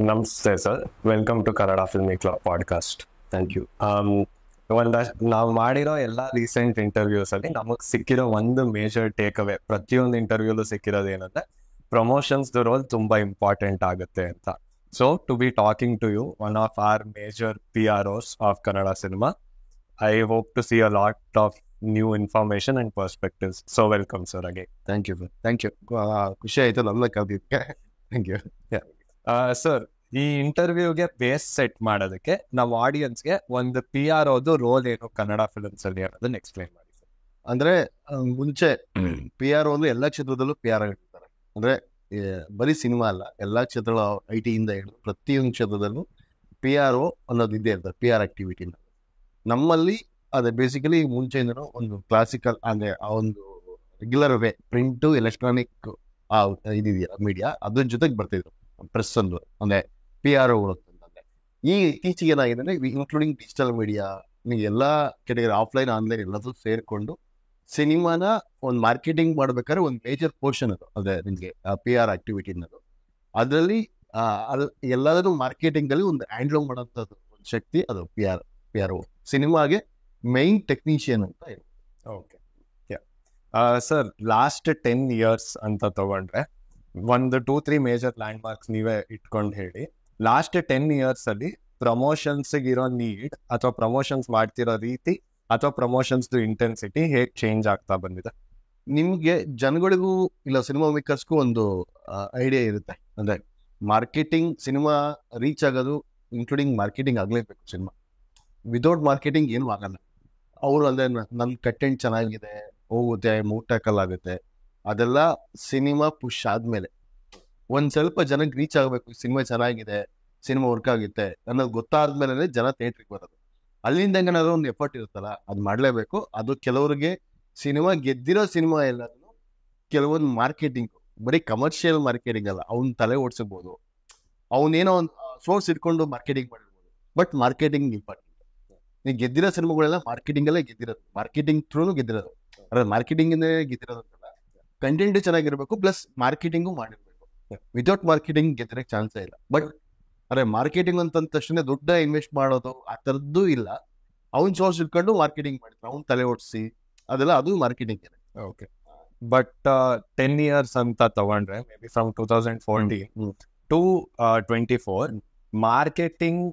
ನಮಸ್ತೆ sir, welcome to Kannada filmy club podcast. Thank you. ನಾವು ಮಾಡಿರೋ ಎಲ್ಲ ರೀಸೆಂಟ್ ಇಂಟರ್ವ್ಯೂಸ್ ಅಲ್ಲಿ ನಮಗೆ ಸಿಕ್ಕಿರೋ ಒಂದು ಮೇಜರ್ ಟೇಕ್ ಅವೇ, ಪ್ರತಿಯೊಂದು ಇಂಟರ್ವ್ಯೂಲು ಸಿಕ್ಕಿರೋದು ಏನಂದ್ರೆ ಪ್ರಮೋಷನ್ಸ್ ರೋಲ್ ತುಂಬಾ ಇಂಪಾರ್ಟೆಂಟ್ ಆಗುತ್ತೆ ಅಂತ. So to be talking to you, one of our major PROs of Kannada cinema, I hope to see a lot of new information and perspectives. So welcome sir again. Thank you sir, thank you. ಖುಷಿ ಆಯ್ತು ನನ್ನ ಕಲ್ದಿದ್ದಕ್ಕೆ. Thank you. Sir, ಈ ಇಂಟರ್ವ್ಯೂಗೆ base set ಮಾಡೋದಕ್ಕೆ ನಮ್ಮ ಆಡಿಯನ್ಸ್ಗೆ ಒಂದು PROದು roll ಏನು Kannada films ಅಲ್ಲಿ ಅನ್ನೋದನ್ನ ಎಕ್ಸ್ಪ್ಲೈನ್ ಮಾಡಿ ಸರ್. ಅಂದ್ರೆ ಮುಂಚೆ PR ಅಂದ್ರೆ ಎಲ್ಲಾ ಕ್ಷೇತ್ರದಲ್ಲೂ PR ಇರ್ತಾರೆ. ಅಂದ್ರೆ ಬರೀ ಸಿನಿಮಾ ಅಲ್ಲ, ಎಲ್ಲಾ ಕ್ಷೇತ್ರಗಳ IT ಇಂದ ಹಿಡಿದು ಪ್ರತಿಯೊಂದು ಕ್ಷೇತ್ರದಲ್ಲೂ PRO ಅನ್ನೋದು ಇದ್ದೇ ಇರ್ತದೆ. PR ಆಕ್ಟಿವಿಟಿ ನಮ್ಮಲ್ಲಿ ಅದೇ ಬೇಸಿಕಲಿ ಮುಂಚೆಯಿಂದನೂ ಒಂದು ಕ್ಲಾಸಿಕಲ್ ಅಂದ್ರೆ ಆ ಒಂದು ರೆಗ್ಯುಲರ್ ವೇ ಪ್ರಿಂಟು ಎಲೆಕ್ಟ್ರಾನಿಕ್ ಇದೆಯಲ್ಲ ಮೀಡಿಯಾ, ಅದ್ರ ಜೊತೆಗೆ ಬರ್ತಿದ್ರು ಪ್ರೆಸ್ ಒಂದು ಅಂದ್ರೆ PROಗಳು ಅಂತಂದ್ರೆ. ಈ ಇತ್ತೀಚೆಗೆ ಏನಾಗಿದೆ, ಇನ್ಕ್ಲೂಡಿಂಗ್ ಡಿಜಿಟಲ್ ಮೀಡಿಯಾ, ನಿಮಗೆ ಎಲ್ಲಾ ಕೆಟಗರಿ ಆಫ್ಲೈನ್ ಆನ್ಲೈನ್ ಎಲ್ಲದೂ ಸೇರ್ಕೊಂಡು ಸಿನಿಮಾನ ಒಂದು ಮಾರ್ಕೆಟಿಂಗ್ ಮಾಡ್ಬೇಕಾದ್ರೆ ಒಂದು ಮೇಜರ್ ಪೋರ್ಷನ್ ಅದು ಅದೇ ನಿಮಗೆ PR ಆಕ್ಟಿವಿಟಿ ಅನ್ನೋದು. ಅದರಲ್ಲಿ ಎಲ್ಲದೂ ಮಾರ್ಕೆಟಿಂಗ್ ಅಲ್ಲಿ ಒಂದು ಹ್ಯಾಂಡ್ಲ್ ಮಾಡೋಂಥದ್ದು ಒಂದು ಶಕ್ತಿ ಅದು PRO. ಸಿನಿಮಾಗೆ ಮೈನ್ ಟೆಕ್ನಿಷಿಯನ್ ಅಂತ ಹೇಳಿ. ಓಕೆ ಸರ್, ಲಾಸ್ಟ್ 10 years ಅಂತ ತಗೊಂಡ್ರೆ ಒಂದು 2-3 ಮೇಜರ್ ಲ್ಯಾಂಡ್ ಮಾರ್ಕ್ಸ್ ನೀವೇ ಇಟ್ಕೊಂಡು ಹೇಳಿ. ಲಾಸ್ಟ್ 10 years ಅಲ್ಲಿ ಪ್ರಮೋಷನ್ಸ್ ಇರೋ ನೀಡ್ ಅಥವಾ ಪ್ರಮೋಷನ್ಸ್ ಮಾಡ್ತಿರೋ ರೀತಿ ಅಥವಾ ಪ್ರಮೋಷನ್ಸ್ ಇಂಟೆನ್ಸಿಟಿ ಹೇಗೆ ಚೇಂಜ್ ಆಗ್ತಾ ಬಂದಿದೆ? ನಿಮ್ಗೆ ಜನಗಳಿಗೂ ಇಲ್ಲ ಸಿನಿಮಾ ಮೇಕರ್ಸ್ಗೂ ಒಂದು ಐಡಿಯಾ ಇರುತ್ತೆ. ಅಂದ್ರೆ ಮಾರ್ಕೆಟಿಂಗ್, ಸಿನಿಮಾ ರೀಚ್ ಆಗೋದು ಇನ್ಕ್ಲೂಡಿಂಗ್ ಮಾರ್ಕೆಟಿಂಗ್ ಆಗ್ಲೇಬೇಕು. ಸಿನಿಮಾ ವಿತೌಟ್ ಮಾರ್ಕೆಟಿಂಗ್ ಏನು ಆಗಲ್ಲ. ಅವರು ಅಂದ್ರೆ ನನ್ನ ಕಂಟೆಂಟ್ ಚೆನ್ನಾಗಿದೆ, ಹೋಗುತ್ತೆ, ಮೂಟಾಕಲ್ಲಾಗುತ್ತೆ, ಅದೆಲ್ಲ ಸಿನಿಮಾ ಪುಷ್ ಆದ್ಮೇಲೆ ಒಂದ್ ಸ್ವಲ್ಪ ಜನಕ್ಕೆ ರೀಚ್ ಆಗಬೇಕು. ಸಿನಿಮಾ ಚೆನ್ನಾಗಿದೆ, ಸಿನಿಮಾ ವರ್ಕ್ ಆಗುತ್ತೆ ಅನ್ನೋದು ಗೊತ್ತಾದ್ಮೇಲೆ ಜನ ಥಿಯೇಟ್ರಿಗೆ ಬರೋದು. ಅಲ್ಲಿಂದ ಏನಾದ್ರು ಒಂದು ಎಫರ್ಟ್ ಇರುತ್ತಲ್ಲ, ಅದು ಮಾಡ್ಲೇಬೇಕು. ಅದು ಕೆಲವರಿಗೆ ಸಿನಿಮಾ ಗೆದ್ದಿರೋ ಸಿನಿಮಾ ಎಲ್ಲದನ್ನು ಕೆಲವೊಂದು ಮಾರ್ಕೆಟಿಂಗ್, ಬರೀ ಕಮರ್ಷಿಯಲ್ ಮಾರ್ಕೆಟಿಂಗ್ ಅಲ್ಲ, ಅವ್ನ ತಲೆ ಓಡಿಸಬಹುದು, ಅವನೇನೋ ಒಂದು ಸೋರ್ಸ್ ಇಟ್ಕೊಂಡು ಮಾರ್ಕೆಟಿಂಗ್ ಮಾಡಿರ್ಬೋದು. But marketing important. ನೀವು ಗೆದ್ದಿರೋ ಸಿನಿಮಾಗಳೆಲ್ಲ ಮಾರ್ಕೆಟಿಂಗ್ ಅಲ್ಲೇ ಗೆದ್ದಿರೋದು, ಮಾರ್ಕೆಟಿಂಗ್ ಥ್ರೂನು ಗೆದ್ದಿರೋದು. ಅದ್ರ ಮಾರ್ಕೆಟಿಂಗ್ ಇಂದ ಗೆದ್ದಿರೋದು ಅಂತಲ್ಲ, ಕಂಟೆಂಟ್ ಚೆನ್ನಾಗಿರ್ಬೇಕು ಪ್ಲಸ್ ಮಾರ್ಕೆಟಿಂಗು ಮಾಡಿರ್ಬೇಕು. ವಿತೌಟ್ ಮಾರ್ಕೆಟಿಂಗ್ ಗೆದ್ದಿರಕ್ಕೆ ಚಾನ್ಸೇ ಇಲ್ಲ. ಬಟ್ ಅರೆ ಮಾರ್ಕೆಟಿಂಗ್ ಅಂತಂದ ತಕ್ಷಣ ದುಡ್ಡ ಇನ್ವೆಸ್ಟ್ ಮಾಡೋದು ಆ ಥರದ್ದು ಇಲ್ಲ. ಅವ್ನ ಸೋರ್ಸ್ ಇಟ್ಕೊಂಡು ಮಾರ್ಕೆಟಿಂಗ್ ಮಾಡಿದ್ರು, ಅವ್ನ ತಲೆ ಓಡಿಸಿ ಅದೆಲ್ಲ, ಅದು ಮಾರ್ಕೆಟಿಂಗ್. ಓಕೆ, ಬಟ್ 10 years ಅಂತ ತಗೊಂಡ್ರೆ maybe from 2014 to 24 marketing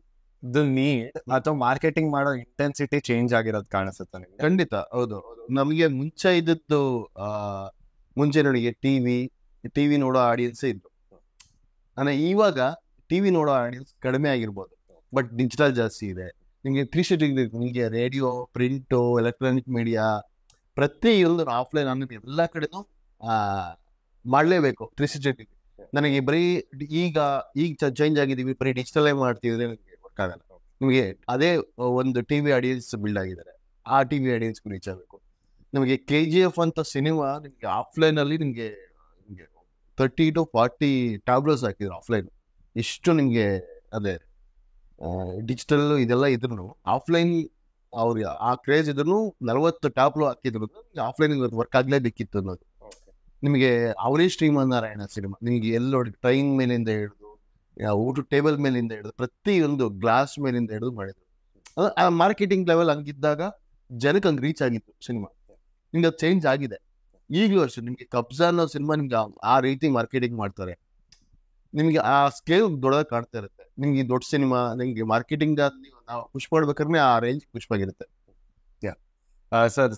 need ಅಥವಾ ಮಾರ್ಕೆಟಿಂಗ್ ಮಾಡೋ ಇಂಟೆನ್ಸಿಟಿ ಚೇಂಜ್ ಆಗಿರೋದು ಕಾಣಿಸುತ್ತೆ ನಿಮ್ಗೆ? ಖಂಡಿತ ಹೌದು. ನಮಗೆ ಮುಂಚೆ ಇದ್ದದ್ದು ಮುಂಚೆ ನೋಡಿ ಟಿವಿ ನೋಡೋ ಆಡಿಯನ್ಸ್ ಇದ್ರು. ಅಂದ್ರೆ ಇವಾಗ ಟಿವಿ ನೋಡೋ ಆಡಿಯನ್ಸ್ ಕಡಿಮೆ ಆಗಿರ್ಬೋದು, ಬಟ್ ಡಿಜಿಟಲ್ ಜಾಸ್ತಿ ಇದೆ. ನಿಮಗೆ 360 ನಿಮಗೆ ರೇಡಿಯೋ, ಪ್ರಿಂಟು, ಎಲೆಕ್ಟ್ರಾನಿಕ್ ಮೀಡಿಯಾ, ಪ್ರತಿಯೊಂದು ಆಫ್ಲೈನ್ ಆನ್ಲೈನ್ ಎಲ್ಲ ಕಡೆನೂ ಮಾಡಲೇಬೇಕು 360. ನನಗೆ ಬರೀ ಈಗ ಚೇಂಜ್ ಆಗಿದ್ದೀವಿ, ಬರೀ ಡಿಜಿಟಲೇ ಮಾಡ್ತಿದ್ರೆ ನಿಮಗೆ ವರ್ಕ್ ಆಗಲ್ಲ. ನಿಮಗೆ ಅದೇ ಒಂದು ಟಿವಿ ಆಡಿಯನ್ಸ್ ಬಿಲ್ಡ್ ಆಗಿದ್ದಾರೆ, ಆ ಟಿವಿ ಆಡಿಯನ್ಸ್ ರೀಚ್ ಆಗಬೇಕು. ನಿಮಗೆ KGF ಅಂತ ಸಿನಿಮಾ ನಿಮಗೆ ಆಫ್ಲೈನ್ ಅಲ್ಲಿ ನಿಮಗೆ 30 to 40 ಟ್ಯಾಬ್ಲೋಸ್ ಹಾಕಿದ್ರು ಆಫ್ಲೈನ್. ಎಷ್ಟು ನಿಮಗೆ ಅದೇ ಡಿಜಿಟಲ್ ಇದೆಲ್ಲ ಇದ್ರು ಆಫ್ಲೈನ್ ಅವ್ರು ಆ ಕ್ರೇಜ್ ಇದ್ರು 40 ಟ್ಯಾಬ್ಲೋ ಹಾಕಿದ್ರು ಆಫ್ಲೈನ್ ವರ್ಕ್ ಆಗ್ಲೇಬೇಕಿತ್ತು ಅನ್ನೋದು. ನಿಮಗೆ ಅವರೇ ಶ್ರೀಮನ್ನಾರಾಯಣ ಸಿನಿಮಾ ನಿಮಗೆ ಎಲ್ಲ ನೋಡಿ, ಟ್ರೈನ್ ಮೇಲಿಂದ ಹಿಡಿದು ಊಟ ಟೇಬಲ್ ಮೇಲಿಂದ ಹಿಡಿದು ಪ್ರತಿಯೊಂದು ಗ್ಲಾಸ್ ಮೇಲಿಂದ ಹಿಡಿದು ಮಾಡಿದ್ರು. ಆ ಮಾರ್ಕೆಟಿಂಗ್ ಲೆವೆಲ್ ಹಂಗಿದ್ದಾಗ ಜನಕ್ಕೆ ಹಂಗೆ ರೀಚ್ ಆಗಿತ್ತು ಸಿನಿಮಾ. ನಿಮ್ಗೆ ಅದು ಚೇಂಜ್ ಆಗಿದೆ. ಈಗಲೂ ಅಷ್ಟೇ ನಿಮಗೆ ಕಬ್ಜಾ ಅನ್ನೋ ಸಿನಿಮಾ ನಿಮ್ಗೆ ಆ ರೀತಿ ಮಾರ್ಕೆಟಿಂಗ್ ಮಾಡ್ತಾರೆ. ನಿಮ್ಗೆ ಆ ಸ್ಕೇಲ್ ದೊಡ್ಡದಾಗಿ ಕಾಣ್ತಾ ಇರುತ್ತೆ. ನಿಮ್ಗೆ ದೊಡ್ಡ ಸಿನಿಮಾ ನಿಮ್ಗೆ ಮಾರ್ಕೆಟಿಂಗ್ ನಾವು ಪುಷ್ ಮಾಡ್ಬೇಕಾದ್ರೆ ಆ ರೇಂಜ್ ಪುಷ್ ಆಗಿರುತ್ತೆ. ಸರ್,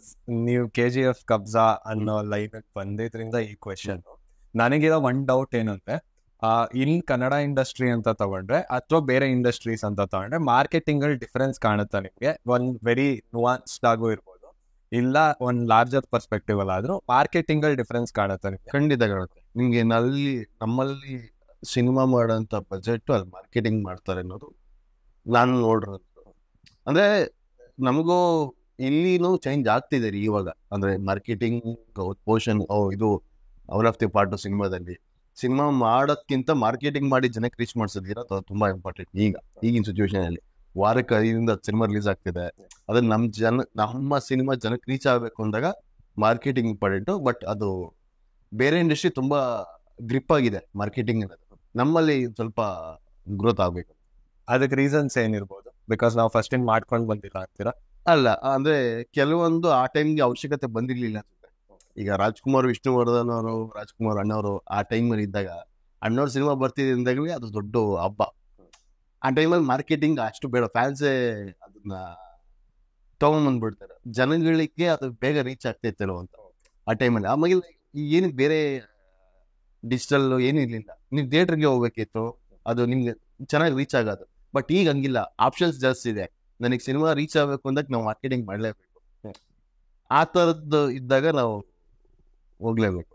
ನೀವು KGF ಕಬ್ಜಾ ಅನ್ನೋ ಲೈನ್ ಬಂದಿದ್ರಿಂದ ಈ ಕ್ವೆಶನ್ ನನಗಿರೋ ಒನ್ ಡೌಟ್ ಏನಂದ್ರೆ, ಇನ್ ಕನ್ನಡ ಇಂಡಸ್ಟ್ರಿ ಅಂತ ತಗೊಂಡ್ರೆ ಅಥವಾ ಬೇರೆ ಇಂಡಸ್ಟ್ರೀಸ್ ಅಂತ ತಗೊಂಡ್ರೆ ಮಾರ್ಕೆಟಿಂಗ್ ಅಲ್ಲಿ ಡಿಫರೆನ್ಸ್ ಕಾಣುತ್ತಾ ನಿಮ್ಗೆ? ಒಂದ್ ವೆರಿ ನುವಾನ್ಸ್ಡ್ ಆಗು ಇರ್ಬೋದು, ಇಲ್ಲ ಒಂದ್ ಲಾರ್ಜರ್ ಪರ್ಸ್ಪೆಕ್ಟಿವ್ ಅಲ್ಲಾದ್ರೂ ಮಾರ್ಕೆಟಿಂಗ್ ಅಲ್ಲಿ ಡಿಫರೆನ್ಸ್ ಕಾಣುತ್ತಾ ನಿಮ್ಗೆ? ಖಂಡಿತ ಕಾಣುತ್ತೆ. ನಿಮ್ಗೆ ನಮ್ಮಲ್ಲಿ ಸಿನಿಮಾ ಮಾಡೋಂಥ ಬಜೆಟ್ ಅಲ್ಲಿ ಮಾರ್ಕೆಟಿಂಗ್ ಮಾಡ್ತಾರೆ ಅನ್ನೋದು ನಾನು ನೋಡಿರೋದು. ಅಂದ್ರೆ ನಮಗೂ ಇಲ್ಲಿನೂ ಚೇಂಜ್ ಆಗ್ತಿದೆ ರೀ ಇವಾಗ. ಅಂದ್ರೆ ಮಾರ್ಕೆಟಿಂಗ್ ಪೋರ್ಷನ್ ಇದು ಔಟ್ ಆಫ್ ದಿ ಪಾರ್ಟ್ ಸಿನಿಮಾದಲ್ಲಿ. ಸಿನಿಮಾ ಮಾಡೋದ್ಕಿಂತ ಮಾರ್ಕೆಟಿಂಗ್ ಮಾಡಿ ಜನಕ್ಕೆ ರೀಚ್ ಮಾಡಿಸೋದಿರ ತುಂಬಾ ಇಂಪಾರ್ಟೆಂಟ್ ಈಗಿನ ಸಿಚುವೇಶನ್ ಅಲ್ಲಿ. ವಾರಕ್ಕೆ 5-10 ಸಿನಿಮಾ ರಿಲೀಸ್ ಆಗ್ತಿದೆ. ಅದ್ರ ನಮ್ಮ ಸಿನಿಮಾ ಜನಕ್ಕೆ ರೀಚ್ ಆಗಬೇಕು ಅಂದಾಗ ಮಾರ್ಕೆಟಿಂಗ್ ಇಂಪಾರ್ಟೆಂಟು. ಬಟ್ ಅದು ಬೇರೆ ಇಂಡಸ್ಟ್ರಿ ತುಂಬಾ ಗ್ರಿಪ್ ಆಗಿದೆ ಮಾರ್ಕೆಟಿಂಗ್ ಅನ್ನೋದು. ನಮ್ಮಲ್ಲಿ ಸ್ವಲ್ಪ ಗ್ರೋತ್ ಆಗ್ಬೇಕು. ಅದಕ್ಕೆ ರೀಸನ್ಸ್ ಏನಿರ್ಬೋದು? ಬಿಕಾಸ್ ನಾವು ಫಸ್ಟ್ ಟೈಮ್ ಮಾಡ್ಕೊಂಡು ಬಂದಿಲ್ಲ ಅಂತೀರಾ? ಅಲ್ಲ, ಅಂದ್ರೆ ಕೆಲವೊಂದು ಆ ಟೈಮ್ಗೆ ಅವಶ್ಯಕತೆ ಬಂದಿರ್ಲಿಲ್ಲ ಅನ್ಸುತ್ತೆ. ಈಗ ರಾಜ್ಕುಮಾರ್, ವಿಷ್ಣುವರ್ಧನ್ ಅವರು, ರಾಜ್ಕುಮಾರ್ ಅಣ್ಣವರು ಆ ಟೈಮಲ್ಲಿ ಇದ್ದಾಗ, ಅಣ್ಣವ್ರ ಸಿನಿಮಾ ಬರ್ತಿದೆ ಅಂದಾಗಲೇ ಅದು ದೊಡ್ಡ ಹಬ್ಬ. ಆ ಟೈಮಲ್ಲಿ ಮಾರ್ಕೆಟಿಂಗ್ ಅಷ್ಟು ಬೇಡ, ಫ್ಯಾನ್ಸೇ ಅದನ್ನ ತಗೊಂಡ್ಬಂದ್ಬಿಡ್ತಾರೆ, ಜನಗಳಿಗೆ ಅದು ಬೇಗ ರೀಚ್ ಆಗ್ತೈತೇನೋ ಅಂತ ಆ ಟೈಮಲ್ಲಿ. ಆಮೇಲೆ ಏನು ಬೇರೆ ಡಿಜಿಟಲ್ ಏನು ಇರ್ಲಿಲ್ಲ, ನೀವು ಥಿಯೇಟರ್ಗೆ ಹೋಗ್ಬೇಕಿತ್ತು, ಅದು ನಿಮ್ಗೆ ಚೆನ್ನಾಗಿ ರೀಚ್ ಆಗೋದು. ಬಟ್ ಈಗ ಹಂಗಿಲ್ಲ, ಆಪ್ಷನ್ಸ್ ಜಾಸ್ತಿ ಇದೆ. ನನಗೆ ಸಿನಿಮಾ ರೀಚ್ ಆಗಬೇಕು ಅಂದಾಗ ನಾವು ಮಾರ್ಕೆಟಿಂಗ್ ಮಾಡಲೇಬೇಕು. ಆ ಥರದ್ದು ಇದ್ದಾಗ ನಾವು ಹೋಗ್ಲೇಬೇಕು.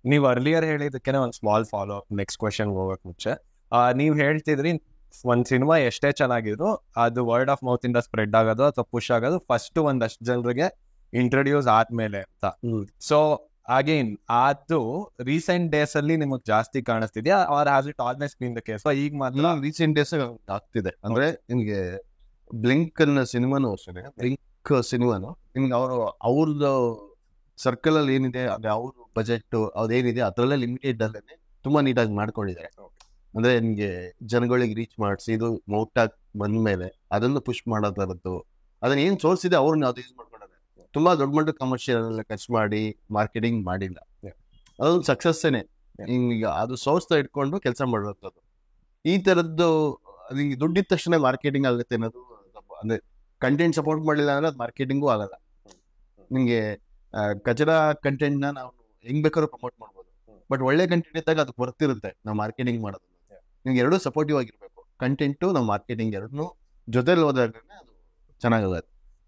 ನೀವು ಅರ್ಲಿಯರ್ ಹೇಳಿದಕ್ಕೆ ಒಂದು small follow up next question ಹೋಗಕ್ ಮುಂಚೆ, ನೀವು ಹೇಳ್ತಿದ್ರಿ ಒಂದ್ ಸಿನಿಮಾ ಎಷ್ಟೇ ಚೆನ್ನಾಗಿದ್ರು ಅದು ವರ್ಡ್ ಆಫ್ ಮೌತ್ ಇಂದ ಸ್ಪ್ರೆಡ್ ಆಗೋದು ಅಥವಾ ಪುಷ್ ಆಗೋದು ಫಸ್ಟ್ ಒಂದಷ್ಟು ಜನರಿಗೆ ಇಂಟ್ರೊಡ್ಯೂಸ್ ಆದ್ಮೇಲೆ ಅಂತ. ಸೊ ಅಗೇನ್ ಅದು ರೀಸೆಂಟ್ ಡೇಸ್ ಅಲ್ಲಿ ನಿಮಗ್ ಜಾಸ್ತಿ ಕಾಣಿಸ್ತಿದ್ಯಾ, are has it always been the case? ಈಗ ಮಾತ್ರ ರೀಸೆಂಟ್ ಡೇಸ್ ಆಗ್ತಿದೆ. ಅಂದ್ರೆ ನಿಮ್ಗೆ ಬ್ಲಿಂಕ್ ಅನ್ನೋ ಸಿನಿಮಾನು ಅಷ್ಟೇ, ಬ್ಲಿಂಕ್ ಸಿನಿಮಾನು ನಿಮ್ಗೆ ಅವ್ರದ್ದು ಸರ್ಕಲ್ ಅಲ್ಲಿ ಏನಿದೆ, ಅಂದ್ರೆ ಅವ್ರ ಬಜೆಟ್ ಅದೇನಿದೆ ಅದರಲ್ಲೇ ಲಿಮಿಟೆಡ್ ಅಲ್ಲೇ ತುಂಬಾ ನೀಟಾಗಿ ಮಾಡ್ಕೊಂಡಿದ್ದಾರೆ. ಅಂದ್ರೆ ನಿಮ್ಗೆ ಜನಗಳಿಗೆ ರೀಚ್ ಮಾಡಿಸಿ ಇದು ಮೌಟ್ ಆಗಿ ಬಂದ್ಮೇಲೆ ಅದನ್ನು ಪುಷ್ ಮಾಡೋದರದ್ದು, ಅದನ್ನ ಏನ್ ಸೋರ್ಸ್ ಇದೆ ಅವ್ರನ್ನ ಅದು ಯೂಸ್ ಮಾಡ್ಕೊಂಡಿದ್ದಾರೆ. ತುಂಬಾ ದೊಡ್ಡ ಮಟ್ಟ ಕಮರ್ಷಿಯಲ್ ಎಲ್ಲ ಖರ್ಚು ಮಾಡಿ ಮಾರ್ಕೆಟಿಂಗ್ ಮಾಡಿಲ್ಲ, ಅದೊಂದು ಸಕ್ಸಸ್ಸೇನೆ. ಈಗ ಅದು ಸೋರ್ಸ್ ಇಟ್ಕೊಂಡು ಕೆಲಸ ಮಾಡುವಂಥದ್ದು. ಈ ತರದ್ದು ನಿಮ್ಗೆ ದುಡ್ಡಿದ ತಕ್ಷಣ ಮಾರ್ಕೆಟಿಂಗ್ ಆಗುತ್ತೆ ಅನ್ನೋದು ಅಂದ್ರೆ ಕಂಟೆಂಟ್ ಸಪೋರ್ಟ್ ಮಾಡಲಿಲ್ಲ ಅಂದ್ರೆ ಅದು ಮಾರ್ಕೆಟಿಂಗು ಆಗಲ್ಲ. ನಿಮ್ಗೆ ಕಚಡ ಕಂಟೆಂಟ್ ನಾವು ಹೆಂಗ್ ಬೇಕಾದ್ರೂ ಪ್ರಮೋಟ್ ಮಾಡ್ಬೋದು, ಬಟ್ ಒಳ್ಳೆ ಕಂಟೆಂಟ್ ಇದ್ದಾಗ ಅದು ಬರ್ತಿರುತ್ತೆ ನಾವು ಮಾರ್ಕೆಟಿಂಗ್ ಮಾಡೋದು. ನಿಮ್ಗೆ ಎರಡೂ ಸಪೋರ್ಟಿವ್ ಆಗಿರ್ಬೇಕು, ಕಂಟೆಂಟು ನಾವು ಮಾರ್ಕೆಟಿಂಗ್ ಎರಡನ್ನೂ ಜೊತೆಲಿ ಹೋದಾಗ ಅದು ಚೆನ್ನಾಗುತ್ತೆ.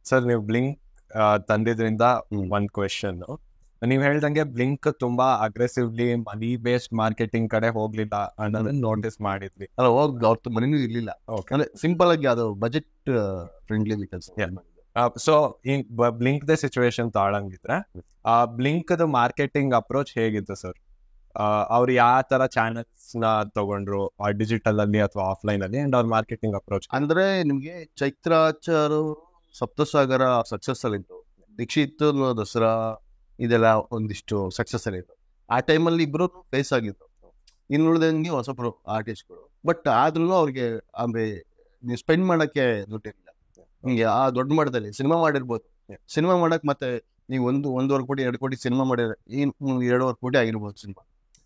ಸರ್, ನೀವು ಬ್ಲಿಂಕ್ ತಂದಿದ್ರಿಂದ ಒಂದ್ ಕ್ವೆಶನ್. ನೀವ್ ಹೇಳ್ದಂಗೆ ಬ್ಲಿಂಕ್ ತುಂಬಾ ಅಗ್ರೆಸಿವ್ಲಿ ಮನಿ ಬೇಸ್ಡ್ ಮಾರ್ಕೆಟಿಂಗ್ ಕಡೆ ಹೋಗ್ಲಿಲ್ಲ ಅನ್ನೋದನ್ನ ನೋಟಿಸ್ ಮಾಡಿದ್ವಿ. ಅಲ್ಲ, ಅವ್ರ ಮನೇನೂ ಇರ್ಲಿಲ್ಲ, ಅಂದ್ರೆ ಸಿಂಪಲ್ ಆಗಿ ಅದು ಬಜೆಟ್ ಫ್ರೆಂಡ್ಲಿ ಕೆಲಸ. ಸೊ ಈ ಬ್ಲಿಂಕ್ ದ ಸಿಚುವೇಶನ್ ತಾಳಂಗಿದ್ರೆ ಆ ಬ್ಲಿಂಕ್ ದ ಮಾರ್ಕೆಟಿಂಗ್ ಅಪ್ರೋಚ್ ಹೇಗಿತ್ತು ಸರ್? ಅವ್ರು ಯಾವ ತರ ಚಾನಲ್ಸ್ ನ ತಗೊಂಡ್ರು, ಡಿಜಿಟಲ್ ಅಲ್ಲಿ ಅಥವಾ ಆಫ್ಲೈನ್ ಅಲ್ಲಿ, ಅಂಡ್ ಅವ್ರ ಮಾರ್ಕೆಟಿಂಗ್ ಅಪ್ರೋಚ್? ಅಂದ್ರೆ ನಿಮ್ಗೆ ಚೈತ್ರಾಚಾರ್ ಸಪ್ತಸಾಗರ ಸಕ್ಸಸ್ ಅಲ್ಲಿ ಇತ್ತು, ದೀಕ್ಷಿತ್ ದಸರಾ ಇದೆಲ್ಲ ಒಂದಿಷ್ಟು ಸಕ್ಸಸ್ ಅಲ್ಲಿ ಇತ್ತು. ಆ ಟೈಮಲ್ಲಿ ಇಬ್ರು ಫೇಸ್ ಆಗಿತ್ತು, ಇನ್ನುಳಿದಂಗೆ ಹೊಸಬ್ರು ಆರ್ಟಿಸ್ಟ್ಗಳು. ಬಟ್ ಆದ್ರೂ ಅವ್ರಿಗೆ ಅಂದ್ರೆ ನೀವು ಸ್ಪೆಂಡ್ ಮಾಡಕ್ಕೆ ದುಡ್ಡಿರಲಿಲ್ಲ. ನಿಮ್ಗೆ ಆ ದೊಡ್ಡ ಮಟ್ಟದಲ್ಲಿ ಸಿನಿಮಾ ಮಾಡಿರ್ಬೋದು, ಸಿನಿಮಾ ಮಾಡಕ್ ಮತ್ತೆ ನೀವು 1.5 ಕೋಟಿ 2 ಕೋಟಿ ಸಿನಿಮಾ ಮಾಡಿದ್ರೆ 2.5 ಕೋಟಿ ಆಗಿರ್ಬೋದು ಸಿನಿಮಾ.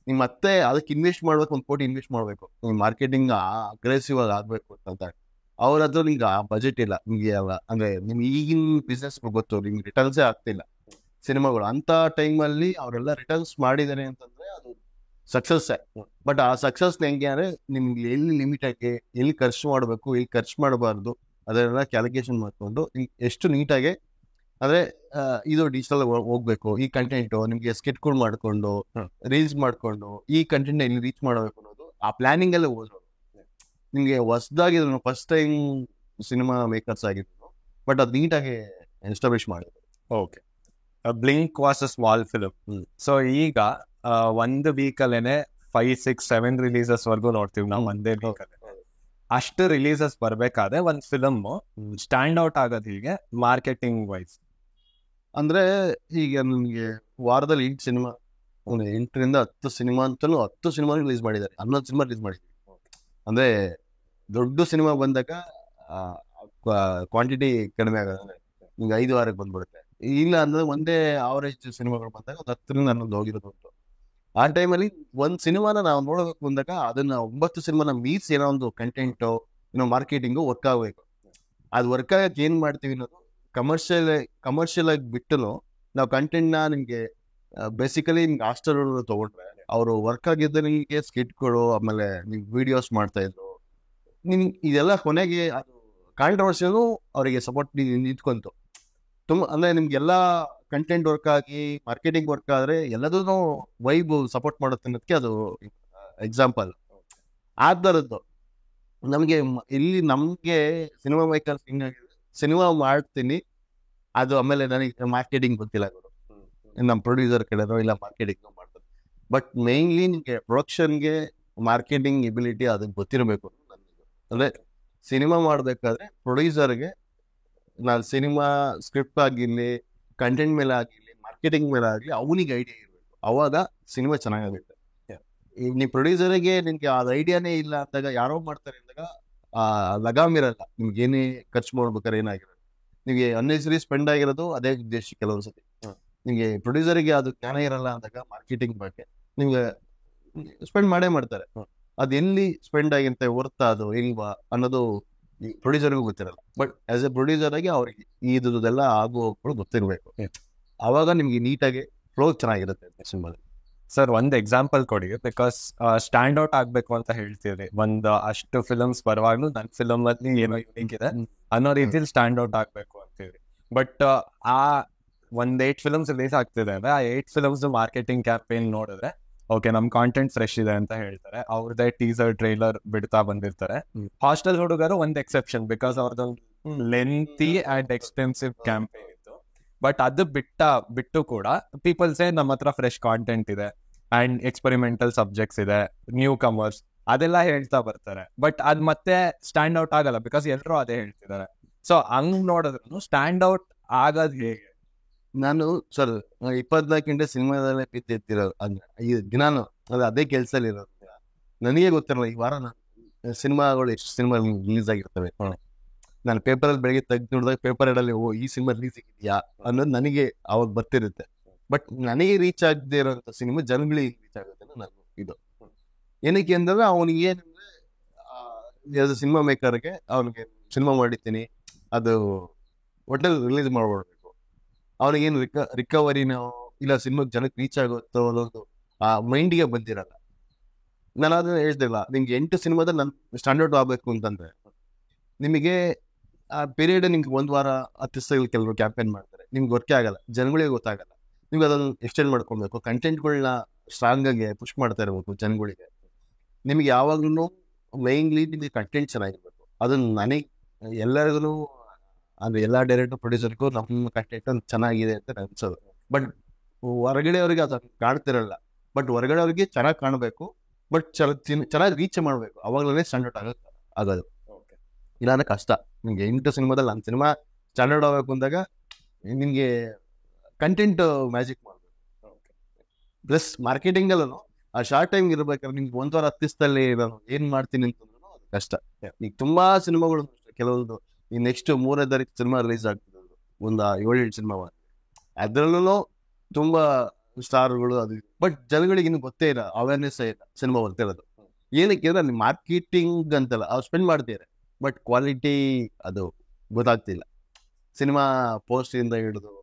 ನೀವು ಮತ್ತೆ ಅದಕ್ಕೆ ಇನ್ವೆಸ್ಟ್ ಮಾಡ್ಬೇಕು, 1 ಕೋಟಿ ಇನ್ವೆಸ್ಟ್ ಮಾಡ್ಬೇಕು, ನೀವು ಮಾರ್ಕೆಟಿಂಗ್ ಅಗ್ರೆಸಿವ್ ಆಗಿ ಆಗ್ಬೇಕು ಅಂತ. ಅವ್ರ ಹತ್ರ ನಿಮ್ಗೆ ಆ ಬಜೆಟ್ ಇಲ್ಲ. ನಿಮ್ಗೆ ಅಂದ್ರೆ ನಿಮ್ಗೆ ಈಗಿನ ಬಿಸ್ನೆಸ್ ಗೊತ್ತು, ನಿಮ್ಗೆ ರಿಟರ್ನ್ಸೇ ಆಗ್ತಿಲ್ಲ ಸಿನಿಮಾಗಳು. ಅಂತ ಟೈಮಲ್ಲಿ ಅವರೆಲ್ಲ ರಿಟರ್ನ್ಸ್ ಮಾಡಿದ್ದಾರೆ ಅಂತಂದ್ರೆ ಅದು ಸಕ್ಸಸ್. ಬಟ್ ಆ ಸಕ್ಸಸ್ ಹೆಂಗೆ ಅಂದ್ರೆ ನಿಮ್ಗೆ ಎಲ್ಲಿ ಲಿಮಿಟ್ ಆಗಿ ಎಲ್ಲಿ ಖರ್ಚು ಮಾಡಬೇಕು, ಎಲ್ಲಿ ಖರ್ಚು ಮಾಡಬಾರ್ದು, ಅದನ್ನೆಲ್ಲ ಕ್ಯಾಲ್ಕುಲೇಷನ್ ಮಾಡ್ಕೊಂಡು ಎಷ್ಟು ನೀಟಾಗಿ ಅಂದ್ರೆ ಇದು ಡಿಜಿಟಲ್ ಹೋಗ್ಬೇಕು, ಈ ಕಂಟೆಂಟ್ ನಿಮ್ಗೆ ಸ್ಕೆಟ್ಗಳು ಮಾಡ್ಕೊಂಡು ರೀಲ್ಸ್ ಮಾಡ್ಕೊಂಡು ಈ ಕಂಟೆಂಟ್ ಎಲ್ಲಿ ರೀಚ್ ಮಾಡಬೇಕು ಅನ್ನೋದು ಆ ಪ್ಲಾನಿಂಗ್ ಅಲ್ಲೇ ಹೋದ್ರು. ನಿಮ್ಗೆ ಹೊಸದಾಗಿದ್ರು, ಫಸ್ಟ್ ಟೈಮ್ ಸಿನಿಮಾ ಮೇಕರ್ಸ್ ಆಗಿದ್ರು, ಬಟ್ ಅದು ನೀಟಾಗಿ ಎಸ್ಟಾಬ್ಲಿಷ್ ಮಾಡಿದ್ರು. Okay, blink was a small film. So ಈಗ ಒಂದು ವೀಕ್ ಅಲ್ಲೇನೆ 5, 6, 7 ರಿಲೀಸಸ್ ವರ್ಗು ನೋಡ್ತೀವಿ ನಾವು ಒಂದೇ ವೀಕ್ ಅಲ್ಲಿ. ಅಷ್ಟು ರಿಲೀಸಸ್ ಬರ್ಬೇಕಾದ್ರೆ ಒಂದ್ ಫಿಲಮ್ ಸ್ಟ್ಯಾಂಡ್ ಔಟ್ ಆಗೋದು ಹೀಗೆ ಮಾರ್ಕೆಟಿಂಗ್ ವೈಸ್ ಅಂದ್ರೆ ಈಗ ನಿಮ್ಗೆ ವಾರದಲ್ಲಿ 8 ಸಿನಿಮಾ, 8 ರಿಂದ 10 ಸಿನಿಮಾ ಅಂತಲೂ 10 ಸಿನಿಮಾ ರಿಲೀಸ್ ಮಾಡಿದ್ದಾರೆ, 11 ಸಿನಿಮಾ ರಿಲೀಸ್ ಮಾಡಿದ್ವಿ. ಅಂದ್ರೆ ದೊಡ್ಡ ಸಿನಿಮಾ ಬಂದಾಗ ಕ್ವಾಂಟಿಟಿ ಕಡಿಮೆ ಆಗೋದ್ರೆ ನಿಮ್ಗೆ 5 ವಾರಕ್ಕೆ ಬಂದ್ಬಿಡುತ್ತೆ. ಇಲ್ಲ ಅಂದ್ರೆ ಒಂದೇ ಆವರೇಜ್ ಸಿನಿಮಾಗಳು ಬಂದಾಗ ಒಂದು 10 ರಿಂದ 11 ಹೋಗಿರೋದು ಉಂಟು. ಆ ಟೈಮಲ್ಲಿ ಒಂದ್ ಸಿನಿಮಾನ ನಾವು ನೋಡೋದಕ್ಕೆ ಬಂದಾಗ ಅದನ್ನ 9 ಸಿನಿಮಾನ ಮೀರ್ಸ್ ಏನೋ ಒಂದು ಕಂಟೆಂಟು ಏನೋ ಮಾರ್ಕೆಟಿಂಗು ವರ್ಕ್ ಆಗಬೇಕು. ಅದು ವರ್ಕ್ ಆಗಕ್ಕೆ ಏನ್ ಮಾಡ್ತೀವಿ ಅನ್ನೋದು ಕಮರ್ಷಿಯಲ್ ಆಗಿ ಬಿಟ್ಟು ನಾವು ಕಂಟೆಂಟ್ನ ನಿಮ್ಗೆ ಬೇಸಿಕಲಿ ನಿಮ್ಗೆ ಹಾಸ್ಟೆಲ್ ತಗೊಂಡ್ರೆ ಅವರು ವರ್ಕ್ ಆಗಿದ್ದ ನಿಮಗೆ ಸ್ಕಿಟ್ಗಳು, ಆಮೇಲೆ ನೀವು ವಿಡಿಯೋಸ್ ಮಾಡ್ತಾ ಇದ್ರು, ನಿಮ್ ಇದೆಲ್ಲ ಕೊನೆಗೆ ಅದು ಕಾಂಟ್ರವರ್ಸಿಯಲು ಅವರಿಗೆ ಸಪೋರ್ಟ್ ನಿಂತ್ಕೊಂತು. ಅಂದ್ರೆ ನಿಮ್ಗೆಲ್ಲ ಕಂಟೆಂಟ್ ವರ್ಕ್ ಆಗಿ ಮಾರ್ಕೆಟಿಂಗ್ ವರ್ಕ್ ಆದ್ರೆ ಎಲ್ಲದೂ ವೈಬ್ ಸಪೋರ್ಟ್ ಮಾಡುತ್ತೆ ಅನ್ನೋದಕ್ಕೆ ಅದು ಎಕ್ಸಾಂಪಲ್. ಆ ಥರದ್ದು ನಮಗೆ ಇಲ್ಲಿ ನಮ್ಗೆ ಸಿನಿಮಾ ಮೇಕರ್ಸ್ ಹಿಂಗಾಗಿದೆ, ಸಿನಿಮಾ ಮಾಡ್ತೀನಿ ಅದು ಆಮೇಲೆ ನನಗೆ ಮಾರ್ಕೆಟಿಂಗ್ ಗೊತ್ತಿಲ್ಲ, ನಮ್ಮ ಪ್ರೊಡ್ಯೂಸರ್ ಕೇಳೋರು ಇಲ್ಲ ಮಾರ್ಕೆಟಿಂಗ್ ಮಾಡ್ತಾರೆ. ಬಟ್ ಮೇನ್ಲಿ ನಿಮಗೆ ಪ್ರೊಡಕ್ಷನ್ಗೆ ಮಾರ್ಕೆಟಿಂಗ್ ಎಬಿಲಿಟಿ ಅದಕ್ಕೆ ಗೊತ್ತಿರಬೇಕು. ಅಂದ್ರೆ ಸಿನಿಮಾ ಮಾಡಬೇಕಾದ್ರೆ ಪ್ರೊಡ್ಯೂಸರ್ಗೆ ನಾನು ಸಿನಿಮಾ ಸ್ಕ್ರಿಪ್ಟ್ ಆಗಿರಲಿ, ಕಂಟೆಂಟ್ ಮೇಲೆ ಆಗಿರಲಿ, ಮಾರ್ಕೆಟಿಂಗ್ ಮೇಲೆ ಆಗಲಿ ಅವನಿಗೆ ಐಡಿಯಾ ಇರಬೇಕು, ಅವಾಗ ಸಿನಿಮಾ ಚೆನ್ನಾಗುತ್ತೆ. ಈಗ ನೀವು ಪ್ರೊಡ್ಯೂಸರ್ಗೆ ನಿಮ್ಗೆ ಅದು ಐಡಿಯಾನೇ ಇಲ್ಲ ಅಂದಾಗ ಯಾರೋ ಮಾಡ್ತಾರೆ ಅಂದಾಗ ಲಗಾಮ್ ಇರಲ್ಲ, ನಿಮ್ಗೆ ಏನೇ ಖರ್ಚು ಮಾಡ್ಬೇಕಾದ್ರೆ ಏನಾಗಿರೋದು, ನಿಮಗೆ ಅನ್ನೆಸರಿ ಸ್ಪೆಂಡ್ ಆಗಿರೋದು ಅದೇ ಉದ್ದೇಶ ಕೆಲವೊಂದ್ಸತಿ. ನಿಮ್ಗೆ ಪ್ರೊಡ್ಯೂಸರ್ಗೆ ಅದು ಜ್ಞಾನ ಇರಲ್ಲ ಅಂದಾಗ ಮಾರ್ಕೆಟಿಂಗ್ ಬಗ್ಗೆ ನಿಮ್ಗೆ ಸ್ಪೆಂಡ್ ಮಾಡೇ ಮಾಡ್ತಾರೆ. ಅದು ಎಲ್ಲಿ ಸ್ಪೆಂಡ್ ಆಗಿರುತ್ತೆ ಹೊರ್ತಾ ಅದು ಇಲ್ವಾ ಅನ್ನೋದು ಪ್ರೊಡ್ಯೂಸರ್ಗೂ ಗೊತ್ತಿರಲ್ಲ. ಬಟ್ ಆಸ್ ಎ ಪ್ರೊಡ್ಯೂಸರ್ ಆಗಿ ಅವ್ರಿಗೆ ಇದೆಲ್ಲ ಆಗುವ ಗೊತ್ತಿರ್ಬೇಕು. ಅವಾಗ ನಿಮ್ಗೆ ನೀಟಾಗಿ ಫ್ಲೋ ಚೆನ್ನಾಗಿರುತ್ತೆ ಸಿನಿಮಾದಲ್ಲಿ. ಸರ್ ಒಂದು ಎಕ್ಸಾಂಪಲ್ ಕೊಡಿ, ಬಿಕಾಸ್ ಸ್ಟ್ಯಾಂಡ್ ಔಟ್ ಆಗ್ಬೇಕು ಅಂತ ಹೇಳ್ತೀರಿ. ಒಂದು ಅಷ್ಟು ಫಿಲಮ್ಸ್ ಬರುವಾಗ್ಲೂ ನನ್ನ ಫಿಲಮ್ ಅಲ್ಲಿ ಏನೋ ಯೂನಿಕ್ ಇದೆ ಅನ್ನೋ ರೀತಿಲಿ ಸ್ಟ್ಯಾಂಡ್ ಔಟ್ ಆಗ್ಬೇಕು ಅಂತೀವಿ. ಬಟ್ ಆ 8 ಫಿಲಮ್ಸ್ ರಿಲೀಸ್ ಆಗ್ತಿದೆ ಅಂದ್ರೆ ಆ 8 ಫಿಲಮ್ಸ್ ಮಾರ್ಕೆಟಿಂಗ್ ಕ್ಯಾಂಪೇನ್ ನೋಡಿದ್ರೆ ಓಕೆ ನಮ್ ಕಾಂಟೆಂಟ್ ಫ್ರೆಶ್ ಇದೆ ಅಂತ ಹೇಳ್ತಾರೆ. ಅವ್ರದ್ದೇ ಟೀಸರ್ ಟ್ರೈಲರ್ ಬಿಡ್ತಾ ಬಂದಿರ್ತಾರೆ. ಹಾಸ್ಟೆಲ್ ಹುಡುಗರು ಒಂದ್ ಎಕ್ಸೆಪ್ಷನ್, ಬಿಕಾಸ್ ಅವ್ರದ್ದೊಂದು ಲೆಂತಿ ಅಂಡ್ ಎಕ್ಸ್ಟೆನ್ಸಿವ್ ಕ್ಯಾಂಪೇನ್ ಇತ್ತು. ಬಟ್ ಅದು ಬಿಟ್ಟು ಕೂಡ ಪೀಪಲ್ಸೇ ನಮ್ಮ ಹತ್ರ ಫ್ರೆಶ್ ಕಾಂಟೆಂಟ್ ಇದೆ ಅಂಡ್ ಎಕ್ಸ್ಪೆರಿಮೆಂಟಲ್ ಸಬ್ಜೆಕ್ಟ್ಸ್ ಇದೆ, ನ್ಯೂ ಕಮರ್ಸ್ ಅದೆಲ್ಲ ಹೇಳ್ತಾ ಬರ್ತಾರೆ. ಬಟ್ ಅದ್ ಮತ್ತೆ ಸ್ಟ್ಯಾಂಡ್ ಔಟ್ ಆಗಲ್ಲ, ಬಿಕಾಸ್ ಎಲ್ಲರೂ ಅದೇ ಹೇಳ್ತಿದ್ದಾರೆ. ಸೊ ಹಂಗ್ ನೋಡಿದ್ರು ಸ್ಟ್ಯಾಂಡ್ ಔಟ್ ಆಗೋದ್ ಹೇಗೆ? ನಾನು ಸರ್ 24 ಗಂಟೆ ಸಿನಿಮಾದಲ್ಲೇ ಬಿದ್ದಿರ್ತಿರೋದು, ಈ ದಿನಾನು ಅದೇ ಕೆಲ್ಸದಲ್ಲಿ ಇರೋದು. ನನಗೆ ಗೊತ್ತಿರಲ್ಲ ಈ ವಾರ ಸಿನಿಮಾಗಳು ಎಷ್ಟು ಸಿನಿಮಾ ರಿಲೀಸ್ ಆಗಿರ್ತವೆ. ನಾನು ಪೇಪರಲ್ಲಿ ಬೆಳಗ್ಗೆ ತೆಗ್ದು ನೋಡಿದಾಗ ಪೇಪರ್ ಎಡಲ್ಲಿ ಈ ಸಿನಿಮಾ ರಿಲೀಸ್ ಆಗಿದೆಯಾ ಅನ್ನೋದು ನನಗೆ ಅವಾಗ ಬರ್ತಿರುತ್ತೆ. ಬಟ್ ನನಗೆ ರೀಚ್ ಆಗದೆ ಇರೋಂಥ ಸಿನಿಮಾ ಜನಗಳಿಗೆ ರೀಚ್ ಆಗುತ್ತೆ ನಾನು ಇದು ಏನಕ್ಕೆ ಅಂದ್ರೆ ಅವನಿಗೆ ಏನಂದ್ರೆ ಸಿನಿಮಾ ಮೇಕರ್ಗೆ ಅವನಿಗೆ ಸಿನಿಮಾ ಮಾಡಿದ್ದೀನಿ ಅದು ಹೋಟೆಲ್ ರಿಲೀಸ್ ಮಾಡ್ಬಿಡ್ಬೇಕು, ಅವನಿಗೇನು ರಿಕವರಿನೋ ಇಲ್ಲ ಸಿನಿಮಾ ಜನಕ್ಕೆ ರೀಚ್ ಆಗುತ್ತೋ ಅನ್ನೋದು ಆ ಮೈಂಡಿಗೆ ಬಂದಿರಲ್ಲ. ನಾನು ಅದನ್ನ ಹೇಳ್ತಿಲ್ಲ, ನಿಮ್ಗೆ 8 ಸಿನಿಮಾದಲ್ಲಿ ನಾನು ಸ್ಟ್ಯಾಂಡರ್ಡ್ ಆಗ್ಬೇಕು ಅಂತಂದ್ರೆ ನಿಮಗೆ ಆ ಪೀರಿಯಡ್ ನಿಮ್ಗೆ 1 ವಾರ 10 ದಿವಸಗಳು ಕೆಲವರು ಕ್ಯಾಂಪೇನ್ ಮಾಡ್ತಾರೆ, ನಿಮ್ಗೆ ಗೊತ್ತೇ ಆಗಲ್ಲ, ಜನಗಳಿಗೆ ಗೊತ್ತಾಗಲ್ಲ. ನಿಮ್ಗೆ ಅದನ್ನು ಎಕ್ಸ್ಟೆಂಡ್ ಮಾಡ್ಕೊಬೇಕು, ಕಂಟೆಂಟ್ಗಳನ್ನ ಸ್ಟ್ರಾಂಗ್ ಆಗಿ ಪುಷ್ ಮಾಡ್ತಾ ಇರಬೇಕು ಜನಗಳಿಗೆ. ನಿಮ್ಗೆ ಯಾವಾಗ್ಲೂ ಮೈನ್ಲಿ ನಿಮಗೆ ಕಂಟೆಂಟ್ ಚೆನ್ನಾಗಿರ್ಬೇಕು. ಅದನ್ನ ನನಗೆ ಎಲ್ಲರಿಗೂ ಅಂದ್ರೆ ಎಲ್ಲ ಡೈರೆಕ್ಟರ್ ಪ್ರೊಡ್ಯೂಸರ್ಗೂ ನಮ್ಮ ಕಂಟೆಂಟ್ ಚೆನ್ನಾಗಿದೆ ಅಂತ ಅನ್ಸೋದು. ಬಟ್ ಹೊರಗಡೆ ಅವ್ರಿಗೆ ಅದು ಕಾಣ್ತಿರಲ್ಲ. ಬಟ್ ಹೊರಗಡೆ ಅವ್ರಿಗೆ ಚೆನ್ನಾಗಿ ಕಾಣಬೇಕು, ಬಟ್ ಚೆನ್ನಾಗಿ ರೀಚ್ ಮಾಡಬೇಕು, ಅವಾಗಲೇ ಸ್ಟ್ಯಾಂಡರ್ಡ್ ಆಗೋದು. ಇಲ್ಲಾಂದ್ರೆ ಕಷ್ಟ. ನಿಮ್ಗೆ 8 ಸಿನಿಮಾದಲ್ಲಿ ನನ್ನ ಸಿನಿಮಾ ಸ್ಟ್ಯಾಂಡರ್ಡ್ ಆಗಬೇಕು ಅಂದಾಗ ನಿಮ್ಗೆ ಕಂಟೆಂಟ್ ಮ್ಯಾಜಿಕ್ ಮಾಡಬೇಕು. ಪ್ಲಸ್ ಮಾರ್ಕೆಟಿಂಗ್ ಅಲ್ಲೂ ಆ ಶಾರ್ಟ್ ಟೈಮ್ ಇರ್ಬೇಕಾದ್ರೆ ನಿಮ್ಗೆ 1 ವಾರ 10 ದಿವಸದಲ್ಲಿ ನಾನು ಏನ್ ಮಾಡ್ತೀನಿ ಅಂತಂದ್ರೂ ಅದು ಕಷ್ಟ. ಈಗ ತುಂಬಾ ಸಿನಿಮಾಗಳು ಕೆಲವೊಂದು ಈ ನೆಕ್ಸ್ಟ್ 3ನೇ ತಾರೀಕು ಸಿನಿಮಾ ರಿಲೀಸ್ ಆಗ್ತಿರೋದು, ಒಂದು 7-8 ಸಿನಿಮಾ ಅದ್ರಲ್ಲೂ ತುಂಬಾ ಸ್ಟಾರ್ಗಳು ಅದು. ಬಟ್ ಜನಗಳಿಗೆ ಇನ್ನು ಗೊತ್ತೇ ಇಲ್ಲ, ಅವೇರ್ನೆಸ್ ಇಲ್ಲ ಸಿನಿಮಾ ಬರ್ತಿರೋದು. ಏನಕ್ಕೆ ಅಂದ್ರೆ ಅಲ್ಲಿ ಮಾರ್ಕೆಟಿಂಗ್ ಅಂತಲ್ಲ, ಅವ್ರು ಸ್ಪೆಂಡ್ ಮಾಡ್ತಾರೆ, ಬಟ್ ಕ್ವಾಲಿಟಿ ಅದು ಗೊತ್ತಾಗ್ತಿಲ್ಲ. ಸಿನಿಮಾ ಪೋಸ್ಟ್ ಇಂದ ಹಿಡಿದು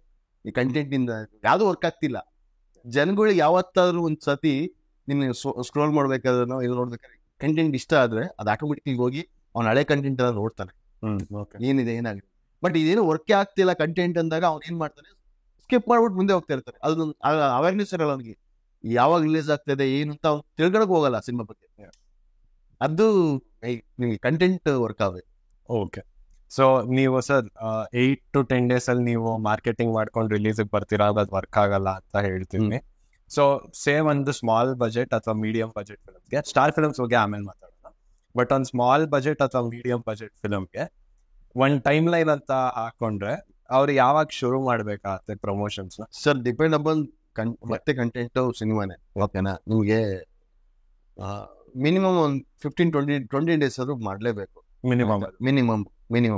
ಈ ಕಂಟೆಂಟ್ ಇಂದ ಯಾವ್ದು ವರ್ಕ್ ಆಗ್ತಿಲ್ಲ. ಜನಗಳಿಗೆ ಯಾವತ್ತಾದ್ರೂ ಒಂದ್ ಸತಿ ನಿಮ್ಗೆ ಸ್ಕ್ರೋಲ್ ಮಾಡ್ಬೇಕಾದ್ರೆ ಇದು ನೋಡ್ಬೇಕಾದ್ರೆ ಕಂಟೆಂಟ್ ಇಷ್ಟ ಆದ್ರೆ ಅದು ಆಟೋಮೆಟಿಕ್ ಹೋಗಿ ಅವ್ನ ಹಳೆ ಕಂಟೆಂಟ್ ಎಲ್ಲ ನೋಡ್ತಾನೆ, ಏನಿದೆ ಏನಾಗಿದೆ. ಬಟ್ ಇದೇನು ವರ್ಕೇ ಆಗ್ತಿಲ್ಲ ಕಂಟೆಂಟ್ ಅಂದಾಗ ಅವ್ನು ಏನ್ ಮಾಡ್ತಾನೆ, ಸ್ಕಿಪ್ ಮಾಡ್ಬಿಟ್ಟು ಮುಂದೆ ಹೋಗ್ತಾ ಇರ್ತಾರೆ. ಅದೊಂದು ಅವೇರ್ನೆಸ್ ಇರಲ್ಲ ಅವನಿಗೆ, ಯಾವಾಗ ರಿಲೀಸ್ ಆಗ್ತದೆ ಏನು ಅಂತ ಅವ್ನು ತಿಳ್ಕೊಳಕ್ ಹೋಗಲ್ಲ ಸಿನಿಮಾ ಬಗ್ಗೆ. ಅದು ನಿಮ್ಗೆ ಕಂಟೆಂಟ್ ವರ್ಕ್ ಆಗಬೇಕು. ಓಕೆ, ಸೊ ನೀವು ಸರ್ 8 to 10 days ಅಲ್ಲಿ ನೀವು ಮಾರ್ಕೆಟಿಂಗ್ ಮಾಡ್ಕೊಂಡು ರಿಲೀಸಿಗೆ ಬರ್ತೀರಾ, ಅದು ವರ್ಕ್ ಆಗಲ್ಲ ಅಂತ ಹೇಳ್ತೀನಿ. ಸೊ ಸೇಮ್ ಒಂದು ಸ್ಮಾಲ್ ಬಜೆಟ್ ಅಥವಾ ಮೀಡಿಯಂ ಬಜೆಟ್ ಫಿಲಮ್ಗೆ, ಸ್ಟಾರ್ ಫಿಲಮ್ಸ್ ಬಗ್ಗೆ ಆಮೇಲೆ ಮಾತಾಡೋಣ, ಬಟ್ ಒಂದು ಸ್ಮಾಲ್ ಬಜೆಟ್ ಅಥವಾ ಮೀಡಿಯಂ ಬಜೆಟ್ ಫಿಲಮ್ಗೆ ಒಂದು ಟೈಮ್ ಲೈನ್ ಅಂತ ಹಾಕೊಂಡ್ರೆ ಅವ್ರು ಯಾವಾಗ ಶುರು ಮಾಡ್ಬೇಕಾಗತ್ತೆ ಪ್ರಮೋಷನ್ಸ್? ಸರ್ ಡಿಪೆಂಡ್ ಅಪಾನ್ ಮತ್ತೆ ಕಂಟೆಂಟ್ ಸಿನಿಮಾನೇ. ಓಕೆನಾ, ನಿಮ್ಗೆ ಮಿನಿಮಮ್ ಒಂದು 15-20 days ಆದ್ರೂ ಮಾಡ್ಲೇಬೇಕು. ಮಿನಿಮಮ್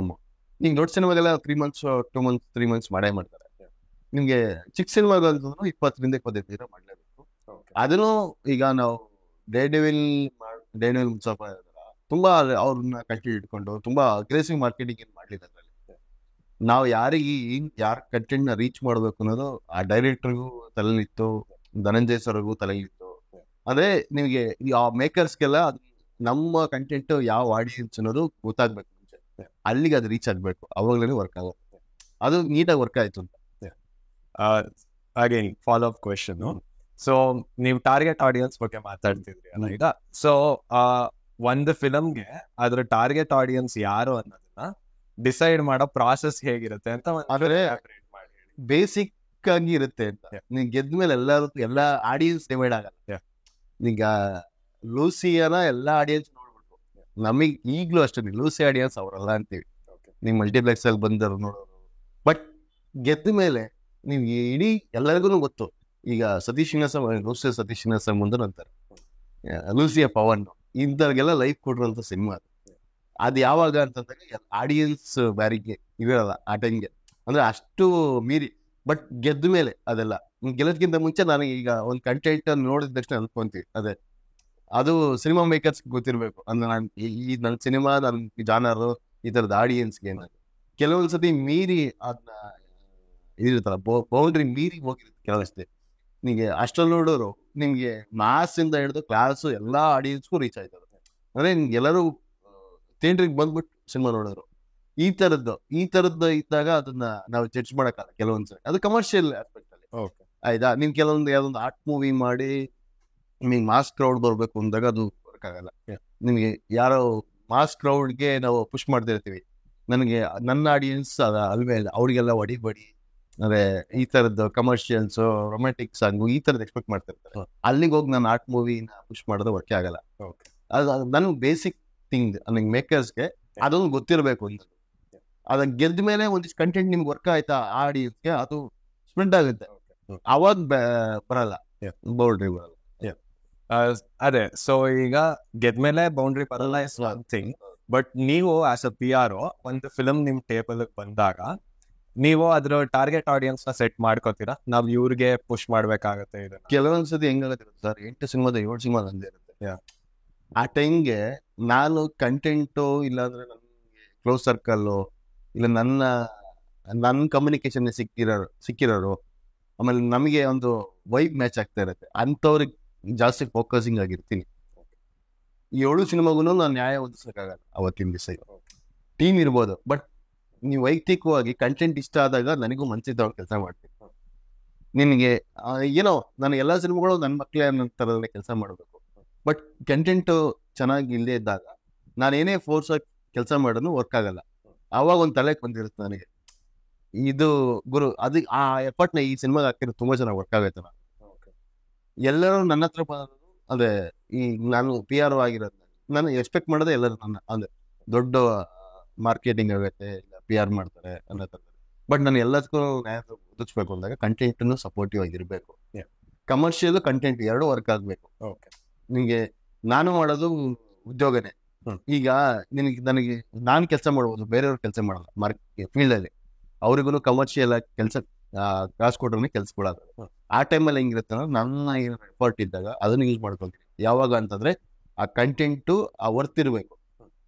ಈಗ ದೊಡ್ಡ ಸಿನಿಮಾಗೆಲ್ಲ 3 months 2 months 3 months ಮಾಡೇ ಮಾಡ್ತಾರೆ. ನಿಮ್ಗೆ ಚಿಕ್ಕ ಸಿನಿಮಾಗಂತಂದ್ರೂ 20-25 ದಿನ ಮಾಡ್ಲೇಬೇಕು. ಅದನ್ನು ಈಗ ನಾವು ಡೇ ಡೆವಿಲ್ ಮುನ್ಸಫ ತುಂಬಾ ಅವ್ರನ್ನ ಕಂಟೆಂಟ್ ಇಟ್ಕೊಂಡು ತುಂಬಾ ಅಗ್ರೆಸಿವ್ ಮಾರ್ಕೆಟಿಂಗ್ ಏನ್ ಮಾಡ್ಲಿಲ್ಲ. ಅದ್ರಲ್ಲಿ ನಾವು ಯಾರ ಕಂಟೆಂಟ್ ನ ರೀಚ್ ಮಾಡ್ಬೇಕು ಅನ್ನೋದು ಆ ಡೈರೆಕ್ಟರ್ಗೂ ತಲೆಲಿತ್ತು, ಧನಂಜಯ್ ಸರ್ಗೂ ತಲೆಲಿತ್ತು. ಅಂದ್ರೆ ನಿಮಗೆ ಆ ಮೇಕರ್ಸ್ಗೆಲ್ಲ ನಮ್ಮ ಕಂಟೆಂಟ್ ಯಾವ ಆಡಿಯನ್ಸ್ ಅನ್ನೋದು ಗೊತ್ತಾಗ್ಬೇಕು ಮುಂಚೆ, ಅಲ್ಲಿಗೆ ಅದು ರೀಚ್ ಆಗ್ಬೇಕು, ಅವಾಗಲೇ ವರ್ಕ್ ಆಗುತ್ತೆ. ಅದು ನೀಟಾಗಿ ವರ್ಕ್ ಆಯ್ತು ಅಂತ. Again follow up question. So ನೀವು ಟಾರ್ಗೆಟ್ ಆಡಿಯನ್ಸ್ ಬಗ್ಗೆ ಮಾತಾಡ್ತಿದ್ರಿ ಅಲ್ಲ ಈಗ. ಸೊ ಒಂದು ಫಿಲಮ್ಗೆ ಅದ್ರ ಟಾರ್ಗೆಟ್ ಆಡಿಯನ್ಸ್ ಯಾರು ಅನ್ನೋದನ್ನ ಡಿಸೈಡ್ ಮಾಡೋ ಪ್ರಾಸೆಸ್ ಹೇಗಿರುತ್ತೆ ಅಂತ ಆದ್ರೆ ಬೇಸಿಕ್ ಆಗಿ ಇರುತ್ತೆ ಅಂತ. ನೀನ್ ಗೆದ್ಮೇಲೆ ಎಲ್ಲಾ ಆಡಿಯನ್ಸ್ ಡಿವೈಡ್ ಆಗಲ್ಲ. ಈಗ ಲೂಸಿಯನ ಎಲ್ಲಾ ಆಡಿಯನ್ಸ್ ನೋಡ್ಬಿಟ್ಟು ನಮಗ್ ಈಗ್ಲೂ ಅಷ್ಟೇ ಲೂಸಿ ಆಡಿಯನ್ಸ್ ಅವರಲ್ಲ ಅಂತೀವಿ, ನೀವು ಮಲ್ಟಿಪ್ಲೆಕ್ಸ್ ಅಲ್ಲಿ ಬಂದರು ನೋಡೋರು. ಬಟ್ ಗೆದ್ದ ಮೇಲೆ ನಿಮ್ಗೆ ಇಡೀ ಎಲ್ಲರಿಗೂ ಗೊತ್ತು. ಈಗ ಸತೀಶ್ ನಿವಾಸ ಮುಂದೆ ಅಂತಾರೆ, ಲೂಸಿಯ ಪವನ್ ಇಂಥವ್ರಿಗೆಲ್ಲ ಲೈಫ್ ಕೊಟ್ಟಿರುವಂತ ಸಿನಿಮಾ ಅದು ಯಾವಾಗ ಅಂತಂದಾಗ ಆಡಿಯನ್ಸ್ ಬ್ಯಾರಿಗೆ ಇರಲ್ಲ ಆ ಟೈಮ್ಗೆ, ಅಂದ್ರೆ ಅಷ್ಟು ಮೀರಿ. ಬಟ್ ಗೆದ್ದ ಮೇಲೆ ಅದೆಲ್ಲ ಗೆಲ್ಲೋದ್ಕಿಂತ ಮುಂಚೆ ನನಗೆ ಈಗ ಒಂದು ಕಂಟೆಂಟ್ ನೋಡಿದ ತಕ್ಷಣ ಅನ್ಕೊಂತೀವಿ ಅದೇ ಅದು ಸಿನಿಮಾ ಮೇಕರ್ಸ್ ಗೊತ್ತಿರ್ಬೇಕು. ಅಂದ್ರೆ ನಾನು ಈ ನನ್ನ ಸಿನಿಮಾ ನನ್ನ ಜಾನರು ಈ ತರದ ಆಡಿಯನ್ಸ್ಗೆ ಕೆಲವೊಂದ್ಸತಿ ಮೀರಿ ಅದನ್ನ ಇದಿರುತ್ತಲ್ಲ ಬೌಂಡ್ರಿ ಮೀರಿ ಹೋಗಿರುತ್ತೆ ಕೆಲವಷ್ಟೇ. ನಿಮಗೆ ಅಷ್ಟ್ರಲ್ಲಿ ನೋಡೋರು ನಿಮ್ಗೆ ಮಾಸ್ ಇಂದ ಹಿಡಿದು ಕ್ಲಾಸು ಎಲ್ಲಾ ಆಡಿಯನ್ಸ್ಗೂ ರೀಚ್ ಆಯ್ತದೆ. ಅಂದ್ರೆ ನಿಮ್ಗೆ ಎಲ್ಲರೂ ಥಿಯೇಟ್ರಿಗೆ ಬಂದ್ಬಿಟ್ಟು ಸಿನಿಮಾ ನೋಡೋರು. ಈ ತರದ್ದು ಇದ್ದಾಗ ಅದನ್ನ ನಾವು ಜಡ್ಜ್ ಮಾಡಕ್ಕಾಗಲ್ಲ ಕೆಲವೊಂದ್ಸರಿ, ಅದು ಕಮರ್ಷಿಯಲ್ ಆಸ್ಪೆಕ್ಟ್ ಅಲ್ಲಿ. ಆಯ್ತಾ, ನೀವು ಯಾವ್ದೊಂದು ಆರ್ಟ್ ಮೂವಿ ಮಾಡಿ ನಿಮಗೆ ಮಾಸ್ ಕ್ರೌಡ್ ಬರ್ಬೇಕು ಅಂದಾಗ ಅದು ವರ್ಕ್ ಆಗಲ್ಲ. ನಿಮ್ಗೆ ಯಾರೋ ಮಾಸ್ ಕ್ರೌಡ್ಗೆ ನಾವು ಪುಷ್ ಮಾಡ್ತಾ ಇರ್ತೀವಿ, ನನಗೆ ನನ್ನ ಆಡಿಯನ್ಸ್ ಅಲ್ವೇ ಇಲ್ಲ, ಅವ್ರಿಗೆಲ್ಲ ಹೊಡಿಬಡಿ ಅಂದ್ರೆ ಈ ತರದ್ದು ಕಮರ್ಷಿಯಲ್ಸ್ ರೊಮ್ಯಾಂಟಿಕ್ ಸಾಂಗು ಈ ತರದ್ ಎಕ್ಸ್ಪೆಕ್ಟ್ ಮಾಡ್ತಿರ್ತಾರೆ. ಅಲ್ಲಿಗೆ ಹೋಗಿ ನಾನು ಆರ್ಟ್ ಮೂವಿನ ಪುಷ್ ಮಾಡೋದು ವರ್ಕೇ ಆಗಲ್ಲ. ಅದು ನನ್ಗೆ ಬೇಸಿಕ್ ಥಿಂಗ್ ನನಗೆ ಮೇಕರ್ಸ್ಗೆ ಅದೊಂದು ಗೊತ್ತಿರಬೇಕು ಅಂತ. ಅದ ಗೆದ್ದ ಮೇಲೆ ಒಂದಿಷ್ಟು ಕಂಟೆಂಟ್ ನಿಮ್ಗೆ ವರ್ಕ್ ಆಯ್ತಾ ಆಡಿಯನ್ಸ್ಗೆ, ಅದು ಸ್ಪ್ರೆಡ್ ಆಗುತ್ತೆ, ಅವಾಗ ಬರಲ್ಲ ಬೌಂಡ್ರಿ ಬರಲ್ಲ. ಅದೇ ಸೊ ಈಗ ಗೆದ್ಮೇಲೆ ಬೌಂಡ್ರಿ ಬರಲ್ಲ ಇಸ್ ಒನ್ ಥಿಂಗ್. ಬಟ್ ನೀವು ಆಸ್ ಅ PR ಒಂದು ಫಿಲಮ್ ನಿಮ್ ಟೇಬಲ್ ಬಂದಾಗ ನೀವು ಅದ್ರ ಟಾರ್ಗೆಟ್ ಆಡಿಯನ್ಸ್ ನ ಸೆಟ್ ಮಾಡ್ಕೋತೀರಾ, ನಾವ್ ಇವ್ರಿಗೆ ಪುಷ್ ಮಾಡ್ಬೇಕಾಗತ್ತೆ ಇದನ್ನ? ಕೆಲವೊಂದ್ಸತಿ ಹೆಂಗಾಗುತ್ತೆ ಸರ್, 8 ಸಿನಿಮಾದ 7 ಸಿನಿಮಾ ನಂದೇ ಇರುತ್ತೆ. ಆ ಟೈಮ್ಗೆ ನಾನು ಕಂಟೆಂಟು ಇಲ್ಲಾಂದ್ರೆ ನನ್ಗೆ ಕ್ಲೋಸ್ ಸರ್ಕಲ್ಲು ಇಲ್ಲ ನನ್ನ ಕಮ್ಯುನಿಕೇಶನ್ ಸಿಕ್ಕಿರೋರು ಆಮೇಲೆ ನಮಗೆ ಒಂದು ವೈಬ್ ಮ್ಯಾಚ್ ಆಗ್ತಾ ಇರುತ್ತೆ, ಅಂಥವ್ರಿಗೆ ಜಾಸ್ತಿ ಫೋಕಸಿಂಗ್ ಆಗಿರ್ತೀನಿ. 7 ಸಿನಿಮಾಗೂ ನಾನು ನ್ಯಾಯ ಒದಗಿಸಕ್ಕಾಗಲ್ಲ ಅವತ್ತಿನ ದಿವಸ. ಟೀಮ್ ಇರ್ಬೋದು, ಬಟ್ ನೀವು ವೈಯಕ್ತಿಕವಾಗಿ ಕಂಟೆಂಟ್ ಇಷ್ಟ ಆದಾಗ ನನಗೂ ಮನ್ಸಿದ್ದವ್ರು ಕೆಲಸ ಮಾಡ್ತೀನಿ. ನಿನಗೆ ಏನೋ ನಾನು ಎಲ್ಲ ಸಿನಿಮಾಗಳು ನನ್ನ ಮಕ್ಕಳೇ ಅನ್ನೋ ಥರದಲ್ಲೇ ಕೆಲಸ ಮಾಡಬೇಕು. ಬಟ್ ಕಂಟೆಂಟು ಚೆನ್ನಾಗಿ ಇಲ್ಲದೆ ಇದ್ದಾಗ ನಾನೇನೇ ಫೋರ್ಸ್ ಆಗಿ ಕೆಲಸ ಮಾಡೋದು ವರ್ಕ್ ಆಗಲ್ಲ. ಆವಾಗ ಒಂದು ತಲೆಗೆ ಬಂದಿರುತ್ತೆ ನನಗೆ, ಇದು ಗುರು ಅದು ಆ ಎಫರ್ಟ್ನ ಈ ಸಿನಿಮಾಗೆ ಹಾಕಿದ್ರೆ ತುಂಬಾ ಚೆನ್ನಾಗಿ ವರ್ಕ್ ಆಗೈತೆ. ಎಲ್ಲರೂ ನನ್ನ ಹತ್ರ ಬಂದು ಅದೇ ಈ ನಾನು PR ಆಗಿರೋದು ನಾನು ಎಕ್ಸ್ಪೆಕ್ಟ್ ಮಾಡೋದೇ ಎಲ್ಲರೂ ನನ್ನ ಅಂದ್ರೆ ದೊಡ್ಡ ಮಾರ್ಕೆಟಿಂಗ್ ಆಗುತ್ತೆ, ಇಲ್ಲ PR ಮಾಡ್ತಾರೆ ಅನ್ನೋ ಥರ. ಬಟ್ ನಾನು ಎಲ್ಲದಕ್ಕೂ ನ್ಯಾಯ ಒದಗಿಸ್ಬೇಕು ಅಂದಾಗ ಕಂಟೆಂಟ್ ಸಪೋರ್ಟಿವ್ ಆಗಿರ್ಬೇಕು, ಕಮರ್ಷಿಯಲ್ ಕಂಟೆಂಟ್ ಎರಡು ವರ್ಕ್ ಆಗ್ಬೇಕು. ನಿಮಗೆ ನಾನು ಮಾಡೋದು ಉದ್ಯೋಗನೇ. ಈಗ ನನಗೆ ನಾನು ಕೆಲಸ ಮಾಡ್ಬೋದು, ಬೇರೆಯವ್ರು ಕೆಲಸ ಮಾಡಲ್ಲ ಫೀಲ್ಡ್ ಅಲ್ಲಿ. ಅವ್ರಿಗೂ ಕಮರ್ಷಿಯಲ್ ಆಗಿ ಕೆಲಸ ಕಾಸು ಕೊಟ್ರೆ ಕೆಲಸ ಕೊಡೋದು. ಆ ಟೈಮಲ್ಲಿ ಹೆಂಗಿರುತ್ತೆ ನನ್ನ ಎಫರ್ಟ್ ಇದ್ದಾಗ ಅದನ್ನ ಯೂಸ್ ಮಾಡ್ಕೊಳ್ತೀನಿ. ಯಾವಾಗ ಅಂತಂದ್ರೆ ಆ ಕಂಟೆಂಟು ಆ ವರ್ತ್ ಇರಬೇಕು.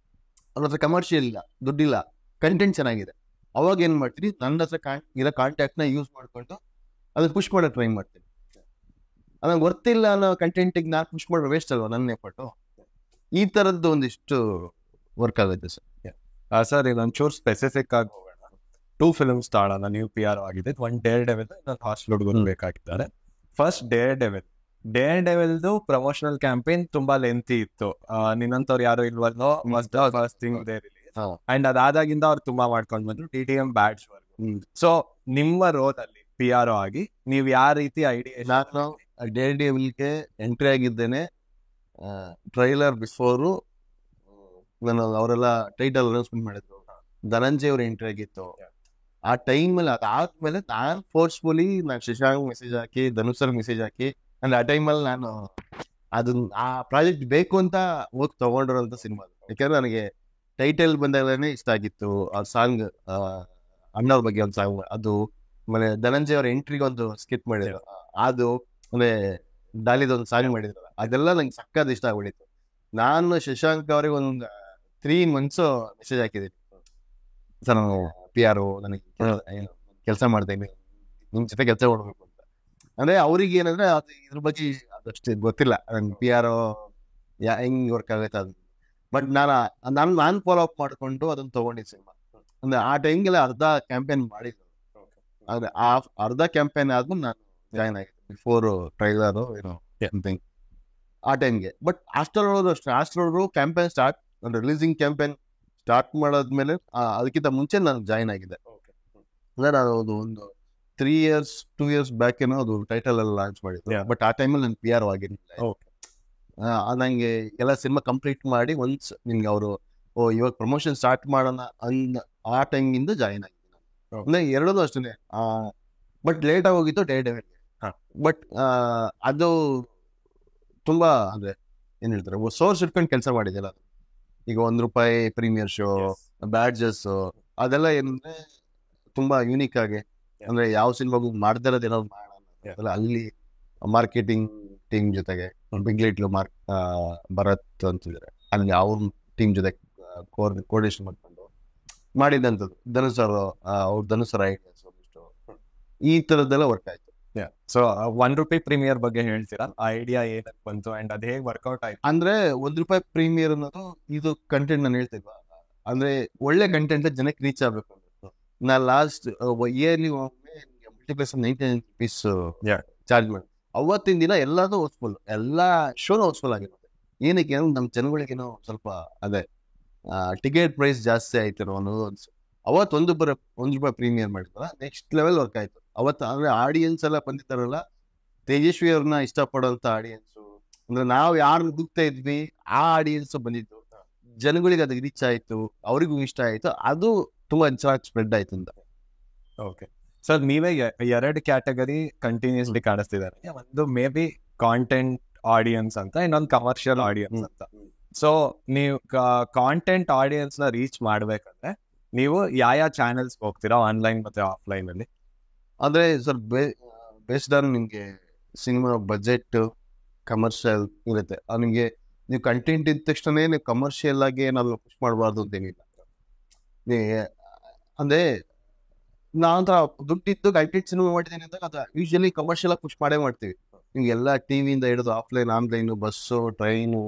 ಅವ್ರ ಹತ್ರ ಕಮರ್ಷಿಯಲ್ ಇಲ್ಲ, ದುಡ್ಡಿಲ್ಲ, ಕಂಟೆಂಟ್ ಚೆನ್ನಾಗಿದೆ, ಅವಾಗ ಏನ್ ಮಾಡ್ತೀನಿ, ನನ್ನ ಹತ್ರ ಇರೋ ಕಾಂಟ್ಯಾಕ್ಟ್ ನ ಯೂಸ್ ಮಾಡ್ಕೊಂಡು ಅದನ್ನ ಪುಷ್ ಮಾಡಕ್ ಟ್ರೈ ಮಾಡ್ತೀನಿ. ಅದಂಗೆ ವರ್ತಿಲ್ಲ ಅನ್ನೋ ಕಂಟೆಂಟಿಗೆ ನಾನು ಪುಷ್ ಮಾಡೋ ವೇಸ್ಟ್ ಅಲ್ವಾ ನನ್ನ ಎಫರ್ಟು. ಈ ತರದ್ದು ಒಂದಿಷ್ಟು ವರ್ಕ್ ಆಗುತ್ತೆ ಸರ್. ಸರ್ ಈಗ ಒಂಚೂರು ಸ್ಪೆಸಿಫಿಕ್ ಆಗಿ ಹೋಗೋಣ. 2 ಫಿಲ್ಮ್ಸ್ ತಾಳೋಣ. ನೀವು PR ಆಗಿದೆ, ಒಂದು ಡೇರ್ ಡೆವಿಲ್, ಇನ್ನೊಂದು ಹಾಸ್ಟೆಲ್ ಹುಡುಗರು ಬೇಕಾಗಿದ್ದಾರೆ. ಫಸ್ಟ್ ಡೇರ್ ಡೆವಿಲ್ದು ಪ್ರಮೋಷನಲ್ ಕ್ಯಾಂಪೇನ್ ತುಂಬಾ ಲೆಂತಿ ಇತ್ತು. ನಿನ್ನಂತವ್ರು ಯಾರು ಇಲ್ವಲ್ಲೋ must first thing they release. And ಅದಾದಾಗಿಂದ ಅವ್ರು ತುಂಬಾ ಮಾಡ್ಕೊಂಡು ಬಂದ್ರು TTM ಬ್ಯಾಡ್ಸ್ ವರ್ಗು. ಸೊ ನಿಮ್ಮ ರೋಲ್ ಅಲ್ಲಿ PR ಆಗಿ ನೀವು ಯಾವ ರೀತಿ ಐಡಿಯಾ? ನಾನು ಡೇರ್ ಡೆವಿಲ್ಗೆ ಎಂಟ್ರಿ ಆಗಿದ್ದೇನೆ ಟ್ರೈಲರ್ ಬಿಫೋರು ನಾನು ಅವರೆಲ್ಲ ಟೈಟಲ್ ಅನೌನ್ಸ್ಮೆಂಟ್ ಮಾಡಿದ್ರು, ಧನಂಜಯ್ ಅವ್ರ ಎಂಟ್ರಿ ಆಗಿತ್ತು. ಆ ಟೈಮಲ್ಲಿ ಅದಾದ್ಮೇಲೆ ನಾನು ಫೋರ್ಸ್ಫುಲಿ ನಾನು ಶಶಾಂಕ್ ಮೆಸೇಜ್ ಹಾಕಿ, ಧನುಷ್ ಮೆಸೇಜ್ ಹಾಕಿ, ಅಂದ್ರೆ ಆ ಟೈಮಲ್ಲಿ ನಾನು ಅದನ್ನ ಆ ಪ್ರಾಜೆಕ್ಟ್ ಬೇಕು ಅಂತ ಹೋಗಿ ತಗೊಂಡಿರೋಂಥ ಸಿನಿಮಾ. ಯಾಕಂದ್ರೆ ನನಗೆ ಟೈಟಲ್ ಬಂದಾಗಲೇ ಇಷ್ಟ ಆಗಿತ್ತು ಆ ಸಾಂಗ್, ಅಣ್ಣವ್ರ ಬಗ್ಗೆ ಒಂದು ಸಾಂಗ್, ಅದು ಆಮೇಲೆ ಧನಂಜಯ್ ಅವ್ರ ಎಂಟ್ರಿಗೆ ಒಂದು ಸ್ಕಿಟ್ ಮಾಡಿದ್ರು, ಅದು ಆಮೇಲೆ ಡಾಲಿದೊಂದು ಸಾಂಗ್ ಮಾಡಿದ್ರು, ಅದೆಲ್ಲ ನಂಗೆ ಸಕ್ಕತ್ ಇಷ್ಟ ಆಗ್ಬಿಟ್ಟಿತ್ತು. ನಾನು ಶಶಾಂಕ್ ಅವ್ರಿಗೆ ಒಂದು 3 months ಮೆಸೇಜ್ ಹಾಕಿದ್ದೀನಿ, ಸರ್ ನಾನು PR ನನಗೆ ಕೆಲಸ ಮಾಡ್ತಾ ಇದ್ದೀನಿ, ನಿಮ್ ಜೊತೆ ಕೆಲಸ ಮಾಡ್ಬೇಕು ಅಂತ. ಅಂದ್ರೆ ಅವ್ರಿಗೆ ಏನಂದ್ರೆ ಅದು ಇದ್ರ ಬಗ್ಗೆ ಅದಷ್ಟು ಗೊತ್ತಿಲ್ಲ, ನನ್ಗೆ PR ಹೆಂಗ್ ವರ್ಕ್ ಆಗುತ್ತೆ ಅದು. ಬಟ್ ನಾನು ಫಾಲೋ ಅಪ್ ಮಾಡ್ಕೊಂಡು ಅದನ್ನ ತಗೊಂಡಿದ್ದೆ ಸಿನಿಮಾ. ಅಂದ್ರೆ ಆ ಟೈಮ್ಗೆಲ್ಲ ಅರ್ಧ ಕ್ಯಾಂಪೇನ್ ಮಾಡಿದ್ರು. ಅಂದ್ರೆ ಆ ಅರ್ಧ ಕ್ಯಾಂಪೇನ್ ಆದ್ಮೇಲೆ ನಾನು ಜಾಯ್ನ್ ಆಗಿದ್ದೆ, ಬಿಫೋರ್ ಟ್ರೈಲರ್ ಸಮಥಿಂಗ್ ಆ ಟೈಮ್ಗೆ. ಬಟ್ ಅಷ್ಟರೊಳಗೂ campaign start, releasing campaign start ಮಾಡಾದ್ಮೇಲೆ ಅದಕ್ಕಿಂತ ಮುಂಚೆ ನಾನು ಜಾಯ್ನ್ ಆಗಿದ್ದೆ. ಅಂದ್ರೆ ನಾನು ಒಂದು 2 years ಬ್ಯಾಕ್ ಏನೋ ಅದು ಟೈಟಲ್ ಎಲ್ಲ ಲಾಂಚ್ ಮಾಡಿದ್ದೆ. ಬಟ್ ಆ ಟೈಮಲ್ಲಿ ನಾನು PR ಆಗಿರಲಿಲ್ಲ. ನಂಗೆ ಎಲ್ಲ ಸಿನಿಮಾ ಕಂಪ್ಲೀಟ್ ಮಾಡಿ ಒನ್ಸ್ ನಿಮ್ಗೆ ಅವರು ಇವಾಗ ಪ್ರಮೋಷನ್ ಸ್ಟಾರ್ಟ್ ಮಾಡೋಣ ಆ ಟೈಮಿಂದ ಜಾಯಿನ್ ಆಗಿದ್ದೆ ನಾನು. ಅಂದ್ರೆ ಎರಡೂ ಅಷ್ಟೇ. ಬಟ್ ಲೇಟ್ ಆಗಿ ಹೋಗಿತ್ತು ಡೇರ್ ಡೆವಿಲ್ಗೆ. ಬಟ್ ಅದು ತುಂಬಾ ಅಂದ್ರೆ ಏನ್ ಹೇಳ್ತಾರೆ ಸೋರ್ಸ್ ಇಟ್ಕೊಂಡು ಕೆಲಸ ಮಾಡಿದೆಲ್ಲ. ಈಗ ₹1 ಪ್ರೀಮಿಯರ್ ಶೋ, ಬ್ಯಾಡ್ಜಸ್, ಅದೆಲ್ಲ ಏನಂದ್ರೆ ತುಂಬಾ ಯೂನಿಕ್ ಆಗಿ, ಅಂದ್ರೆ ಯಾವ ಸಿನಿಮಾಗೂ ಮಾಡ್ತಾ ಇರೋದು ಏನಾದ್ರು ಮಾಡೋಣ ಅಲ್ಲಿ ಮಾರ್ಕೆಟಿಂಗ್ ಟೀಮ್ ಜೊತೆಗೆ ಬಿಗ್ ಲೈಟ್ಲು ಭರತ್ ಅಂತಿದ್ದಾರೆ, ಅಲ್ಲಿ ಅವ್ರ ಟೀಮ್ ಜೊತೆ ಕೋರ್ಡಿನೇಷನ್ ಮಾಡ್ಕೊಂಡು ಮಾಡಿದಂಥದ್ದು. ಧನುಷ್ ಸರ್ ಅವ್ರ ಧನುಷ್ ಸರ್ ಐಡಿಯಾಸ್ ಈ ತರದ್ದೆಲ್ಲ ವರ್ಕ್ ಆಯ್ತು. ಸೊ ₹1 ಪ್ರೀಮಿಯರ್ ಬಗ್ಗೆ ಹೇಳ್ತೀರಾ? ಐಡಿಯಾ ಏನಕ್ಕೆ ಬಂತು ಅಂಡ್ ಅದ್ ಹೇಗೆ ವರ್ಕೌಟ್ ಆಯ್ತು? ಅಂದ್ರೆ ₹1 ಪ್ರೀಮಿಯರ್ ಅನ್ನೋದು ಇದು ಕಂಟೆಂಟ್ ನಾನು ಹೇಳ್ತಿಲ್ವಾ, ಅಂದ್ರೆ ಒಳ್ಳೆ ಕಂಟೆಂಟ್ ಜನಕ್ಕೆ ರೀಚ್ ಆಗ್ಬೇಕು. ನಾ ಲಾಸ್ಟ್ ಇಯರ್ಲಿ ಮಲ್ಟಿಪ್ಲೆಕ್ಸ್ ₹99 ಚಾರ್ಜ್ ಮಾಡಿ, ಅವತ್ತಿನ ದಿನ ಎಲ್ಲಾನು ಹೌಸ್ಫುಲ್, ಎಲ್ಲಾ ಶೋನು ಹೌಸ್ಫುಲ್ ಆಗಿರುತ್ತೆ. ಏನಕ್ಕೆ ನಮ್ಮ ಜನಗಳಿಗೇನೋ ಸ್ವಲ್ಪ ಅದೇ ಟಿಕೆಟ್ ಪ್ರೈಸ್ ಜಾಸ್ತಿ ಆಯ್ತು ಅನ್ನೋದು ಅನ್ಸು. ಅವತ್ತು ₹1 ಪ್ರೀಮಿಯರ್ ಮಾಡಿದ್ರ ನೆಕ್ಸ್ಟ್ ಲೆವೆಲ್ ವರ್ಕ್ ಆಯ್ತು ಅವತ್ತು. ಅಂದ್ರೆ ಆಡಿಯನ್ಸ್ ಎಲ್ಲ ಬಂದಿದ್ದಾರಲ್ಲ, ತೇಜಸ್ವಿ ಅವ್ರನ್ನ ಇಷ್ಟಪಡೋಂಥ ಆಡಿಯನ್ಸು, ಅಂದ್ರೆ ನಾವು ಯಾರು ಹುಡುಕ್ತಾ ಇದ್ವಿ ಆ ಆಡಿಯನ್ಸ್ ಬಂದಿತ್ತು, ಜನಗಳಿಗೆ ಅದಕ್ಕೆ ರೀಚ್ ಆಯ್ತು, ಅವರಿಗೂ ಇಷ್ಟ ಆಯ್ತು, ಅದು ತುಂಬಾ ಚೆನ್ನಾಗಿ ಸ್ಪ್ರೆಡ್ ಆಯ್ತು ಅಂತ. ಓಕೆ ಸರ್, ನೀವೇ 2 ಕ್ಯಾಟಗರಿ ಕಂಟಿನ್ಯೂಸ್ಲಿ ಕಾಣಿಸ್ತಿದ್ದಾರೆ. ಒಂದು ಮೇ ಬಿ ಕಾಂಟೆಂಟ್ ಆಡಿಯನ್ಸ್ ಅಂತ, ಇನ್ನೊಂದು ಕಮರ್ಷಿಯಲ್ ಆಡಿಯನ್ಸ್ ಅಂತ. ಸೊ ನೀವು ಕಾಂಟೆಂಟ್ ಆಡಿಯನ್ಸ್ ನ ರೀಚ್ ಮಾಡ್ಬೇಕಂದ್ರೆ ನೀವು ಯಾವ ಚಾನೆಲ್ಸ್ ಹೋಗ್ತೀರಾ, ಆನ್ಲೈನ್ ಮತ್ತೆ ಆಫ್ಲೈನ್ ಅಲ್ಲಿ? ಅಂದ್ರೆ ಸರ್ ಬೇಸ್ಡ್ ಆನ್ ನಿಮ್ಗೆ ಸಿನಿಮಾ ಬಜೆಟ್ ಕಮರ್ಷಿಯಲ್ ಇರುತ್ತೆ. ನಿಮ್ಗೆ ನೀವು ಕಂಟೆಂಟ್ ಇದ್ದ ತಕ್ಷಣ ನೀವು ಕಮರ್ಷಿಯಲ್ ಆಗಿ ಏನಾದ್ರು ಪುಷ್ ಮಾಡಬಾರ್ದು ಅಂತೇನಿಲ್ಲ. ಅಂದ್ರೆ ನಾವಂತರ ದುಡ್ಡಿದ್ದು ಕಂಟೆಂಟ್ ಸಿನಿಮಾ ಮಾಡಿದ್ದೀನಿ ಅಂತ ಅದು ಯೂಶಲಿ ಕಮರ್ಷಿಯಲ್ ಆಗಿ ಪುಷ್ ಮಾಡೇ ಮಾಡ್ತೀವಿ. ನಿಮ್ಗೆ ಎಲ್ಲ ಟಿವಿಯಿಂದ ಹಿಡಿದು ಆಫ್ಲೈನ್, ಆನ್ಲೈನ್, ಬಸ್ಸು, ಟ್ರೈನು,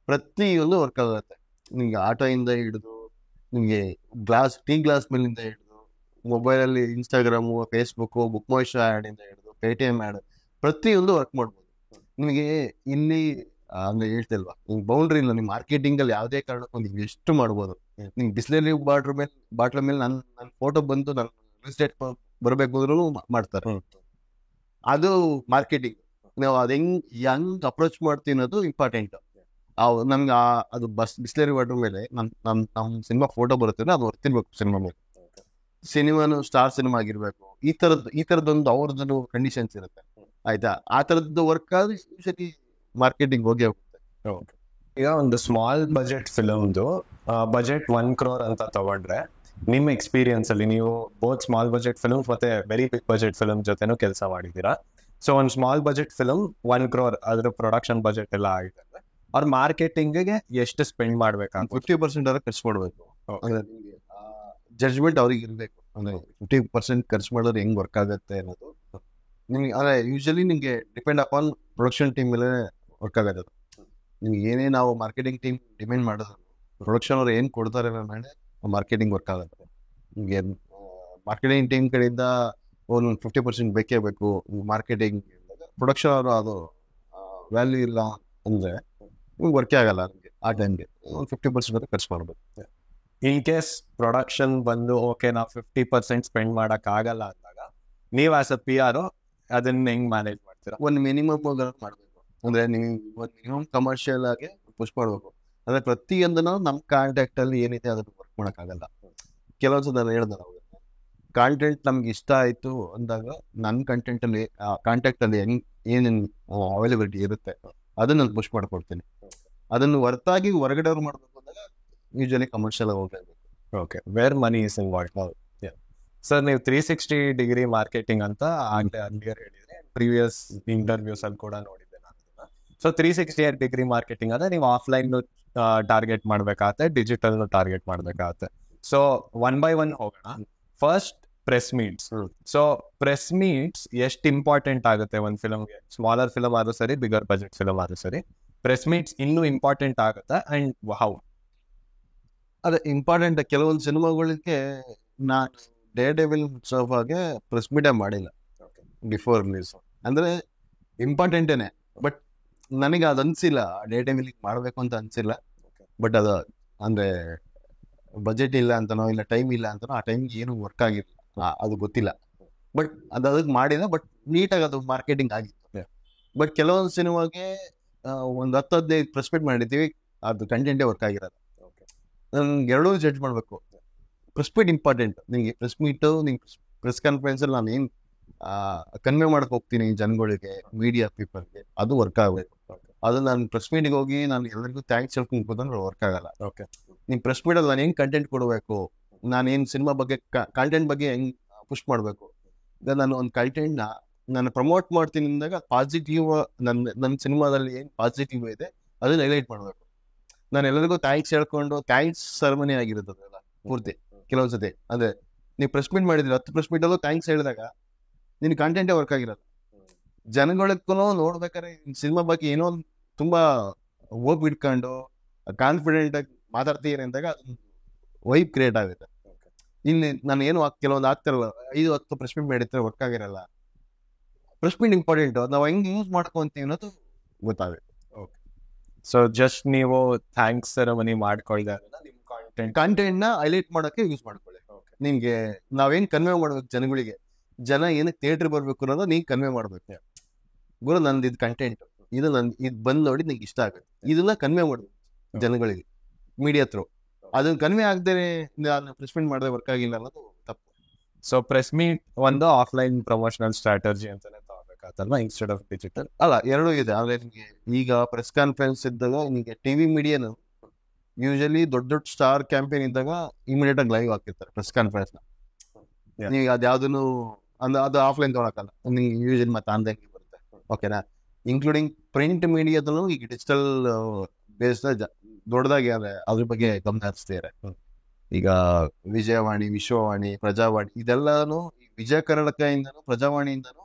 ಪ್ರತಿಯೊಂದು ವರ್ಕ್ ಆಗುತ್ತೆ. ನಿಮ್ಗೆ ಆಟೋಯಿಂದ ಹಿಡಿದು ನಿಮ್ಗೆ ಟೀ ಗ್ಲಾಸ್ ಮೇಲಿಂದ ಹಿಡಿದು ಮೊಬೈಲಲ್ಲಿ ಇನ್ಸ್ಟಾಗ್ರಾಮು, ಫೇಸ್ಬುಕ್ಕು, ಬುಕ್ ಮೈ ಶೋ ಆ್ಯಡ್ ಇಂದ ಹಿಡಿದು ಪೇಟಿಎಂ ಆ್ಯಡ್, ಪ್ರತಿಯೊಂದು ವರ್ಕ್ ಮಾಡ್ಬೋದು. ನಿಮಗೆ ಇಲ್ಲಿ ಅಂದ್ರೆ ಹೇಳ್ತಿಲ್ವಾ, ನಿಮ್ಗೆ ಬೌಂಡ್ರಿ ಇಲ್ಲ. ನಿಮ್ಮ ಮಾರ್ಕೆಟಿಂಗ್ ಅಲ್ಲಿ ಯಾವುದೇ ಕಾರಣಕ್ಕೂ ನೀವು ಎಷ್ಟು ಮಾಡ್ಬೋದು. ನಿಮ್ಗೆ ಬಿಸ್ಲರಿ ಬಾಟ್ಲ ಮೇಲೆ ನನ್ನ ಫೋಟೋ ಬಂದು ನನ್ನ ರಿಲೀಸ್ ಡೇಟ್ ಬರಬೇಕು ಅಂದ್ರೂ ಮಾಡ್ತಾರೆ. ಅದು ಮಾರ್ಕೆಟಿಂಗ್. ನಾವು ಅದು ಹೆಂಗ್ ಅಪ್ರೋಚ್ ಮಾಡ್ತೀವಿ ಅನ್ನೋದು ಇಂಪಾರ್ಟೆಂಟ್. ನಮ್ಗೆ ಅದು ಬಿಸ್ಲರಿ ವಾಟರ್ ಮೇಲೆ ನಮ್ಮ ಸಿನಿಮಾ ಫೋಟೋ ಬರುತ್ತೆ, ಅದು ಬರ್ತಿರ್ಬೇಕು ಸಿನಿಮಾ ಮೇಲೆ. ಸಿನಿಮಾನು ಸ್ಟಾರ್ ಸಿನಿಮಾ ಆಗಿರ್ಬೇಕು. ಈ ತರದೊಂದು ಅವ್ರದ್ದು ಕಂಡೀಷನ್ಸ್ ಇರುತ್ತೆ, ಆಯ್ತಾ? ಆ ತರದ್ದು ವರ್ಕ್ ಆದ್ರೆ ಯೂಶಲಿ ಮಾರ್ಕೆಟಿಂಗ್ ಹೋಗಿ ಹೋಗುತ್ತೆ. ಈಗ ಒಂದು ಸ್ಮಾಲ್ ಬಜೆಟ್ ಫಿಲಮ್ದು ಬಜೆಟ್ 1 crore ಅಂತ ತಗೊಂಡ್ರೆ, ನಿಮ್ಮ ಎಕ್ಸ್ಪೀರಿಯನ್ಸ್ ಅಲ್ಲಿ ನೀವು ಬೋತ್ ಸ್ಮಾಲ್ ಬಜೆಟ್ ಫಿಲ್ಮ್ ಮತ್ತೆ ವೆರಿ ಬಿಗ್ ಬಜೆಟ್ ಫಿಲ್ಮ್ ಜೊತೆನೂ ಕೆಲಸ ಮಾಡಿದ್ದೀರಾ. ಸೊ ಒಂದು ಸ್ಮಾಲ್ ಬಜೆಟ್ ಫಿಲ್ಮ್ 1 crore ಅದ್ರ ಪ್ರೊಡಕ್ಷನ್ ಬಜೆಟ್ ಎಲ್ಲ ಆಗಿದೆ, ಅವ್ರ ಮಾರ್ಕೆಟಿಂಗ್ಗೆ ಎಷ್ಟು ಸ್ಪೆಂಡ್ ಮಾಡ್ಬೇಕಂತ? 50% ಆದ್ರೆ ಖರ್ಚು ಮಾಡ್ಬೇಕು. ಜಡ್ಜ್ಮೆಂಟ್ ಅವ್ರಿಗೆ ಇರ್ಬೇಕು. ಅಂದ್ರೆ 50% ಖರ್ಚು ಮಾಡಿದ್ರೆ ಹೆಂಗ್ ವರ್ಕ್ ಆಗುತ್ತೆ ಅನ್ನೋದು ನಿಮ್ಗೆ. ಅಂದ್ರೆ ಯೂಶಲಿ ನಿಮ್ಗೆ ಡಿಪೆಂಡ್ ಅಪಾನ್ ಪ್ರೊಡಕ್ಷನ್ ಟೀಮ್ ಮೇಲೆ ವರ್ಕ್ ಆಗೋದು. ನಿಮ್ಗೆ ಏನೇ ನಾವು ಮಾರ್ಕೆಟಿಂಗ್ ಟೀಮ್ ಡಿಪೆಂಡ್ ಮಾಡೋದು, ಪ್ರೊಡಕ್ಷನ್ ಅವ್ರು ಏನ್ ಕೊಡ್ತಾರೆ ಮೇಲೆ ಮಾರ್ಕೆಟಿಂಗ್ ವರ್ಕ್ ಆಗುತ್ತೆ. ನಿಮ್ಗೆ ಮಾರ್ಕೆಟಿಂಗ್ ಟೀಮ್ ಕಡೆಯಿಂದ ಒಂದು 50% ಬೇಕೇ ಬೇಕು. ಮಾರ್ಕೆಟಿಂಗ್ ಪ್ರೊಡಕ್ಷನ್ ಅವರು ಅದು ವ್ಯಾಲ್ಯೂ ಇಲ್ಲ ಅಂದ್ರೆ ನಿಮ್ಗೆ ವರ್ಕೇ ಆಗಲ್ಲ. ನಿಮಗೆ ಆ ಟೈಮ್ಗೆ 50% ಖರ್ಚು ಮಾಡ್ಬೇಕು. ಇನ್ ಕೇಸ್ ಪ್ರೊಡಕ್ಷನ್ ಬಂದು ಓಕೆ ನಾವು 50% ಸ್ಪೆಂಡ್ ಮಾಡಕ್ ಆಗಲ್ಲ ಅಂದಾಗ ನೀವು ಆಸ್ ಅ PR ಅದನ್ನ ಹೆಂಗ್ ಮ್ಯಾನೇಜ್ ಮಾಡ್ತೀರಾ? ಒಂದು ಮಿನಿಮಮ್ ಮಾಡ್ಬೇಕು. ಅಂದ್ರೆ ನೀವು ಒಂದು ಮಿನಿಮಮ್ ಕಮರ್ಷಿಯಲ್ ಆಗಿ ಪುಷ್ ಮಾಡ್ಬೇಕು. ಅಂದ್ರೆ ಪ್ರತಿಯೊಂದನ್ನು ನಮ್ಮ ಕಾಂಟ್ಯಾಕ್ಟ್ ಅಲ್ಲಿ ಏನಿದೆ ಅದನ್ನ ವರ್ಕ್ ಮಾಡಕ್ ಆಗಲ್ಲ. ಕೆಲವೊಂದ್ಸಲ ನಾನು ಹೇಳ್ದೆ, ನಾವು ಕಾಂಟೆಂಟ್ ನಮ್ಗೆ ಇಷ್ಟ ಆಯ್ತು ಅಂದಾಗ ನನ್ನ ಕಾಂಟ್ಯಾಕ್ಟ್ ಅಲ್ಲಿ ಏನೇನು ಅವೈಲಬಿಲಿಟಿ ಇರುತ್ತೆ ಅದನ್ನ ನಾನು ಪುಷ್ ಮಾಡ್ಕೊಡ್ತೀನಿ. ಅದನ್ನು ಹೊರತಾಗಿ ಹೊರಗಡೆ ಅವ್ರು ಮಾಡ್ಬೇಕು ಅಂದಾಗ ಯೂಶಲಿ ಕಮರ್ಷಿಯಲ್ ಆಗಿ ಹೋಗ್ಬೇಕು. Okay, where money is involved. Sir, ನೀವು 360 ಮಾರ್ಕೆಟಿಂಗ್ ಅಂತ ಆಗ್ಲೇ ಅಲ್ಲಿಯರ್ ಹೇಳಿದ್ರೆ, ಪ್ರೀವಿಯಸ್ ಇಂಟರ್ವ್ಯೂಸ್ ಅಲ್ಲಿ ಕೂಡ ನೋಡಿದ್ದೆ ನಾನು. ಸೊ 360 ಮಾರ್ಕೆಟಿಂಗ್ ಅಂದ್ರೆ ನೀವು ಆಫ್ಲೈನ್ ಟಾರ್ಗೆಟ್ ಮಾಡ್ಬೇಕಾಗತ್ತೆ, ಡಿಜಿಟಲ್ ಟಾರ್ಗೆಟ್ ಮಾಡ್ಬೇಕಾಗತ್ತೆ. ಸೊ 1 by 1 ಹೋಗೋಣ. First press meets. So press meets ಎಷ್ಟು ಇಂಪಾರ್ಟೆಂಟ್ ಆಗುತ್ತೆ ಒಂದು ಫಿಲಮ್ಗೆ? ಸ್ಮಾಲರ್ ಫಿಲಮ್ ಆದ್ರೂ ಸರಿ, ಬಿಗರ್ ಬಜೆಟ್ ಫಿಲಮ್ ಆದ್ರೂ ಸರಿ, ಪ್ರೆಸ್ ಮೀಟ್ಸ್ ಇನ್ನೂ ಇಂಪಾರ್ಟೆಂಟ್ ಆಗುತ್ತೆ ಅಂಡ್ ಹೌ? ಅದೇ ಇಂಪಾರ್ಟೆಂಟ್. ಕೆಲವೊಂದು ಸಿನಿಮಾಗಳಿಗೆ ನಾನು ಡೇ ಡೆವಿಲ್ ಸೋಫಾಗೆ ಪ್ರೆಸ್ ಮೀಟೇ ಮಾಡಿಲ್ಲ ಬಿಫೋರ್ ರಿಲೀಸ್. ಅಂದ್ರೆ ಇಂಪಾರ್ಟೆಂಟೇನೆ, ಬಟ್ ನನಗೆ ಅದು ಅನ್ಸಿಲ್ಲ ಡೇ ಡೆವಿಲ್ ಮಾಡಬೇಕು ಅಂತ ಅನ್ಸಿಲ್ಲ. ಬಟ್ ಅದು ಅಂದ್ರೆ ಬಜೆಟ್ ಇಲ್ಲ ಅಂತನೋ ಇಲ್ಲ ಟೈಮ್ ಇಲ್ಲ ಅಂತನೋ, ಆ ಟೈಮ್ಗೆ ಏನು ವರ್ಕ್ ಆಗಿಲ್ಲ, ಅದು ಗೊತ್ತಿಲ್ಲ. ಬಟ್ ಅದಕ್ಕೆ ಮಾಡಿಲ್ಲ, ಬಟ್ ನೀಟಾಗಿ ಅದು ಮಾರ್ಕೆಟಿಂಗ್ ಆಗಿತ್ತು. ಬಟ್ ಕೆಲವೊಂದು ಸಿನಿಮಾಗೆ ಒಂದು 10-15 ಪ್ರೆಸ್ ಮೀಟ್ ಮಾಡಿರ್ತೀವಿ, ಅದು ಕಂಟೆಂಟೇ ವರ್ಕ್ ಆಗಿರೋದು. ನನ್ಗೆ ಎರಡೂ ಜಡ್ಜ್ ಮಾಡಬೇಕು. Press meet important. ನಿಮಗೆ ಪ್ರೆಸ್ ಮೀಟು, ನಿಂಗೆ ಪ್ರೆಸ್ ಕಾನ್ಫರೆನ್ಸಲ್ಲಿ ನಾನು ಏನು ಕನ್ವೆ ಮಾಡಕ್ಕೆ ಹೋಗ್ತೀನಿ ಜನಗಳಿಗೆ, ಮೀಡಿಯಾ ಪೀಪಲ್ಗೆ, ಅದು ವರ್ಕ್ ಆಗಬೇಕು. ಅದು ನಾನು ಪ್ರೆಸ್ ಮೀಟಿಗೆ ಹೋಗಿ ನಾನು ಎಲ್ಲರಿಗೂ ಥ್ಯಾಂಕ್ಸ್ ಹೇಳ್ಕೊಂಡು ಕೂತ್ಕೊಂಡ್ರೆ ವರ್ಕ್ ಆಗಲ್ಲ. ಓಕೆ. ನೀನ್ ಪ್ರೆಸ್ ಮೀಟಲ್ಲಿ ನಾನು ಹೆಂಗ್ ಕಂಟೆಂಟ್ ಕೊಡಬೇಕು, ನಾನು ಏನ್ ಸಿನಿಮಾ ಬಗ್ಗೆ ಕಂಟೆಂಟ್ ಬಗ್ಗೆ ಹೆಂಗ್ ಪುಷ್ ಮಾಡ್ಬೇಕು, ಈಗ ನಾನು ಒಂದು ಕಂಟೆಂಟ್ ನಾನು ಪ್ರಮೋಟ್ ಮಾಡ್ತೀನಿ ಅಂದಾಗ ಪಾಸಿಟಿವ್, ನನ್ನ ಸಿನಿಮಾದಲ್ಲಿ ಏನ್ ಪಾಸಿಟಿವ್ ಇದೆ ಅದನ್ನ ಹೈಲೈಟ್ ಮಾಡ್ಬೇಕು. ನಾನು ಎಲ್ಲರಿಗೂ ಥ್ಯಾಂಕ್ಸ್ ಹೇಳ್ಕೊಂಡು ಥ್ಯಾಂಕ್ಸ್ ಸೆರೆಮನಿ ಆಗಿರುತ್ತದಲ್ಲ ಪೂರ್ತಿ ಕೆಲವೊಂದ್ಸತಿ. ಅದೇ ನೀವು ಪ್ರೆಸ್ ಮೀಟ್ ಮಾಡಿದ್ರಿ, 10 ಪ್ರೆಸ್ ಮೀಟ್ ಅಲ್ಲೂ ಥ್ಯಾಂಕ್ಸ್ ಹೇಳಿದಾಗ ನಿನ್ ಕಂಟೆಂಟೇ ವರ್ಕ್ ಆಗಿರಲ್ಲ. ಜನಗಳಿಗೂ ನೋಡ್ಬೇಕಾದ್ರೆ ಸಿನಿಮಾ ಬಗ್ಗೆ ಏನೋ ತುಂಬಾ ಹೋಪ್ ಇಟ್ಕೊಂಡು ಕಾನ್ಫಿಡೆಂಟ್ ಆಗಿ ಮಾತಾಡ್ತೀರಿ ಅಂದಾಗ ವೈಬ್ ಕ್ರಿಯೇಟ್ ಆಗುತ್ತೆ. ಇಲ್ಲಿ ನಾನು ಏನು ಕೆಲವೊಂದು ಆಗ್ತಿರಲ್ಲ, 5-10 ಪ್ರೆಸ್ ಮೀಟ್ ಮಾಡಿದ್ರೆ ವರ್ಕ್ ಆಗಿರಲ್ಲ. ಪ್ರೆಸ್ ಮೀಟ್ ಇಂಪಾರ್ಟೆಂಟ್, ನಾವು ಹೆಂಗ್ ಯೂಸ್ ಮಾಡ್ಕೊಂತೀವಿ ಅನ್ನೋದು ಗೊತ್ತಾಗುತ್ತೆ. ಸೊ ಜಸ್ಟ್ ನೀವು ಥ್ಯಾಂಕ್ಸ್ ಸೆರೆಮನಿ ಮಾಡ್ಕೊಳ್ದೆ ನಿಮ್ ಕಂಟೆಂಟ್ ನ ಹೈಲೈಟ್ ಮಾಡೋಕೆ ಯೂಸ್ ಮಾಡ್ಕೊಳ್ಳಿ. ನಿಮ್ಗೆ ನಾವೇನ್ ಕನ್ವೆ ಮಾಡ್ಬೇಕು ಜನಗಳಿಗೆ, ಜನ ಏನಕ್ಕೆ ಥಿಯೇಟರ್ ಬರ್ಬೇಕು ಅನ್ನೋದು ನೀನ್ ಕನ್ವೆ ಮಾಡ್ಬೇಕು. ಗುರು ನಂದು ಇದು ಕಂಟೆಂಟ್, ಇದು ಬಂದ್ ನೋಡಿ ನಿಂಗೆ ಇಷ್ಟ ಆಗುತ್ತೆ, ಇದನ್ನ ಕನ್ವೆ ಮಾಡ್ಬೇಕು ಜನಗಳಿಗೆ ಮೀಡಿಯಾ ಥ್ರೂ. ಅದನ್ನ ಕನ್ವೆ ಆಗದೆ ನಾನು ಪ್ರೆಸ್ ಮೀಟ್ ಮಾಡದೆ ವರ್ಕ್ ಆಗಿಲ್ಲ ಅನ್ನೋದು ತಪ್ಪು. ಸೊ ಪ್ರೆಸ್ ಮೀಟ್ ಒಂದು ಆಫ್ಲೈನ್ ಪ್ರಮೋಷನಲ್ ಸ್ಟ್ರಾಟಜಿ ಅಂತಾನೆ ತಗೋಬೇಕಾತಲ್ವಾ, ಇನ್ಸ್ಟೆಡ್ ಆಫ್ ಡಿಜಿಟಲ್? ಅಲ್ಲ, ಎರಡೂ ಇದೆ. ಆದ್ರೆ ನಿಮ್ಗೆ ಈಗ ಪ್ರೆಸ್ ಕಾನ್ಫರೆನ್ಸ್ ಇದ್ದಾಗ ನಿಮಗೆ ಟಿವಿ ಮೀಡಿಯಾನು ಯೂಶಲಿ ದೊಡ್ಡ ದೊಡ್ಡ ಸ್ಟಾರ್ ಕ್ಯಾಂಪೇನ್ ಇದ್ದಾಗ ಇಮಿಡಿಯೇಟ್ ಆಗಿ ಲೈವ್ ಹಾಕಿರ್ತಾರೆ ಪ್ರೆಸ್ ಕಾನ್ಫರೆನ್ಸ್ ನ. ನೀವು ಅದ್ಯಾವ್ದನ್ನು ಅದು ಆಫ್ಲೈನ್ ತಗೊಳಕಲ್ಲ, ನಿಮ್ಗೆ ಯೂಶಲಿ ಮತ್ತೆ ಆನ್ಲೈನ್ ಬರುತ್ತೆ. ಓಕೆನಾ? ಇನ್ಕ್ಲೂಡಿಂಗ್ ಪ್ರಿಂಟ್ ಮೀಡಿಯಾದಲ್ಲೂ ಈಗ ಡಿಜಿಟಲ್ ಬೇಸ್ಡ್ ದೊಡ್ಡದಾಗಿ ಅದ್ರ ಬಗ್ಗೆ ಗಮನ ಹರಿಸ್ತಿದ್ದಾರೆ. ಈಗ ವಿಜಯವಾಣಿ, ವಿಶ್ವವಾಣಿ, ಪ್ರಜಾವಾಣಿ ಇದೆಲ್ಲಾನು ವಿಜಯ ಕರ್ನಾಟಕದಿಂದನೂ ಪ್ರಜಾವಾಣಿಯಿಂದನೂ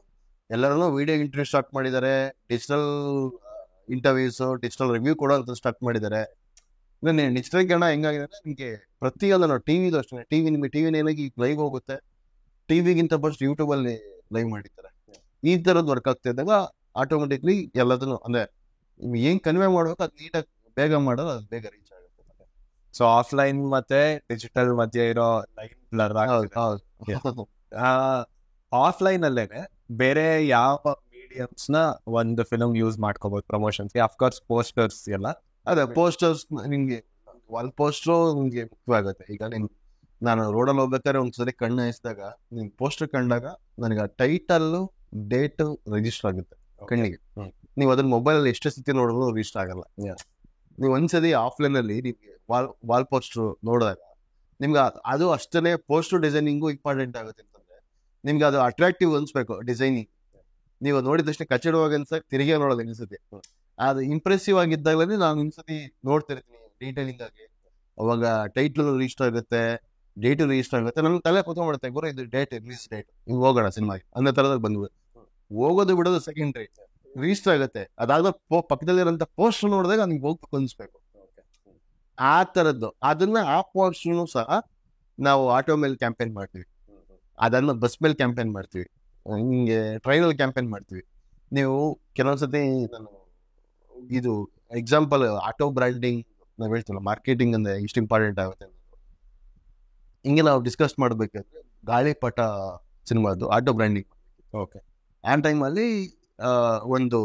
ಎಲ್ಲರನ್ನೂ ವಿಡಿಯೋ ಇಂಟರ್ವ್ಯೂ ಸ್ಟಾರ್ಟ್ ಮಾಡಿದ್ದಾರೆ. ಡಿಜಿಟಲ್ ಇಂಟರ್ವ್ಯೂಸ್, ಡಿಜಿಟಲ್ ರಿವ್ಯೂ ಕೂಡ ಸ್ಟಾರ್ಟ್ ಮಾಡಿದ್ದಾರೆ. ಡಿಜಿಟಲೀಕರಣ ಹೆಂಗಾಗಿದೆ ನಿಮಗೆ ಪ್ರತಿಯೊಂದು ನಾವು ಟಿವಿದು ಅಷ್ಟೇ, ನಿಮಗೆ ಟಿವಿನೇನಾಗಿ ಲೈವ್ ಹೋಗುತ್ತೆ, ಟಿವಿಗಿಂತ ಫಸ್ಟ್ ಯೂಟ್ಯೂಬ್ ಅಲ್ಲಿ ಲೈವ್ ಮಾಡಿರ್ತಾರೆ. ಈ ತರದ್ ವರ್ಕ್ ಆಗ್ತಾ ಇದ್ದಾಗ ಆಟೋಮೆಟಿಕ್ಲಿ ಎಲ್ಲದನ್ನು ಅಂದ್ರೆ ಏನ್ ಕನ್ವೆ ಮಾಡ್ಬೇಕು ಅದು ನೀಟಾಗಿ ಬೇಗ ಮಾಡೋದು, ಅದು ಬೇಗ ರೀಚ್ ಆಗುತ್ತೆ. ಸೊ ಆಫ್ಲೈನ್ ಮತ್ತೆ ಡಿಜಿಟಲ್ ಮಧ್ಯೆ ಇರೋ ಲೈನ್ ಬ್ಲರ್. ಆಫ್ಲೈನ್ ಅಲ್ಲೇನೆ ಬೇರೆ ಯಾವ ಮೀಡಿಯಮ್ಸ್ ನ ಒಂದು ಫಿಲ್ಮ್ ಯೂಸ್ ಮಾಡ್ಕೋಬಹುದು ಪ್ರಮೋಷನ್ಸ್ಗೆ? ಅಫ್ಕೋರ್ಸ್ ಪೋಸ್ಟರ್ಸ್ ಎಲ್ಲ. ಅದೇ ಪೋಸ್ಟರ್ಸ್ ನಿಮ್ಗೆ ಒಂದು ಪೋಸ್ಟರ್ ನಿಮ್ಗೆ ಮುಖ್ಯವಾಗುತ್ತೆ. ಈಗ ನಾನು ರೋಡಲ್ಲಿ ಹೋಗ್ಬೇಕಾದ್ರೆ ಒಂದ್ಸರಿ ಕಣ್ಣು ಹಾಯಿಸಿದಾಗ ನಿಮ್ ಪೋಸ್ಟರ್ ಕಂಡಾಗ ನನಗೆ ಆ ಟೈಟಲ್ ಡೇಟ್ ರಿಜಿಸ್ಟರ್ ಆಗುತ್ತೆ ಕಣ್ಣಿಗೆ. ನೀವು ಅದನ್ನ ಮೊಬೈಲ್ ಅಲ್ಲಿ ಎಷ್ಟೇ ಸ್ಥಿತಿ ನೋಡಿದ್ರು ರಿಜಿಸ್ಟರ್ ಆಗಲ್ಲ. ನೀವು ಒಂದ್ಸತಿ ಆಫ್ಲೈನ್ ಅಲ್ಲಿ ನಿಮ್ಗೆ ವಾಲ್ ಪೋಸ್ಟರ್ ನೋಡಿದಾಗ ನಿಮ್ಗೆ ಅದು ಅಷ್ಟೇ ಪೋಸ್ಟರ್ ಡಿಸೈನಿಂಗು ಇಂಪಾರ್ಟೆಂಟ್ ಆಗುತ್ತೆ ಅಂತಂದ್ರೆ ನಿಮ್ಗೆ ಅದು ಅಟ್ರಾಕ್ಟಿವ್ ಅನ್ಸ್ಬೇಕು ಡಿಸೈನಿಂಗ್. ನೀವು ನೋಡಿದ ತಕ್ಷಣ ಕಚ್ಚಡವಾಗಿ ಅನ್ಸಕ್ ತಿರುಗಿ ನೋಡೋದು ಅನ್ಸುತ್ತೆ. ಅದು ಇಂಪ್ರೆಸಿವ್ ಆಗಿದ್ದಾಗಲೇ ನಾನು ಒಂದ್ಸತಿ ನೋಡ್ತಿರ್ತೀನಿ ಡೀಟೇಲಿಂಗ್ ಆಗಿ. ಅವಾಗ ಟೈಟ್ಲ್ ರಿಜಿಸ್ಟರ್ ಆಗುತ್ತೆ, ಡೇಟ್ ರಿಜಿಸ್ಟರ್ ಆಗುತ್ತೆ. ನನ್ನ ತಲೆ ಕೂತ್ಕೊಂಡ್ಬಿಡುತ್ತೆ, ಗುರು ಇದು ಡೇಟ್, ರಿಲೀಸ್ ಡೇಟ್, ಹಿಂಗ್ ಹೋಗೋಣ ಸಿನಿಮಾಗೆ ಅನ್ನೋ ತರದಾಗ ಬಂದ್ಬಿಡುತ್ತೆ. ಹೋಗೋದು ಬಿಡೋದು ಸೆಕೆಂಡ್ರಿ, ರಿಜಿಸ್ಟರ್ ಆಗುತ್ತೆ. ಅದಾದ ಪಕ್ಕದಲ್ಲಿರೋಂಥ ಪೋಸ್ಟರ್ ನೋಡಿದಾಗ ನನ್ಗೆ ಹೋಗ್ಬೇಕು ಅನ್ಸ್ಬೇಕು. ಆ ತರದ್ದು ಅದನ್ನ ಆ ಪೋಸ್ಟರ್ನು ಸಹ ನಾವು ಆಟೋ ಮೇಲೆ ಕ್ಯಾಂಪೇನ್ ಮಾಡ್ತೀವಿ, ಅದನ್ನ ಬಸ್ ಮೇಲೆ ಕ್ಯಾಂಪೇನ್ ಮಾಡ್ತೀವಿ, ಹಿಂಗೆ ಟ್ರೈನಲ್ಲಿ ಕ್ಯಾಂಪೇನ್ ಮಾಡ್ತೀವಿ. ನೀವು ಕೆಲವೊಂದ್ಸತಿ ನಾನು ಇದು ಎಕ್ಸಾಂಪಲ್ ಆಟೋ ಬ್ರ್ಯಾಂಡಿಂಗ್ ನಾವ್ ಹೇಳ್ತೀವಲ್ಲ, ಮಾರ್ಕೆಟಿಂಗ್ ಅಂದ್ರೆ ಇಷ್ಟು ಇಂಪಾರ್ಟೆಂಟ್ ಆಗುತ್ತೆ ಅನ್ನೋದು. ಹಿಂಗೆ ನಾವು ಡಿಸ್ಕಸ್ ಮಾಡ್ಬೇಕಾದ್ರೆ ಗಾಳಿಪಟ ಸಿನಿಮಾದು ಆಟೋ ಬ್ರ್ಯಾಂಡಿಂಗ್. ಓಕೆ. ಆ ಟೈಮಲ್ಲಿ ಒಂದು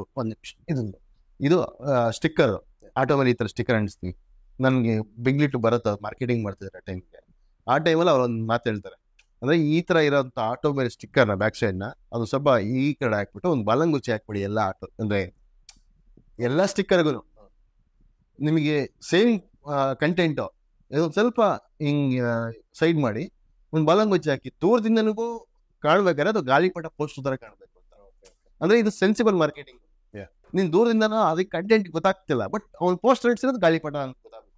ಇದು ಸ್ಟಿಕ್ಕರ್ ಆಟೋ ಮೇಲೆ ಈ ತರ ಸ್ಟಿಕ್ಕರ್ ಅಂಟಿಸ್ತೀವಿ. ನನ್ಗೆ ಬಿಗ್ಲಿಟ್ಟು ಬರುತ್ತೆ, ಮಾರ್ಕೆಟಿಂಗ್ ಮಾಡ್ತಿದ್ದಾರೆ ಆ ಟೈಮ್ಗೆ. ಆ ಟೈಮಲ್ಲಿ ಅವ್ರು ಒಂದು ಮಾತು ಹೇಳ್ತಾರೆ, ಅಂದ್ರೆ ಈ ತರ ಇರೋಂಥ ಆಟೋ ಮೇಲೆ ಸ್ಟಿಕ್ಕರ್ನ ಬ್ಯಾಕ್ ಸೈಡ್ ನ ಅದು ಸ್ವಲ್ಪ ಈ ಕಡೆ ಹಾಕ್ಬಿಟ್ಟು ಒಂದು ಬಲಂಗುಚ್ಚಿ ಹಾಕ್ಬಿಡಿ ಎಲ್ಲ ಆಟೋ, ಅಂದ್ರೆ ಎಲ್ಲ ಸ್ಟಿಕ್ಕರ್ಗೂ ನಿಮಗೆ ಸೇಮ್ ಕಂಟೆಂಟು ಇದೊಂದು ಸ್ವಲ್ಪ ಹಿಂಗ್ ಸೈಡ್ ಮಾಡಿ ಒಂದು ಬಲಂಗುಚ್ಚಿ ಹಾಕಿ ದೂರದಿಂದನಿಗೂ ಕಾಣ್ಬೇಕಾದ್ರೆ ಅದು ಗಾಳಿಪಟ ಪೋಸ್ಟ್ ತರ ಕಾಣ್ಬೇಕು ಅಂತ. ಅಂದ್ರೆ ಇದು ಸೆನ್ಸಿಬಲ್ ಮಾರ್ಕೆಟಿಂಗ್. ನೀನ್ ದೂರದಿಂದ ಅದಕ್ಕೆ ಕಂಟೆಂಟ್ ಗೊತ್ತಾಗ್ತಿಲ್ಲ, ಬಟ್ ಅವ್ನು ಪೋಸ್ಟರ್ ಇಡ್ಸಿರೋದು ಗಾಳಿಪಟ ಅಂತ ಗೊತ್ತಾಗಬೇಕು.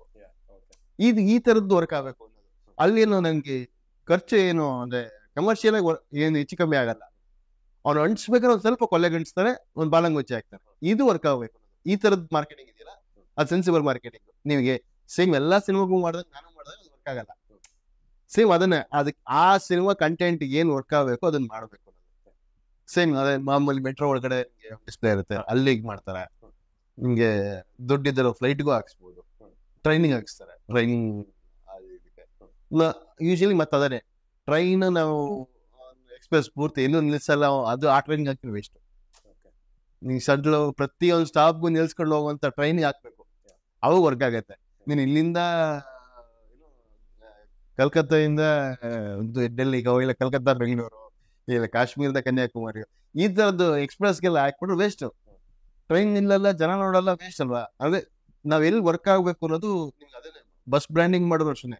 ಇದು ಈ ತರದ್ದು ವರ್ಕ್ ಆಗ್ಬೇಕು ಅನ್ನೋದು. ಅಲ್ಲೇನು ನಂಗೆ ಖರ್ಚು ಏನು ಅಂದ್ರೆ ಕಮರ್ಷಿಯಲ್ ಆಗಿ ಏನು ಹೆಚ್ಚು ಕಮ್ಮಿ ಆಗಲ್ಲ. ಅವ್ನು ಅಂಟಿಸ್ಬೇಕಾದ್ರೆ ಒಂದು ಸ್ವಲ್ಪ ಕೊಲೆಗೆ ಅಂಟಿಸ್ತಾರೆ, ಒಂದು ಬಾಲಂಗುಚ್ಚಿ ಹಾಕ್ತಾರೆ. ಇದು ವರ್ಕ್ ಆಗ್ಬೇಕು. ಈ ತರದ್ ಮಾರ್ಕೆಟಿಂಗ್ ಇದೆಯಲ್ಲ ಅದು ಸೆನ್ಸಿಬಲ್ ಮಾರ್ಕೆಟಿಂಗ್. ನಿಮಗೆ ಸೇಮ್ ಎಲ್ಲಾ ಸಿನಿಮಾಗೂ ಮಾಡಿದಾಗ ನಾನು ಮಾಡಿದಾಗ ಅದು ವರ್ಕ್ ಆಗಲ್ಲ. ಸೇಮ್ ಅದನ್ನೇ ಅದಕ್ಕೆ ಆ ಸಿನಿಮಾ ಕಂಟೆಂಟ್ ಏನ್ ವರ್ಕ್ ಆಗಬೇಕು ಅದನ್ನ ಮಾಡ್ಬೇಕು. ಸೇಮ್ ಅದೇ ಮಾಮೂಲಿ ಮೆಟ್ರೋ ಒಳಗಡೆ ಡಿಸ್ಪ್ಲೇ ಇರುತ್ತೆ, ಅಲ್ಲಿಗೆ ಮಾಡ್ತಾರೆ. ನಿಮ್ಗೆ ದುಡ್ಡಿದ್ದರು ಫ್ಲೈಟ್ಗೂ ಹಾಕ್ಸ್ಬೋದು, ಟ್ರೈನಿಂಗ್ ಹಾಕ್ಸ್ತಾರೆ. ಟ್ರೈನಿಂಗ್ ಯೂಶಲಿ ಮತ್ತೆ ಅದನ್ನೇ ಟ್ರೈನ್ ನಾವು ಎಕ್ಸ್ಪ್ರೆಸ್ ಪೂರ್ತಿ ಎಲ್ಲೂ ನಿಲ್ಸಲ್ಲ, ಅದು ಆ ಟ್ರೈನಿಂಗ್ ಹಾಕಿದ್ರೆ ವೇಸ್ಟ್. ನೀವು ಸಡ್ಲು ಪ್ರತಿಯೊಂದು ಸ್ಟಾಪ್ಗೂ ನಿಲ್ಸ್ಕೊಂಡು ಹೋಗುವಂತ ಟ್ರೈನಿಂಗ್ ಹಾಕ್ಬೇಕು, ಅವು ವರ್ಕ್ ಆಗತ್ತೆ. ನೀನು ಇಲ್ಲಿಂದ ಕಲ್ಕತ್ತಾದಿಂದ ಡೆಲ್ಲಿಗೆ ಇಲ್ಲ ಕಲ್ಕತ್ತಾ ಬೆಂಗಳೂರು ಇಲ್ಲ ಕಾಶ್ಮೀರದ ಕನ್ಯಾಕುಮಾರಿ ಈ ತರದ್ದು ಎಕ್ಸ್ಪ್ರೆಸ್ಗೆಲ್ಲ ಹಾಕ್ಬಿಟ್ರೆ ವೇಸ್ಟ್. ಟ್ರೈನ್ ನಿಲ್ಲಲ್ಲ, ಜನ ನೋಡಲ್ಲ, ವೇಸ್ಟ್ ಅಲ್ವಾ? ಅಂದ್ರೆ ನಾವ್ ಎಲ್ಲಿ ವರ್ಕ್ ಆಗ್ಬೇಕು ಅನ್ನೋದು ನಿಮ್ಗೆ ಅದೇ. ಬಸ್ ಬ್ರ್ಯಾಂಡಿಂಗ್ ಮಾಡೋದು ಅಷ್ಟೇ.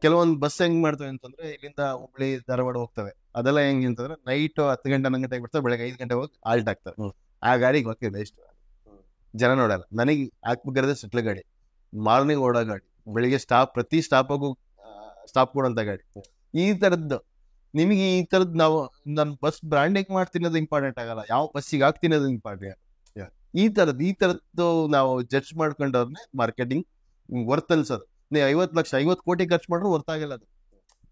ಕೆಲವೊಂದು ಬಸ್ ಹೆಂಗ್ ಮಾಡ್ತವೆ ಅಂತಂದ್ರೆ, ಇಲ್ಲಿಂದ ಹುಬ್ಳಿ ಧಾರವಾಡ ಹೋಗ್ತವೆ. ಅದೆಲ್ಲ ಹೆಂಗ್ ಅಂತಂದ್ರೆ ನೈಟ್ 10 ಗಂಟೆ 11 ಗಂಟೆಗೆ ಬಿಡ್ತವೆ, ಬೆಳಗ್ಗೆ 5 ಗಂಟೆ ಹೋಗಿ ಆಲ್ಟ್ ಆಗ್ತವೆ. ಆ ಗಾಡಿಗೆ ಹೋಗ್ತಿದೆ ಇಷ್ಟು ಜನ ನೋಡಲ್ಲ. ನನಗೆ ಹಾಕ್ಬೇಕಾದ್ರೆ ಸೆಟ್ಲ್ ಗಾಡಿ, ಮಾರ್ನಿಂಗ್ ಓಡೋ ಗಾಡಿ, ಬೆಳಿಗ್ಗೆ ಪ್ರತಿ ಸ್ಟಾಪಾಗೂ ಸ್ಟಾಪ್ ಕೊಡೋಂತ ಗಾಡಿ. ಈ ತರದ್ದು ನಿಮಗೆ ಈ ತರದ್ ನಾನು ಬಸ್ ಬ್ರ್ಯಾಂಡಿಂಗ್ ಮಾಡ್ತೀನಿ ಅದು ಇಂಪಾರ್ಟೆಂಟ್ ಆಗಲ್ಲ, ಯಾವ ಬಸ್ಸಿಗೆ ಹಾಕ್ತೀನಿ ಅದು ಇಂಪಾರ್ಟೆಂಟ್. ಈ ತರದ್ದು ನಾವು ಜಡ್ಜ್ ಮಾಡ್ಕೊಂಡವ್ರನ್ನೇ ಮಾರ್ಕೆಟಿಂಗ್ ವರ್ತ್ ಅನ್ಸೋದು. ನೀವು 50 ಲಕ್ಷ 50 ಕೋಟಿ ಖರ್ಚು ಮಾಡ್ರು ವರ್ತ್ ಆಗಿಲ್ಲ ಅದು.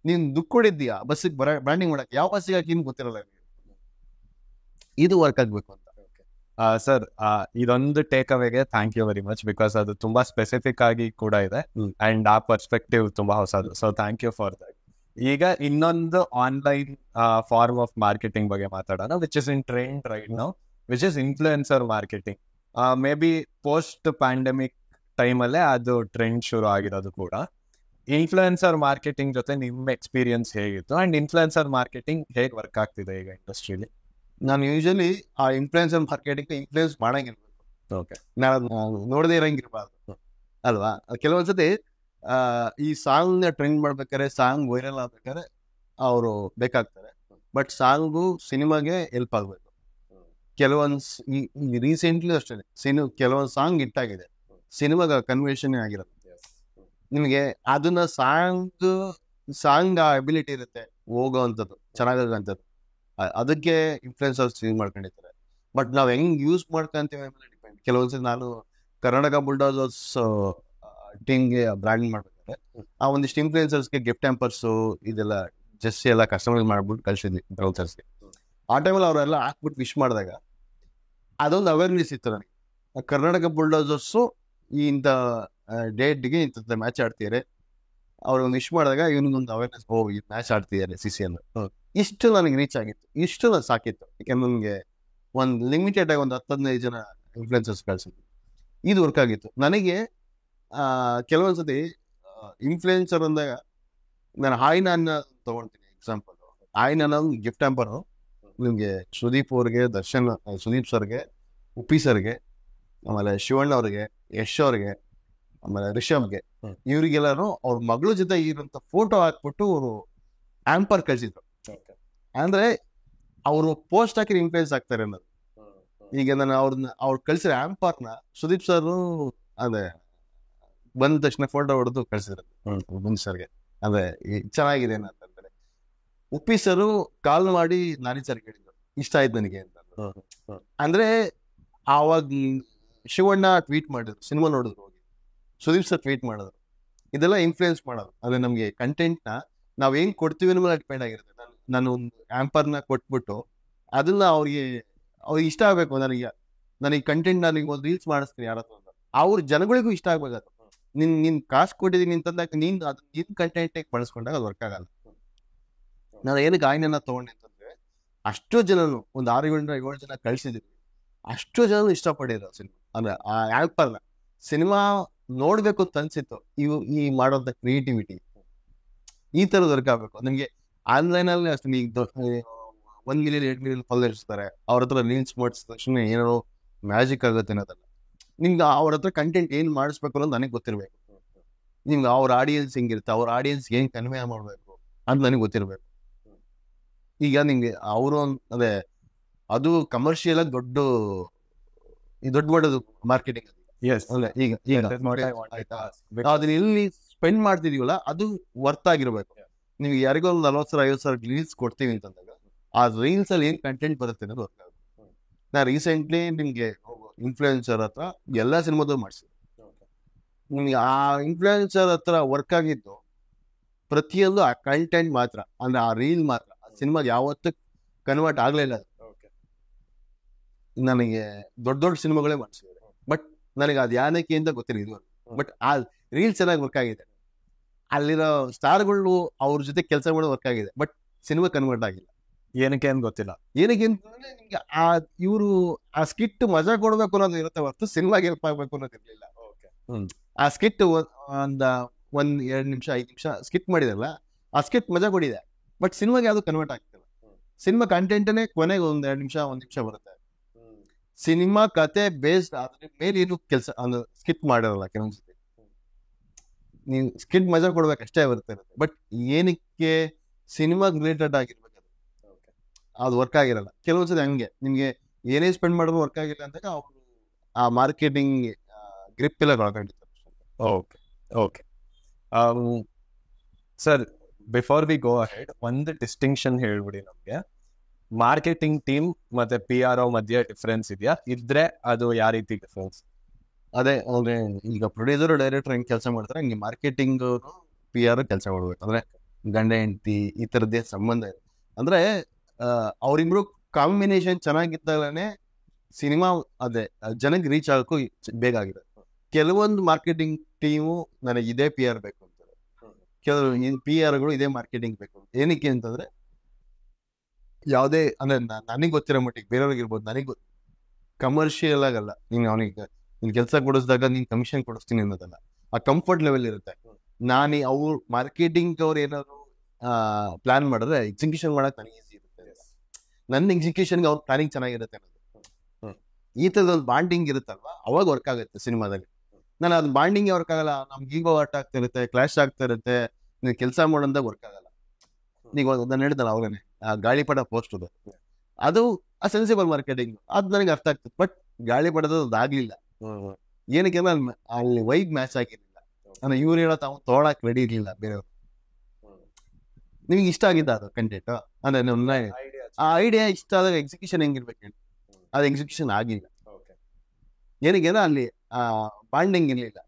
ನೀನ್ ದುಡ್ಡು ಕೊಡಿದ್ದೀಯಾ ಬಸ್ಸಿಗೆ ಬ್ರ್ಯಾಂಡಿಂಗ್ ಮಾಡಕ್ಕೆ, ಯಾವ ಬಸ್ಸಿಗೆ ಹಾಕಿ ಗೊತ್ತಿರಲ್ಲ. ಇದು ವರ್ಕ್ ಆಗ್ಬೇಕು ಅಂತ. ಸರ್, ಇದೊಂದು ಟೇಕ್ ಅವೇಗೆ thank you very much, because ಅದು ತುಂಬಾ ಸ್ಪೆಸಿಫಿಕ್ ಆಗಿ ಕೂಡ ಇದೆ ಅಂಡ್ ಆ ಪರ್ಸ್ಪೆಕ್ಟಿವ್ ತುಂಬಾ ಹೊಸದು. So thank you for that. ಈಗ ಇನ್ನೊಂದು ಆನ್ಲೈನ್ ಫಾರ್ಮ್ ಆಫ್ ಮಾರ್ಕೆಟಿಂಗ್ ಬಗ್ಗೆ ಮಾತಾಡೋಣ, which is in trend right now, which is influencer marketing. Maybe post pandemic ಟೈಮಲ್ಲೇ ಅದು ಟ್ರೆಂಡ್ ಶುರು ಆಗಿರೋದು ಕೂಡ. ಇನ್ಫ್ಲುಯೆನ್ಸರ್ ಮಾರ್ಕೆಟಿಂಗ್ ಜೊತೆ ನಿಮ್ಮ ಎಕ್ಸ್ಪೀರಿಯನ್ಸ್ ಹೇಗಿತ್ತು ಅಂಡ್ ಇನ್ಫ್ಲುಯೆನ್ಸರ್ ಮಾರ್ಕೆಟಿಂಗ್ ಹೇಗೆ ವರ್ಕ್ ಆಗ್ತಿದೆ ಈಗ ಇಂಡಸ್ಟ್ರಿಲಿ? ನಾನು ಯೂಶಲಿ ಆ ಇನ್ಫ್ಲುಯೆನ್ಸರ್ ಮಾರ್ಕೆಟಿಂಗ್ ಇನ್ಫ್ಲುಯೆನ್ಸ್ ಮಾಡಂಗಿರ್ಬೇಕು. ಓಕೆ, ನಾನು ನೋಡದೇ ಇರಂಗಿರ್ಬಾರ್ದು ಅಲ್ವಾ? ಕೆಲವೊಂದ್ಸತಿ ಈ ಸಾಂಗ್ ಟ್ರೆಂಡ್ ಮಾಡ್ಬೇಕಾದ್ರೆ, ಸಾಂಗ್ ವೈರಲ್ ಆಗ್ಬೇಕಾದ್ರೆ ಅವರು ಬೇಕಾಗ್ತಾರೆ. ಬಟ್ ಸಾಂಗು ಸಿನಿಮಾಗೆ ಹೆಲ್ಪ್ ಆಗ್ಬೇಕು. ಕೆಲವೊಂದು ರೀಸೆಂಟ್ಲಿ ಅಷ್ಟೇ ಕೆಲವೊಂದು ಸಾಂಗ್ ಹಿಟ್ಟಾಗಿದೆ, ಸಿನಿಮಾಗ ಕನ್ವರ್ಷನ್ ಆಗಿರೋದು. ನಿಮಗೆ ಅದನ್ನ ಸಾಂಗ್ ಅಬಿಲಿಟಿ ಇರುತ್ತೆ ಹೋಗೋವಂಥದ್ದು, ಚೆನ್ನಾಗಂಥದ್ದು. ಅದಕ್ಕೆ ಇನ್ಫ್ಲುಯೆನ್ಸರ್ಸ್ ಯೂಸ್ ಮಾಡ್ಕೊಂಡಿರ್ತಾರೆ. ಬಟ್ ನಾವ್ ಹೆಂಗ್ ಯೂಸ್ ಮಾಡ್ಕೊಂತೀವಿ ಮೇಲೆ ಡಿಪೆಂಡ್. ಕೆಲವೊಂದ್ಸತಿ ನಾನು ಕರ್ನಾಟಕ ಬುಲ್ಡೋಸರ್ಸ್ ಟೀಮ್ಗೆ ಬ್ರ್ಯಾಂಡಿಂಗ್ ಮಾಡ್ಬೇಕಾದ್ರೆ ಆ ಒಂದಿಷ್ಟು ಇನ್ಫ್ಲುಯೆನ್ಸರ್ಸ್ಗೆ ಗಿಫ್ಟ್ ಹ್ಯಾಂಪರ್ಸ್ ಇದೆಲ್ಲ ಜಸ್ಟ್ ಎಲ್ಲ ಕಸ್ಟಮೈಸ್ ಮಾಡ್ಬಿಟ್ಟು ಕಳ್ಸಿದ್ವಿ ಬ್ರೌಸರ್ಸ್ಗೆ. ಆ ಟೈಮಲ್ಲಿ ಅವರೆಲ್ಲ ಹಾಕ್ಬಿಟ್ಟು ವಿಶ್ ಮಾಡಿದಾಗ ಅದೊಂದು ಅವೇರ್ನೆಸ್ ಇತ್ತು ನನಗೆ. ಕರ್ನಾಟಕ ಬುಲ್ಡೋಸರ್ಸು ಇಂಥ ಡೇಟ್ಗೆ ಇಂಥ ಮ್ಯಾಚ್ ಆಡ್ತಿದ್ದಾರೆ, ಅವ್ರೊಂದು ವಿಶ್ ಮಾಡಿದಾಗ ಇವನಿಗೊಂದು ಅವೇರ್ನೆಸ್, ಇದು ಮ್ಯಾಚ್ ಆಡ್ತಿದ್ದಾರೆ CCL. ಇಷ್ಟು ನನಗೆ ರೀಚ್ ಆಗಿತ್ತು, ಇಷ್ಟು ನಾನು ಸಾಕಿತ್ತು. ಯಾಕೆಂದ್ರೆ ನನಗೆ ಒಂದು ಲಿಮಿಟೆಡ್ ಆಗಿ ಒಂದು 10-15 ಜನ ಇನ್ಫ್ಲುಯೆನ್ಸರ್ಸ್ ಕಳ್ಸಿದ್ವಿ. ಇದು ವರ್ಕ್ ಆಗಿತ್ತು ನನಗೆ. ಕೆಲವೊಂದ್ಸತಿ ಇನ್ಫ್ಲುಯೆನ್ಸರ್ ಅಂದಾಗ ನಾನು ಹಾಯ್ ನನ್ನ ತಗೊಳ್ತೀನಿ ಎಕ್ಸಾಂಪಲ್. ಹಾಯ್ ನನ್ನ ಗಿಫ್ಟ್ ಹ್ಯಾಂಪರು ನಿಮಗೆ ಸುದೀಪ್ ಅವ್ರಿಗೆ, ಸುದೀಪ್ ಸರ್ಗೆ, ಉಪ್ಪಿ ಸರ್ಗೆ, ಆಮೇಲೆ ಶಿವಣ್ಣ ಅವ್ರಿಗೆ, ಯಶ್ ಅವ್ರಿಗೆ, ಆಮೇಲೆ ರಿಷಬ್ಗೆ, ಇವ್ರಿಗೆಲ್ಲಾರು ಅವ್ರ ಮಗಳ ಜೊತೆ ಇರೋಂಥ ಫೋಟೋ ಹಾಕ್ಬಿಟ್ಟು ಅವರು ಆಂಪರ್ ಕಳ್ಸಿದ್ರು. ಅಂದ್ರೆ ಅವರು ಪೋಸ್ಟ್ ಹಾಕಿ ಇನ್ಫ್ಲುಯೆನ್ಸ್ ಆಗ್ತಾರೆ ಅನ್ನೋದು. ಈಗ ನಾನು ಅವ್ರು ಕಳ್ಸಿರೋ ಆಂಪರ್ನ ಸುದೀಪ್ ಸರ್ ಅದೇ ಬಂದ ತಕ್ಷಣ ಫೋಟೋ ಹೊಡೆದು ಕಳ್ಸಿದ್ರು ಮುಂದ್ ಸರ್ಗೆ. ಅದೇ ಚೆನ್ನಾಗಿದೆ ಅಂತಂದ್ರೆ ಉಪ್ಪಿ ಸರು ಕಾಲ್ ಮಾಡಿ ನಾನಿ ಸರ್ ಕೇಳಿದ್ರು, ಇಷ್ಟ ಆಯ್ತು ನನಗೆ ಅಂತ. ಅಂದ್ರೆ ಆವಾಗ ಶಿವಣ್ಣ ಟ್ವೀಟ್ ಮಾಡಿದ್ರು, ಸಿನಿಮಾ ನೋಡಿದ್ರು ಹೋಗಿ, ಸುದೀಪ್ ಸರ್ ಟ್ವೀಟ್ ಮಾಡಿದ್ರು. ಇದೆಲ್ಲ ಇನ್ಫ್ಲುಯೆನ್ಸ್ ಮಾಡೋದು. ಅಂದ್ರೆ ನಮ್ಗೆ ಕಂಟೆಂಟ್ನ ನಾವ್ ಹೆಂಗ್ ಕೊಡ್ತೀವಿ ಅನ್ನೋ ಮೇಲೆ ಡಿಪೆಂಡ್ ಆಗಿರುತ್ತೆ. ನಾನು ಒಂದು ಆಂಪರ್ನ ಕೊಟ್ಬಿಟ್ಟು ಅದನ್ನ ಅವ್ರಿಗೆ ಇಷ್ಟ ಆಗ್ಬೇಕು. ನನಗೆ ಕಂಟೆಂಟ್ ನನಗೆ ಒಂದು ರೀಲ್ಸ್ ಮಾಡಿಸ್ತೀನಿ ಯಾರ ಹತ್ರ, ಅವ್ರ ಜನಗಳಿಗೂ ಇಷ್ಟ ಆಗ್ಬೇಕು. ನಿನ್ ಕಾಸ್ಟ್ ಕೊಟ್ಟಿದ್ದೀನಿ ಅಂತಂದಾಗ ನಿನ್ ಕಂಟೆಂಟ್ ಬಳಸ್ಕೊಂಡಾಗ ಅದು ವರ್ಕ್ ಆಗಲ್ಲ. ನಾನು ಏನಕ್ಕೆ ಆಯ್ನ ತಗೊಂಡೆ ಅಂತಂದ್ರೆ, ಅಷ್ಟು ಜನನು ಒಂದು 6-7 ಜನ ಕಳ್ಸಿದೀವಿ, ಅಷ್ಟು ಜನ ಇಷ್ಟಪಟ್ಟಿರೋ ಸಿನಿಮಾ. ಅಂದ್ರೆ ಆ ಆಂಪರ್ನ ಸಿನಿಮಾ ನೋಡ್ಬೇಕು ಅಂತ ಅನ್ಸಿತ್ತು. ಈ ಮಾಡೋಂಥ ಕ್ರಿಯೇಟಿವಿಟಿ ಈ ತರದ್ ವರ್ಕ್ ಆಗ್ಬೇಕು. ನಿಮ್ಗೆ ಆನ್ಲೈನ್ ಅಲ್ಲಿ ಅಷ್ಟು ಈಗ 1 ಮಿಲಿಯನ್ 2 ಮಿಲಿಯನ್ ಫಾಲೋವರ್ಸ್ ಇರ್ತಾರೆ, ಅವ್ರ ಹತ್ರ ರೀಲ್ಸ್ ಮಾಡಿಸಿದ ತಕ್ಷಣ ಏನೋ ಮ್ಯಾಜಿಕ್ ಆಗುತ್ತೆ ಅನ್ನೋದಲ್ಲ. ನಿಮ್ಗೆ ಅವ್ರ ಹತ್ರ ಕಂಟೆಂಟ್ ಏನ್ ಮಾಡಿಸ್ಬೇಕು ಅನ್ನೋದು ನನಗೆ ಗೊತ್ತಿರ್ಬೇಕು. ನಿಮ್ಗೆ ಅವ್ರ ಆಡಿಯನ್ಸ್ ಹೆಂಗಿರುತ್ತೆ, ಅವ್ರ ಆಡಿಯನ್ಸ್ ಏನ್ ಕನ್ವೆ ಮಾಡ್ಬೇಕು ಅಂತ ನನಗೆ ಗೊತ್ತಿರ್ಬೇಕು. ಈಗ ನಿಮ್ಗೆ ಅವರು ಅದೇ ಅದು ಕಮರ್ಷಿಯಲ್ ಆಗಿ ದೊಡ್ಡ ಮಾಡೋದು ಮಾರ್ಕೆಟಿಂಗ್. ಈಗ ಅದನ್ನ ಎಲ್ಲಿ ಸ್ಪೆಂಡ್ ಮಾಡ್ತಿದೀವಲ್ಲ ಅದು ವರ್ತ್ ಆಗಿರ್ಬೇಕು. ನೀವು ಯಾರಿಗೋ ಒಂದು 40,000-50,000 ರೀಲ್ಸ್ ಕೊಡ್ತೀವಿ ಅಂತಂದಾಗ ಆ ರೀಲ್ಸ್ ಅಲ್ಲಿ ಏನ್ ಕಂಟೆಂಟ್ ಬರುತ್ತೆ ಅನ್ನೋದು ವರ್ಕ್ ಆಗುತ್ತೆ. ನಾ ರೀಸೆಂಟ್ಲಿ ನಿಮ್ಗೆ ಇನ್ಫ್ಲುಯೆನ್ಸರ್ ಹತ್ರ ಎಲ್ಲಾ ಸಿನಿಮಾದ ಮಾಡಿಸಿದ್ವಿ. ನಿಮ್ಗೆ ಆ ಇನ್ಫ್ಲುಯೆನ್ಸರ್ ಹತ್ರ ವರ್ಕ್ ಆಗಿದ್ದು ಪ್ರತಿಯೊಂದು ಆ ಕಂಟೆಂಟ್ ಮಾತ್ರ, ಅಂದ್ರೆ ಆ ರೀಲ್ ಮಾತ್ರ. ಸಿನಿಮಾಗೆ ಯಾವತ್ತೂ ಕನ್ವರ್ಟ್ ಆಗ್ಲೇ ಇಲ್ಲ. ನನಗೆ ದೊಡ್ಡ ಸಿನಿಮಾಗಳೇ ಮಾಡಿಸಿದ್ದಾರೆ, ಬಟ್ ನನಗೆ ಅದು ಯಾನಕ್ಕೆ ಅಂತ ಗೊತ್ತಿಲ್ಲ ಇದು. ಬಟ್ ಆ ರೀಲ್ ಚೆನ್ನಾಗಿ ವರ್ಕ್ ಆಗಿದೆ, ಅಲ್ಲಿರೋ ಸ್ಟಾರ್ಗಳು ಅವ್ರ ಜೊತೆ ಕೆಲಸ ಮಾಡೋದು ವರ್ಕ್ ಆಗಿದೆ, ಬಟ್ ಸಿನಿಮಾ ಕನ್ವರ್ಟ್ ಆಗಿಲ್ಲ. ಏನಕ್ಕೆ ಅಂತ ಗೊತ್ತಿಲ್ಲ. ಏನಕ್ಕೆ ಅಂತಂದ್ರೆ ನಿಮ್ಗೆ ಇವರು ಆ ಸ್ಕಿಟ್ ಮಜಾ ಕೊಡ್ಬೇಕು ಅನ್ನೋದು ಇರುತ್ತೆ ಹೊರತು ಸಿನಿಮಾಗೆ ಹೆಲ್ಪ್ ಆಗ್ಬೇಕು ಅನ್ನೋದಿರ್ಲಿಲ್ಲ. ಆ ಸ್ಕಿಟ್ 1-2 ನಿಮಿಷ 5 ನಿಮಿಷ ಸ್ಕಿಟ್ ಮಾಡಿದಲ್ಲ, ಆ ಸ್ಕಿಟ್ ಮಜಾ ಕೊಡಿದೆ, ಬಟ್ ಸಿನಿಮಾಗೆ ಯಾವ್ದು ಕನ್ವರ್ಟ್ ಆಗ್ತಿಲ್ಲ. ಸಿನಿಮಾ ಕಂಟೆಂಟ್ನೇ ಕೊನೆಗೆ 1-2 ನಿಮಿಷ 1 ನಿಮಿಷ ಬರುತ್ತೆ. ಸಿನಿಮಾ ಕತೆ ಬೇಸ್ಡ್ ಅದ್ರ ಮೇಲೆ ಏನು ಕೆಲಸ ಅಂದ್ರೆ ಸ್ಕಿಟ್ ಮಾಡಿರಲ್ಲ ಕೆಲವೊಂದ್ಸತಿ. ನೀವು ಸ್ಕಿಟ್ ಮಜಾ ಕೊಡ್ಬೇಕು ಅಷ್ಟೇ ಇರುತ್ತೆ. ಬಟ್ ಏನಕ್ಕೆ ಸಿನಿಮಾಗ್ ರಿಲೇಟೆಡ್ ಆಗಿರ್ಬೇಕು ಅದು ವರ್ಕ್ ಆಗಿರಲ್ಲ. ಕೆಲವೊಂದ್ಸತಿ ಹಂಗೆ ನಿಮ್ಗೆ ಏನೇ ಸ್ಪೆಂಡ್ ಮಾಡಿದ್ರು ವರ್ಕ್ ಆಗಿಲ್ಲ ಅಂದಾಗ ಅವ್ರು ಆ ಮಾರ್ಕೆಟಿಂಗ್ ಗ್ರಿಪ್ ಎಲ್ಲ ಒಳಗೊಂಡಿರ್ತಾರೆ. Okay okay sir, before we go ahead ಒಂದು ಡಿಸ್ಟಿಂಕ್ಷನ್ ಹೇಳ್ಬಿಡಿ ನಮಗೆ. ಮಾರ್ಕೆಟಿಂಗ್ ಟೀಮ್ ಮತ್ತೆ PR ಮಧ್ಯೆ ಡಿಫ್ರೆನ್ಸ್ ಇದೆಯಾ? ಇದ್ರೆ ಅದು ಯಾವ ರೀತಿ ಡಿಫ್ರೆನ್ಸ್? ಅದೇ ಅಂದ್ರೆ ಈಗ ಪ್ರೊಡ್ಯೂಸರ್ ಡೈರೆಕ್ಟರ್ ಹೆಂಗ್ ಕೆಲಸ ಮಾಡ್ತಾರೆ ಹಂಗೆ ಮಾರ್ಕೆಟಿಂಗ್ PR ಕೆಲಸ ಮಾಡ್ಬೇಕು. ಅಂದ್ರೆ ಗಂಡ ಹೆಂಡತಿ ಈ ತರದ್ದೇ ಸಂಬಂಧ ಇದೆ. ಅಂದ್ರೆ ಅವ್ರಿಬ್ರು ಕಾಂಬಿನೇಷನ್ ಚೆನ್ನಾಗಿದ್ದಾಗಲೇ ಸಿನಿಮಾ ಅದೇ ಜನಕ್ಕೆ ರೀಚ್ ಆಗೋಕ್ಕೂ ಬೇಗ ಆಗಿದೆ. ಕೆಲವೊಂದು ಮಾರ್ಕೆಟಿಂಗ್ ಟೀಮು ನನಗೆ ಇದೇ PR ಬೇಕು ಅಂತಾರೆ, ಕೆಲವು PR ಇದೇ ಮಾರ್ಕೆಟಿಂಗ್ ಬೇಕು. ಏನಕ್ಕೆ ಅಂತಂದ್ರೆ ಯಾವುದೇ ಅಂದ್ರೆ ನನಗೆ ಗೊತ್ತಿರೋ ಮಟ್ಟಿಗೆ ಬೇರೆಯವ್ರಿಗೆ ಇರ್ಬೋದು, ನನಗೆ ಕಮರ್ಷಿಯಲ್ ಆಗಲ್ಲ. ನೀನು ಅವನಿಗೆ ನೀನ್ ಕೆಲಸ ಕೊಡಿಸಿದಾಗ ನೀನ್ ಕಮಿಷನ್ ಕೊಡಿಸ್ತೀನಿ ಅನ್ನೋದಲ್ಲ, ಆ ಕಂಫರ್ಟ್ ಲೆವೆಲ್ ಇರುತ್ತೆ. ನಾನು ಅವ್ರು ಮಾರ್ಕೆಟಿಂಗ್ ಅವ್ರು ಏನಾದ್ರು ಪ್ಲಾನ್ ಮಾಡಿದ್ರೆ ಎಕ್ಸಿಕ್ಯೂಷನ್ ಮಾಡಕ್ ನನಗೆ ಈಸಿ ಇರುತ್ತೆ. ನನ್ನ ಎಕ್ಸಿಕ್ಯೂಷನ್ಗೆ ಅವ್ರ ಪ್ಲಾನಿಂಗ್ ಚೆನ್ನಾಗಿರುತ್ತೆ ಅನ್ನೋದು. ಈ ತರದ ಒಂದು ಬಾಂಡಿಂಗ್ ಇರುತ್ತಲ್ವಾ, ಅವಾಗ ವರ್ಕ್ ಆಗುತ್ತೆ ಸಿನಿಮಾದಲ್ಲಿ. ನಾನು ಅದು ಬಾಂಡಿಂಗ್ ವರ್ಕ್ ಆಗಲ್ಲ, ನಮ್ಗೆ ಈಗೋ ವರ್ಕ್ ಆಗ್ತಾ ಇರುತ್ತೆ, ಕ್ಲಾಶ್ ಆಗ್ತಾ ಇರುತ್ತೆ, ನೀವು ಕೆಲಸ ಮಾಡೋದಾಗ ವರ್ಕ್ ಆಗಲ್ಲ. ಈಗ ನಾನು ಹೇಳಿದಲ್ಲ ಅವಾಗನೇ ಗಾಳಿಪಟ ಪೋಸ್ಟ್ ಅದು ಆ ಸೆನ್ಸಿಬಲ್ ಮಾರ್ಕೆಟಿಂಗ್, ಅದು ನನಗೆ ಅರ್ಥ ಆಗ್ತದೆ. ಬಟ್ ಗಾಳಿಪಟದ ಅದಾಗ್ಲಿಲ್ಲ. ಏನಕ್ಕೆ ಅಲ್ಲಿ ವೈಬ್ ಮ್ಯಾಚ್ ಆಗಿರ್ಲಿಲ್ಲ. ಅಂದ್ರೆ ಇವ್ರು ಹೇಳೋ ತಾವು ತೊಗೊಳಕ್ ರೆಡಿ ಇರ್ಲಿಲ್ಲ ಬೇರೆಯವ್ರು. ನಿಮ್ಗೆ ಇಷ್ಟ ಆಗಿದ್ದ ಅದು ಕಂಟೆಂಟ್, ಅಂದ್ರೆ ಆ ಐಡಿಯಾ ಇಷ್ಟ ಆದಾಗ ಎಕ್ಸಿಕ್ಯೂಷನ್ ಹೆಂಗಿರ್ಬೇಕು ಹೇಳಿ, ಅದು ಎಕ್ಸಿಕ್ಯೂಷನ್ ಆಗಿಲ್ಲ. ಏನಕ್ಕೆ ಅಲ್ಲಿ ಬಾಂಡಿಂಗ್ ಇರ್ಲಿಲ್ಲ.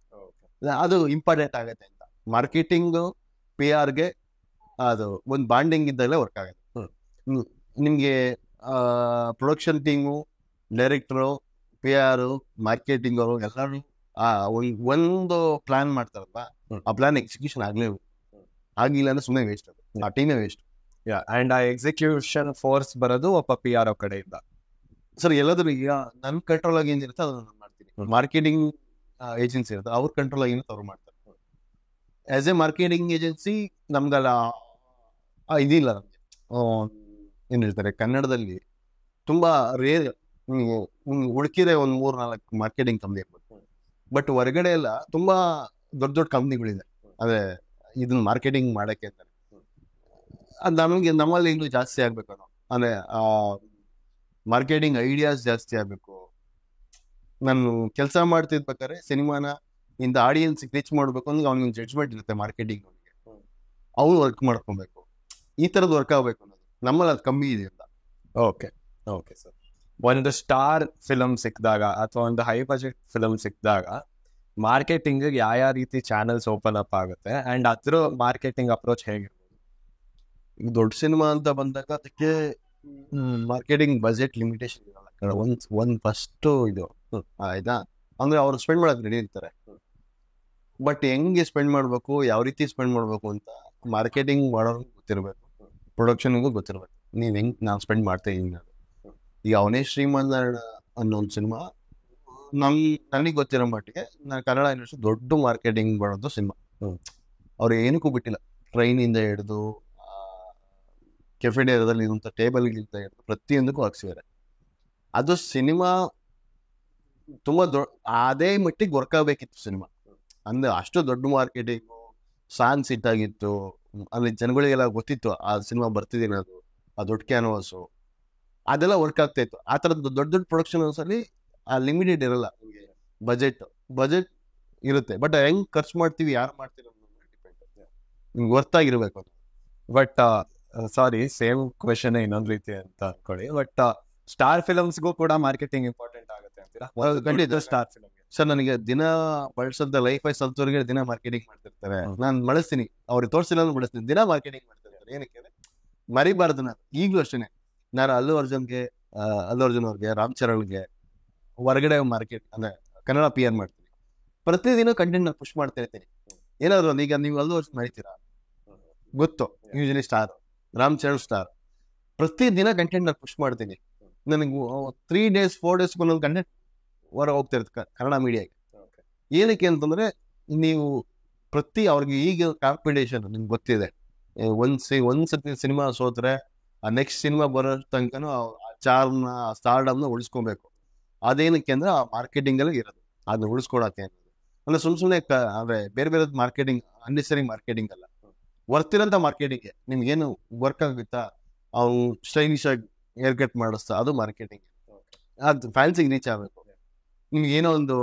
ಅದು ಇಂಪಾರ್ಟೆಂಟ್ ಆಗತ್ತೆ ಅಂತ ಮಾರ್ಕೆಟಿಂಗ್ PR ಅದು ಒಂದು ಬಾಂಡಿಂಗ್ ಇದ್ದಾಗಲೇ ವರ್ಕ್ ಆಗುತ್ತೆ. ನಿಮ್ಗೆ production team, director, PR, marketing ಅವರು ಎಲ್ಲರೂ ಒಂದು ಪ್ಲಾನ್ ಮಾಡ್ತಾರಲ್ವಾ, ಆ ಪ್ಲಾನ್ ಎಕ್ಸಿಕ್ಯೂಷನ್ ಆಗಿಲ್ಲ ಅಂದ್ರೆ ಸುಮ್ಮನೆ ವೇಸ್ಟ್, ಅದು ಆ ಟೀಮೇ ವೇಸ್ಟ್. ಅಂಡ್ ಆ ಎಕ್ಸಿಕ್ಯೂಷನ್ ಫೋರ್ಸ್ ಬರೋದು ಒಬ್ಬ PR ಕಡೆಯಿಂದ. ಸರ್ ಎಲ್ಲಾದ್ರೂ ಈಗ ನನ್ನ ಕಂಟ್ರೋಲ್ ಆಗಿ ಏನಿರುತ್ತೆ ಅದನ್ನ ನಾನು ಮಾಡ್ತೀನಿ. ಮಾರ್ಕೆಟಿಂಗ್ ಏಜೆನ್ಸಿ ಇರುತ್ತೆ, ಅವ್ರ ಕಂಟ್ರೋಲ್ ಆಗಿರುತ್ತೆ, ಅವ್ರು ಮಾಡ್ತಾರೆ. ಆಸ್ ಎ ಮಾರ್ಕೆಟಿಂಗ್ ಏಜೆನ್ಸಿ ನಮ್ಗಲ್ಲ ಇದಿಲ್ಲ. ನಮ್ಗೆ ಏನ್ ಹೇಳ್ತಾರೆ ಕನ್ನಡದಲ್ಲಿ ತುಂಬಾ ರೇರ್, ಉಳ್ಕಿದೆ ಒಂದ್ 3-4 ಮಾರ್ಕೆಟಿಂಗ್ ಕಂಪ್ನಿ ಇರ್ಬೋದು. ಬಟ್ ಹೊರಗಡೆ ಎಲ್ಲ ತುಂಬಾ ದೊಡ್ಡ ದೊಡ್ಡ ಕಂಪ್ನಿಗಳಿದೆ ಅದೇ ಇದನ್ನ ಮಾರ್ಕೆಟಿಂಗ್ ಮಾಡಕ್ಕೆ ಅಂತಾರೆ. ಅದು ನಮ್ಮಲ್ಲಿ ಇನ್ನೂ ಜಾಸ್ತಿ ಆಗ್ಬೇಕು. ಅಂದ್ರೆ ಮಾರ್ಕೆಟಿಂಗ್ ಐಡಿಯಾಸ್ ಜಾಸ್ತಿ ಆಗ್ಬೇಕು. ನಾನು ಕೆಲಸ ಮಾಡ್ತಿರ್ಬೇಕಾದ್ರೆ ಸಿನಿಮಾನ ಇಂದ ಆಡಿಯನ್ಸ್ ರೀಚ್ ಮಾಡ್ಬೇಕು ಅಂದ್ರೆ ಅವ್ನಿಗೆ ಜಡ್ಜ್ಮೆಂಟ್ ಇರುತ್ತೆ ಮಾರ್ಕೆಟಿಂಗ್. ಅವನಿಗೆ ಅವ್ನು ವರ್ಕ್ ಮಾಡ್ಕೊಬೇಕು, ಈ ತರದ್ ವರ್ಕ್ ಆಗ್ಬೇಕು ಅನ್ನೋದು ನಮ್ಮಲ್ಲಿ ಅದು ಕಮ್ಮಿ ಇದೆ ಅಂತ. ಓಕೆ ಓಕೆ ಸರ್, ಒಂದು ಸ್ಟಾರ್ ಫಿಲಮ್ ಸಿಕ್ಕಿದಾಗ ಅಥವಾ ಒಂದು ಹೈ ಬಜೆಟ್ ಫಿಲಮ್ ಸಿಕ್ಕಿದಾಗ ಮಾರ್ಕೆಟಿಂಗ್ ಯಾವ ರೀತಿ ಚಾನೆಲ್ಸ್ ಓಪನ್ ಅಪ್ ಆಗುತ್ತೆ ಅಂಡ್ ಅದ್ರ ಮಾರ್ಕೆಟಿಂಗ್ ಅಪ್ರೋಚ್ ಹೇಗಿರ್ಬೋದು? ಈಗ ದೊಡ್ಡ ಸಿನಿಮಾ ಅಂತ ಬಂದಾಗ ಅದಕ್ಕೆ ಮಾರ್ಕೆಟಿಂಗ್ ಬಜೆಟ್ ಲಿಮಿಟೇಷನ್ ಇರಲ್ಲ. ಒಂದ್ ಫಸ್ಟ್ ಇದು ಆಯ್ತಾ, ಅಂದ್ರೆ ಅವ್ರು ಸ್ಪೆಂಡ್ ಮಾಡಕ್ ರೆಡಿ ಇರ್ತಾರೆ. ಬಟ್ ಹೆಂಗೆ ಸ್ಪೆಂಡ್ ಮಾಡ್ಬೇಕು, ಯಾವ ರೀತಿ ಸ್ಪೆಂಡ್ ಮಾಡ್ಬೇಕು ಅಂತ ಮಾರ್ಕೆಟಿಂಗ್ ಮಾಡೋರ್ಗೂ ಗೊತ್ತಿರ್ಬೇಕು, ಪ್ರೊಡಕ್ಷನ್ಗೂ ಗೊತ್ತಿರ್ಬೇಕು. ನೀವ್ ಹೆಂಗ್ ನಾವು ಸ್ಪೆಂಡ್ ಮಾಡ್ತಾ ಇದೀನಿ. ಈಗ ಅವನೇ ಶ್ರೀಮಂತ ಅನ್ನೋ ಒಂದು ಸಿನಿಮಾ ನನಗೆ ಗೊತ್ತಿರೋ ಮಟ್ಟಿಗೆ ಕನ್ನಡ ಇಂಡಸ್ಟ್ರಿ ದೊಡ್ಡ ಮಾರ್ಕೆಟಿಂಗ್ ಮಾಡೋದು ಸಿನಿಮಾ. ಅವ್ರು ಏನಕ್ಕೂ ಬಿಟ್ಟಿಲ್ಲ, ಟ್ರೈನಿಂದ ಹಿಡಿದು ಕೆಫೆಟೇರಿಯಾದಲ್ಲಿ ಇರುವಂತ ಟೇಬಲ್ಗಿಂತ ಹಿಡಿದು ಪ್ರತಿಯೊಂದಕ್ಕೂ ಹಾಕ್ಸಿದ್ದಾರೆ. ಅದು ಸಿನಿಮಾ ತುಂಬಾ ಅದೇ ಮಟ್ಟಿಗೆ ವರ್ಕ್ ಆಗ್ಬೇಕಿತ್ತು ಸಿನಿಮಾ. ಅಂದ್ರೆ ಅಷ್ಟು ದೊಡ್ಡ ಮಾರ್ಕೆಟಿಂಗು, ಸಾಂಗ್ಸ್ ಹಿಟ್ ಆಗಿತ್ತು, ಅಲ್ಲಿ ಜನಗಳಿಗೆಲ್ಲ ಗೊತ್ತಿತ್ತು ಆ ಸಿನಿಮಾ ಬರ್ತಿದ್ದೀನಿ, ಅದು ಆ ದೊಡ್ಡ ಕ್ಯಾನ್ವಾಸು ಅದೆಲ್ಲ ವರ್ಕ್ ಆಗ್ತಾ ಇತ್ತು. ಆ ಥರದ್ದು ದೊಡ್ಡ ದೊಡ್ಡ ಪ್ರೊಡಕ್ಷನ್ ಹೌಸ್ ಅಲ್ಲಿ ಆ ಲಿಮಿಟೆಡ್ ಇರಲ್ಲ ಬಜೆಟ್ ಇರುತ್ತೆ. ಬಟ್ ಹೆಂಗ್ ಖರ್ಚು ಮಾಡ್ತೀವಿ, ಯಾರು ಮಾಡ್ತೀವಿ ನಿಮ್ಗೆ ಗೊತ್ತಾಗಿರ್ಬೇಕು ಅದು. ಬಟ್ ಸಾರಿ, ಸೇಮ್ ಕ್ವೆಶನ್ ಇನ್ನೊಂದು ರೀತಿ ಅಂತ ಅನ್ಕೊಳ್ಳಿ. ಬಟ್ ಸ್ಟಾರ್ ಫಿಲಮ್ಸ್ಗೂ ಕೂಡ ಮಾರ್ಕೆಟಿಂಗ್ ಇಂಪಾರ್ಟೆಂಟ್ ಆಗುತ್ತೆ ಅಂತೀರಾ? ಖಂಡಿತ. ಸ್ಟಾರ್ ಫಿಲಮ್ ಸರ್ ನನಗೆ ದಿನ ಬಳಸದ ಲೈಫ್ ಐ ಸಲ್ತವ್ರಿಗೆ ದಿನ ಮಾರ್ಕೆಟಿಂಗ್ ಮಾಡ್ತಿರ್ತಾರೆ. ನಾನು ಬಳಸ್ತೀನಿ, ಅವ್ರಿಗೆ ತೋರಿಸಿಲ್ಲ ಬಳಸ್ತೀನಿ, ದಿನ ಮಾರ್ಕೆಟಿಂಗ್ ಮಾಡ್ತಿರ್ತಾರೆ. ಏನಕ್ಕೆ ಮರಿಬಾರ್ದು. ನಾನು ಈಗಲೂ ಅಷ್ಟೇನೆ, ನಾನು ಅಲ್ಲು ಅರ್ಜುನ್ ಅವ್ರಿಗೆ, ರಾಮ್ ಚರಣ್ಗೆ ಹೊರಗಡೆ ಮಾರ್ಕೆಟ್ ಅಂದ್ರೆ ಕನ್ನಡ PR ಮಾಡ್ತೀನಿ. ಪ್ರತಿದಿನ ಕಂಟೆಂಟ್ ನಾನು ಪುಷ್ ಮಾಡ್ತಾ ಇರ್ತೀನಿ. ಏನಾದ್ರು ಈಗ ನೀವು ಅಲ್ಲು ಅರ್ಜುನ್ ಮಾಡ್ತೀರಾ ಗೊತ್ತು, usually star, Ram Charan star, ಪ್ರತಿದಿನ ಕಂಟೆಂಟ್ ನಾನು ಪುಷ್ ಮಾಡ್ತೀನಿ. ನನಗೆ 3 days 4 days ಒಂದೊಂದು ಕಂಟೆಂಟ್ ಹೊರ ಹೋಗ್ತಾ ಇರುತ್ತೆ ಕನ್ನಡ ಮೀಡಿಯಾಗೆ. ಏನಕ್ಕೆ ಅಂತಂದ್ರೆ ನೀವು ಅವ್ರಿಗೆ ಈಗ ಕಾಂಪಿಟೇಷನ್ ನಿಮ್ಗೆ ಗೊತ್ತಿದೆ. ಒಂದ್ಸತಿ ಸಿನಿಮಾ ಸೋತ್ರೆ ಆ ನೆಕ್ಸ್ಟ್ ಸಿನಿಮಾ ಬರೋ ತನಕನೂ ಆ ಚಾರ್ಮ್ನ, ಸ್ಟಾರ್ಡಮ್ನ ಉಳಿಸ್ಕೊಬೇಕು. ಅದೇನಕ್ಕೆ ಅಂದ್ರೆ ಆ ಮಾರ್ಕೆಟಿಂಗ್ ಅಲ್ಲಿ ಇರೋದು, ಅದನ್ನ ಉಳಿಸ್ಕೊಳಕ್ಕೆ ಅನ್ನೋದು. ಅಂದ್ರೆ ಸುಮ್ನೆ ಅಂದ್ರೆ ಬೇರೆ ಬೇರೆ ಮಾರ್ಕೆಟಿಂಗ್, ಅನ್ನೆಸರಿ ಮಾರ್ಕೆಟಿಂಗ್ ಅಲ್ಲ, ವರ್ತಿರಂತ ಮಾರ್ಕೆಟಿಂಗ್. ನಿಮ್ಗೇನು ವರ್ಕ್ ಆಗುತ್ತಾ, ಅವ್ನು ಸ್ಟೈಲಿಶ್ ಆಗಿ ಹೇರ್ ಕಟ್ ಮಾಡಿಸ್ತಾ, ಅದು ಮಾರ್ಕೆಟಿಂಗ್. ಅದು ಫ್ಯಾನ್ಸಿಗೆ ರೀಚ್ ಆಗ್ಬೇಕು. ನಿಮ್ಗೆ ಏನೋ ಒಂದು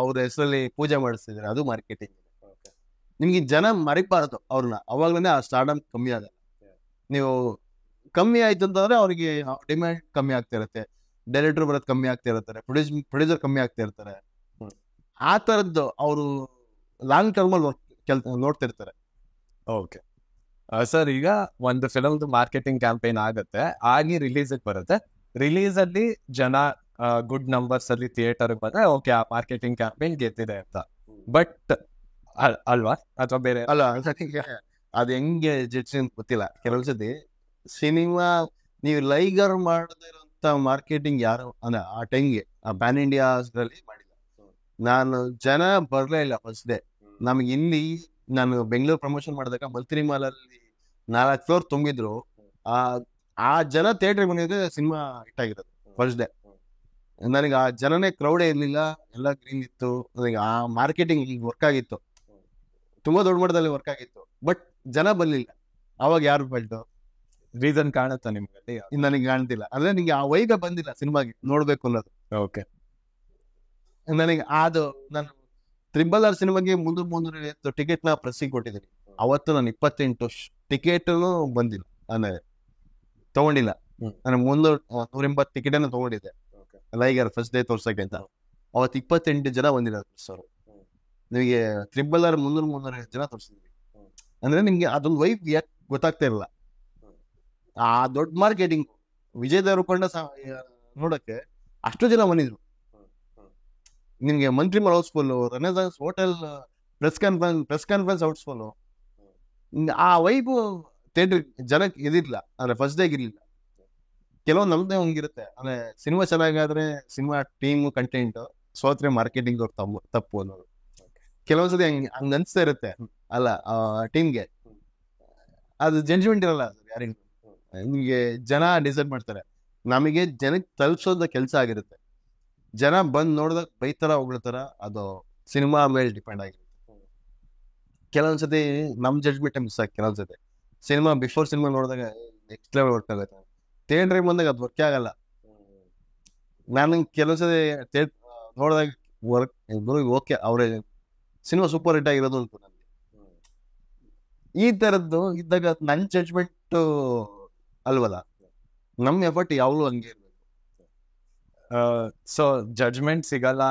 ಅವ್ರ ಹೆಸರಲ್ಲಿ ಪೂಜೆ ಮಾಡಿಸ್ತಿದ್ರೆ ಅದು ಮಾರ್ಕೆಟಿಂಗ್. ನಿಮ್ಗೆ ಜನ ಮರಿಬಾರದು ಅವ್ರನ್ನ, ಅವಾಗ್ಲೇ ಆ ಸ್ಟಾರ್ಡಮ್ ಕಮ್ಮಿ ಆಗಲ್ಲ. ನೀವು ಕಮ್ಮಿ ಆಯ್ತು ಅಂತಂದ್ರೆ ಅವ್ರಿಗೆ ಡಿಮ್ಯಾಂಡ್ ಕಮ್ಮಿ ಆಗ್ತಾ ಇರುತ್ತೆ, ಡೈರೆಕ್ಟರ್ ಬರೋದು ಕಮ್ಮಿ ಆಗ್ತಾ ಇರ್ತಾರೆ, ಪ್ರೊಡ್ಯೂಸರ್ ಕಮ್ಮಿ ಆಗ್ತಾ ಇರ್ತಾರೆ. ಆ ತರದ್ದು ಅವರು ಲಾಂಗ್ ಟರ್ಮ್ ಅಲ್ಲಿ ನೋಡ್ತಿರ್ತಾರೆ. ಓಕೆ ಸರ್, ಈಗ ಒಂದು ಫಿಲಮ್ದು ಮಾರ್ಕೆಟಿಂಗ್ ಕ್ಯಾಂಪೇನ್ ಆಗುತ್ತೆ, ಆಗಿ ರಿಲೀಸ್ ಬರುತ್ತೆ. ರಿಲೀಸ್ ಅಲ್ಲಿ ಜನ ಗುಡ್ ನಂಬರ್ಸ್ ಅಲ್ಲಿ ಥಿಯೇಟರ್ ಬಂದ್ರೆ ಓಕೆ, ಆ ಮಾರ್ಕೆಟಿಂಗ್ ಕ್ಯಾಂಪೇನ್ ಗೆದ್ದಿದೆ ಅಂತ. ಬಟ್ ಅಲ್ವಾ, ಅಥವಾ ಬೇರೆ? ಅಲ್ಲ, ಅದ್ ಹೆಂಗೆ ಜಡ್ಜ್ ಅಂತ ಗೊತ್ತಿಲ್ಲ. ಕೆಲವೊಂದ್ಸತಿ ಸಿನಿಮಾ ನೀವು ಲೈಗರ್ ಮಾಡದಿರೋಂತ ಮಾರ್ಕೆಟಿಂಗ್ ಯಾರು ಅಂದ್ರೆ ಆ ಟೈಮ್ಗೆ ಆ ಪ್ಯಾನ್ ಇಂಡಿಯಾದಲ್ಲಿ ಮಾಡಿಲ್ಲ. ನಾನು ಜನ ಬರ್ಲೇ ಇಲ್ಲ ಫಸ್ಟ್ ಡೇ. ನಮ್ಗೆ ಇಲ್ಲಿ ನಾನು ಬೆಂಗಳೂರು ಪ್ರಮೋಷನ್ ಮಾಡಿದಾಗ ಮಂತ್ರಿ ಮಾಲ್ ಅಲ್ಲಿ 4 ಫ್ಲೋರ್ ತುಂಬಿದ್ರು. ಆ ಜನ ಥಿಯೇಟರ್ ಬಂದಿದ್ರೆ ಸಿನಿಮಾ ಹಿಟ್ ಆಗಿರೋದು ಫಸ್ಟ್ ಡೇ. ನನಗೆ ಆ ಜನನೇ ಕ್ರೌಡೇ ಇರ್ಲಿಲ್ಲ, ಎಲ್ಲ ಗ್ರೀನ್ ಇತ್ತು. ನನಗೆ ಆ ಮಾರ್ಕೆಟಿಂಗ್ ಈಗ ವರ್ಕ್ ಆಗಿತ್ತು, ತುಂಬಾ ದೊಡ್ಡ ಮಟ್ಟದಲ್ಲಿ ವರ್ಕ್ ಆಗಿತ್ತು. ಬಟ್ ಜನ ಬರ್ಲಿಲ್ಲ. ಅವಾಗ ಯಾರು ಫಲ್ಟು ರೀಸನ್ ಕಾಣುತ್ತಾ ನಿಮ್ಗೆ? ನನಗೆ ಕಾಣ್ತಿಲ್ಲ. ಅಂದ್ರೆ ನಿಂಗೆ ಆ ವೈಬೆ ಬಂದಿಲ್ಲ ಸಿನಿಮಾಗೆ ನೋಡ್ಬೇಕು ಅನ್ನೋದು. ಓಕೆ, ನನಗೆ ಅದು ನಾನು RRR ಸಿನಿಮಾಗೆ 350 ಟಿಕೆಟ್ ನ ಪ್ರೆಸ್ಸಿಗೆ ಕೊಟ್ಟಿದ್ದೀನಿ. ಅವತ್ತು ನಾನು 28 ಟಿಕೆಟ್ ಬಂದಿಲ್ಲ, ಅಂದ್ರೆ ತಗೊಂಡಿಲ್ಲ. ನಾನು 180 ಟಿಕೆಟ್ ಅನ್ನು ತಗೊಂಡಿದ್ದೆ ಲೈಗರ್ ಫಸ್ಟ್ ಡೇ ತೋರ್ಸಕ್ಕೆ ಅಂತ. ಅವತ್ತು 28 ಜನ ಬಂದಿಲ್ಲ ಸರ್. ನಿಮಗೆ RRR 350 ಜನ ತೋರಿಸಿದ್ವಿ. ಅಂದ್ರೆ ನಿಮ್ಗೆ ಅದೊಂದು ವೈಬ್ ಯಾಕೆ ಗೊತ್ತಾಗ್ತಾ ಇರಲ್ಲ. ಆ ದೊಡ್ಡ ಮಾರ್ಕೆಟಿಂಗ್ ವಿಜಯ್ ದೇವರಕೊಂಡ ನೋಡಕ್ಕೆ ಅಷ್ಟು ಜನ ಬಂದಿದ್ರು. ನಿಮ್ಗೆ Mantri mall housefull, Renaissance hotel press conference housefull. ಆ ವೈಬು ಥಿಯೇಟರ್ ಜನಕ್ಕೆ ಇದಿರ್ಲಿಲ್ಲ, ಅಂದ್ರೆ ಫಸ್ಟ್ ಡೇಗೆ ಇರ್ಲಿಲ್ಲ. ಕೆಲವೊಂದು ನಮ್ದೇ ಹಂಗಿರುತ್ತೆ, ಅಂದ್ರೆ ಸಿನಿಮಾ ಚೆನ್ನಾಗಾದ್ರೆ ಸಿನಿಮಾ ಟೀಮ್ ಕಂಟೆಂಟ್, ಸೋತ್ರೆ ಮಾರ್ಕೆಟಿಂಗ್ ತಪ್ಪು ಅನ್ನೋದು. ಕೆಲವೊಂದ್ಸತಿ ಹಂಗ ಅನ್ಸ್ತಾ ಇರುತ್ತೆ ಅಲ್ಲ ಟೀಮ್ಗೆ. ಅದು ಜಡ್ಜ್ಮೆಂಟ್ ಇರಲ್ಲ ಯಾರಿಗೂ. ನಿಮ್ಗೆ ಜನ ಡಿಸೈಡ್ ಮಾಡ್ತಾರೆ. ನಮಗೆ ಜನಕ್ಕೆ ತಲುಪಿಸೋದ ಕೆಲಸ ಆಗಿರುತ್ತೆ. ಜನ ಬಂದ್ ನೋಡಿದಾಗ ಬೈತಾರ ಹೊಗಳ್ತಾರ, ಅದು ಸಿನಿಮಾ ಮೇಲೆ ಡಿಪೆಂಡ್ ಆಗಿರುತ್ತೆ. ಕೆಲವೊಂದ್ಸತಿ ನಮ್ ಜಡ್ಜ್ಮೆಂಟ್ ಮಿಸ್ ಆಗಿ, ಕೆಲವೊಂದ್ಸತಿ ಸಿನಿಮಾ ಬಿಫೋರ್ ಸಿನಿಮಾ ನೋಡಿದಾಗ ನೆಕ್ಸ್ಟ್ ಲೆವೆಲ್ ವರ್ಕ್ ಆಗುತ್ತೆ, ಥಿಯೇಟರ್ ಬಂದಾಗ ಅದು ವರ್ಕ್ ಆಗಲ್ಲ. ನಾನು ಕೆಲವೊಂದ್ಸತಿ ನೋಡಿದಾಗ ವರ್ಕ್ ಓಕೆ, ಅವ್ರೆ ಸಿನಿಮಾ ಸೂಪರ್ ಹಿಟ್ ಆಗಿರೋದು ಉಂಟು ನನಗೆ. ಈ ತರದ್ದು ಇದ್ದಾಗ ನನ್ ಜಡ್ಜ್ಮೆಂಟ್ ಅಲ್ವಲ್ಲ, ನಮ್ ಎಫರ್ಟ್ ಯಾವಾಗಲೂ ಹಂಗೆ ಇರ್ಬೇಕು. ಸೊ ಜಡ್ಜ್ಮೆಂಟ್ ಸಿಗಲ್ಲ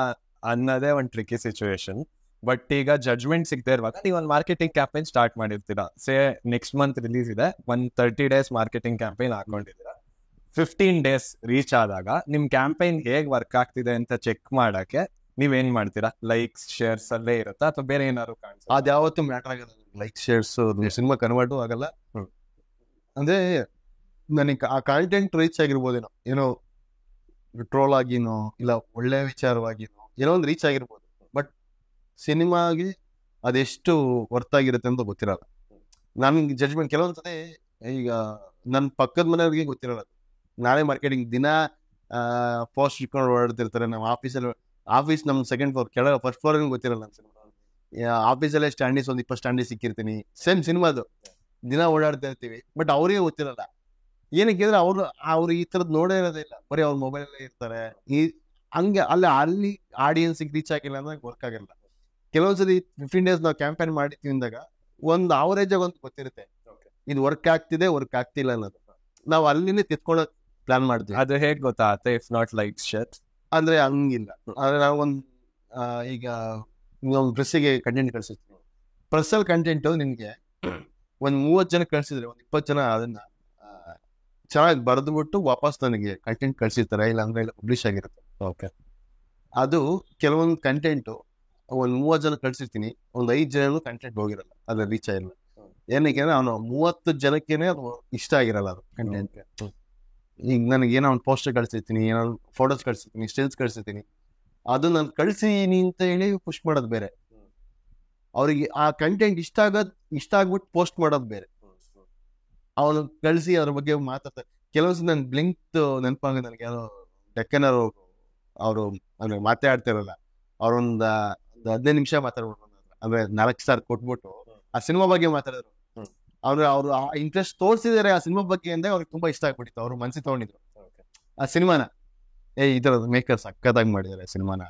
ಅನ್ನೋದೇ ಒಂದು ಟ್ರಿಕಿ ಸಿಚುವೇಶನ್. ಬಟ್ ಈಗ ಜಡ್ಜ್ಮೆಂಟ್ ಸಿಗದೆ ಇರುವಾಗ ನೀವು ಒಂದು ಮಾರ್ಕೆಟಿಂಗ್ ಕ್ಯಾಂಪೇನ್ ಸ್ಟಾರ್ಟ್ ಮಾಡಿರ್ತೀರಾ. ಸೇ ನೆಕ್ಸ್ಟ್ ಮಂತ್ ರಿಲೀಸ್ ಇದೆ, 30 days ಮಾರ್ಕೆಟಿಂಗ್ ಕ್ಯಾಂಪೇನ್ ಹಾಕೊಂಡಿದ್ದೀರಾ. 15 days ರೀಚ್ ಆದಾಗ ನಿಮ್ ಕ್ಯಾಂಪೇನ್ ಹೇಗ್ ವರ್ಕ್ ಆಗ್ತಿದೆ ಅಂತ ಚೆಕ್ ಮಾಡಕ್ಕೆ ನೀವೇನ್ ಮಾಡ್ತೀರಾ? ಲೈಕ್ಸ್, ಶೇರ್ಸ್ ಅಲ್ಲೇ ಇರುತ್ತಾ ಅಥವಾ ಬೇರೆ ಏನಾದ್ರು ಕಾಣಿಸುತ್ತಾ? ಅದ್ ಯಾವತ್ತೂ ಮ್ಯಾಟರ್ ಆಗಲ್ಲ. ಲೈಕ್, ಶೇರ್ಸ್ ಸಿನಿಮಾ ಕನ್ವರ್ಟ್ ಆಗಲ್ಲ. ಅಂದ್ರೆ ನನಗೆ ಆ ಕಾಂಟೆಂಟ್ ರೀಚ್ ಆಗಿರ್ಬೋದೇನೋ, ಏನೋ ಟ್ರೋಲ್ ಆಗಿನೋ ಇಲ್ಲ ಒಳ್ಳೆ ವಿಚಾರವಾಗಿನೋ ಏನೋ ಒಂದು ರೀಚ್ ಆಗಿರ್ಬೋದು. ಬಟ್ ಸಿನಿಮಾಗೆ ಅದೆಷ್ಟು ವರ್ತ್ ಆಗಿರುತ್ತೆ ಅಂತ ಗೊತ್ತಿರಲ್ಲ. ನನ್ಗೆ ಜಡ್ಜ್ಮೆಂಟ್ ಕೆಲವೊಂದ್ಸತಿ ಈಗ ನನ್ನ ಪಕ್ಕದ ಮನೆಯವ್ರಿಗೆ ಗೊತ್ತಿರಲ್ಲ. ನಾಳೆ ಮಾರ್ಕೆಟಿಂಗ್ ದಿನ ಪೋಸ್ಟ್ ಇಟ್ಕೊಂಡು ಓಡಾಡ್ತಿರ್ತಾರೆ. ನಮ್ಮ ಆಫೀಸ್ ನಮ್ ಸೆಕೆಂಡ್ ಫ್ಲೋರ್, ಕೆಳಗೆ ಫಸ್ಟ್ ಫ್ಲೋರ್ ಗೊತ್ತಿರಲ್ಲ. ಆಫೀಸಲ್ಲೇ ಸ್ಟ್ಯಾಂಡೀಸ್ ಒಂದು 20 ಸ್ಟ್ಯಾಂಡೀಸ್ ಸಿಕ್ಕಿರ್ತೀನಿ. ಸೇಮ್ ಸಿನಿಮಾದು ದಿನ ಓಡಾಡ್ತಾ ಇರ್ತೀವಿ. ಬಟ್ ಅವ್ರಿಗೆ ಗೊತ್ತಿರಲ್ಲ. ಏನಕ್ಕೆ ಅಂದ್ರೆ ಅವ್ರು ಈ ತರದ್ ನೋಡೇ ಇರೋದೇ ಇಲ್ಲ, ಬರೀ ಅವ್ರ ಮೊಬೈಲಲ್ಲೇ ಇರ್ತಾರೆ. ಹಂಗೆ ಅಲ್ಲಿ ಆಡಿಯನ್ಸಿಗೆ ರೀಚ್ ಆಗಿಲ್ಲ ಅಂದ್ರೆ ವರ್ಕ್ ಆಗಿರಲ್ಲ. ಕೆಲವೊಂದ್ಸತಿ 15 days ನಾವು ಕ್ಯಾಂಪೇನ್ ಮಾಡಿರ್ತೀವಿ ಅಂದಾಗ ಒಂದು ಅವರೇಜ್ ಆಗಿ ಒಂದು ಗೊತ್ತಿರುತ್ತೆ, ಇದು ವರ್ಕ್ ಆಗ್ತಿದೆ ವರ್ಕ್ ಆಗ್ತಿಲ್ಲ ಅನ್ನೋದು. ನಾವು ಅಲ್ಲಿನೇ ತಿತ್ಕೊಳ್ಳೋಕೆ ಪ್ಲಾನ್ ಮಾಡ್ತೀವಿ. ಅದು ಹೇಗೆ ಗೊತ್ತಾಗುತ್ತೆ ಇಫ್ ನಾಟ್ ಲೈಕ್ ಶೇರ್? ಅಂದ್ರೆ ಹಂಗಿಲ್ಲ. ಅಂದ್ರೆ ನಾವು ಈಗ ಒಂದು ಪ್ರೆಸ್ಸಿಗೆ ಕಂಟೆಂಟ್ ಕಳ್ಸಿರ್ತೀವಿ. ಪ್ರೆಸ್ಸಲ್ಲಿ ಕಂಟೆಂಟ್ ನಿನ್ಗೆ ಒಂದ್ 30 ಜನ ಕಳ್ಸಿದ್ರೆ ಒಂದ್ 20 ಜನ ಅದನ್ನ ಚೆನ್ನಾಗಿ ಬರೆದ್ಬಿಟ್ಟು ವಾಪಸ್ ನನಗೆ ಕಂಟೆಂಟ್ ಕಳ್ಸಿರ್ತಾರೆ, ಇಲ್ಲ ಅಂದ್ರೆ ಇಲ್ಲ ಪಬ್ಲಿಷ್ ಆಗಿರುತ್ತೆ. ಓಕೆ, ಅದು ಕೆಲವೊಂದು ಕಂಟೆಂಟ್ ಒಂದ್ 30 ಜನ ಕಳ್ಸಿರ್ತೀನಿ, ಒಂದ್ 5 ಜನ ಕಂಟೆಂಟ್ ಹೋಗಿರಲ್ಲ, ಅದು ರೀಚ್ ಆಗಿರಲ್ಲ. ಏನಕ್ಕೆ ಅಂದ್ರೆ ಅವನು 30 ಜನಕ್ಕೇನೆ ಅದು ಇಷ್ಟ ಆಗಿರಲ್ಲ ಅದು ಕಂಟೆಂಟ್. ಈಗ ನನಗೆ ಏನೋ ಒಂದು ಪೋಸ್ಟರ್ ಕಳ್ಸಿರ್ತೀನಿ, ಏನೋ ಫೋಟೋಸ್ ಕಳ್ಸಿರ್ತೀನಿ, ಸ್ಟಿಲ್ಸ್ ಕಳ್ಸಿರ್ತೀನಿ, ಅದು ನಾನು ಕಳ್ಸಿನಿ ಅಂತ ಹೇಳಿ ಪುಷ್ ಮಾಡೋದು ಬೇರೆ. ಅವ್ರಿಗೆ ಆ ಕಂಟೆಂಟ್ ಇಷ್ಟ ಆಗ್ಬಿಟ್ಟು ಪೋಸ್ಟ್ ಮಾಡೋದು ಬೇರೆ. ಅವನು ಕಳಿಸಿ ಅದ್ರ ಬಗ್ಗೆ ಮಾತಾಡ್ತಾರೆ. ಕೆಲವೊಂದ್ಸಲ ನನ್ ಬ್ಲಿಂಕ್ ನೆನಪಾಗ ನನಗೆ ಯಾರೋ ಡೆಕ್ಕನರು ಅವರು ಅಂದ್ರೆ ಮಾತಾಡ್ತಿರಲ್ಲ, ಅವ್ರೊಂದ 15 ನಿಮಿಷ ಮಾತಾಡ್ಬಿಟ್ಟು ಅಂದ್ರೆ 4 ಸ್ಟಾರ್ ಕೊಟ್ಬಿಟ್ಟು ಆ ಸಿನಿಮಾ ಬಗ್ಗೆ ಮಾತಾಡಿದ್ರು. ಅವ್ರು ಆ ಇಂಟ್ರೆಸ್ಟ್ ತೋರಿಸಿದಾರೆ ಆ ಸಿನಿಮಾ ಬಗ್ಗೆ ಅಂದ್ರೆ ಅವ್ರಿಗೆ ತುಂಬಾ ಇಷ್ಟ ಆಗ್ಬಿಟ್ಟಿತ್ತು. ಅವ್ರು ಮನ್ಸಿಗೆ ತಗೊಂಡಿದ್ರು ಆ ಸಿನಿಮಾನ. ಈ ತರದ ಮೇಕರ್ ಸಕ್ಕತ್ತಾಗಿ ಮಾಡಿದ್ದಾರೆ ಸಿನಿಮಾನ.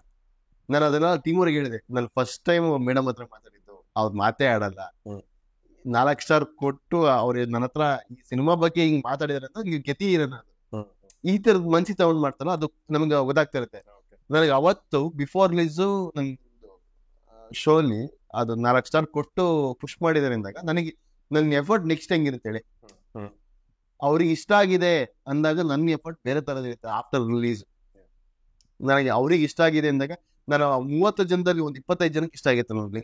ನಾನು ಅದನ್ನ ಟೀಮ್ ಅವ್ರಿಗೆ ಹೇಳಿದೆ, ನಾನು ಫಸ್ಟ್ ಟೈಮ್ ಮೇಡಮ್ ಹತ್ರ ಮಾತಾಡಿದ್ದು, ಅವ್ರು ಮಾತೇ ಆಡಲ್ಲ, 4 ಸ್ಟಾರ್ ಕೊಟ್ಟು ಅವ್ರ ನನ್ನ ಹತ್ರ ಈ ಸಿನಿಮಾ ಬಗ್ಗೆ ಹಿಂಗ್ ಮಾತಾಡಿದಾರೆ ಅಂತ ನೀವು ಗತಿ ಇರೋಣ. ಈ ತರದ ಮನ್ಸಿಗೆ ತಗೊಂಡ್ ಮಾಡ್ತಾರೋ ಅದು ನಮ್ಗೆ ಗೊತ್ತಾಗ್ತಾ ಇರುತ್ತೆ. ನನಗೆ ಅವತ್ತು ಬಿಫೋರ್ ರಿಲೀಸು ನನ್ ಶೋಲಿ ಅದು 4 ಸ್ಟಾರ್ ಕೊಟ್ಟು ಪುಷ್ ಮಾಡಿದಾರೆ ಅಂದಾಗ ನನಗೆ ನನ್ನ ಎಫರ್ಟ್ ನೆಕ್ಸ್ಟ್ ಹೆಂಗಿರುತ್ತೆ ಹೇಳಿ. ಅವ್ರಿಗೆ ಇಷ್ಟ ಆಗಿದೆ ಅಂದಾಗ ನನ್ನ ಎಫರ್ಟ್ ಬೇರೆ ತರದಿರುತ್ತೆ. ಆಫ್ಟರ್ ರಿಲೀಸ್ ನನಗೆ ಅವ್ರಿಗೆ ಇಷ್ಟ ಆಗಿದೆ ಅಂದಾಗ ನಾನು 30 ಜನದಲ್ಲಿ ಒಂದು 25 ಜನಕ್ಕೆ ಇಷ್ಟ ಆಗೈತೆ ನೋಡ್ಲಿ.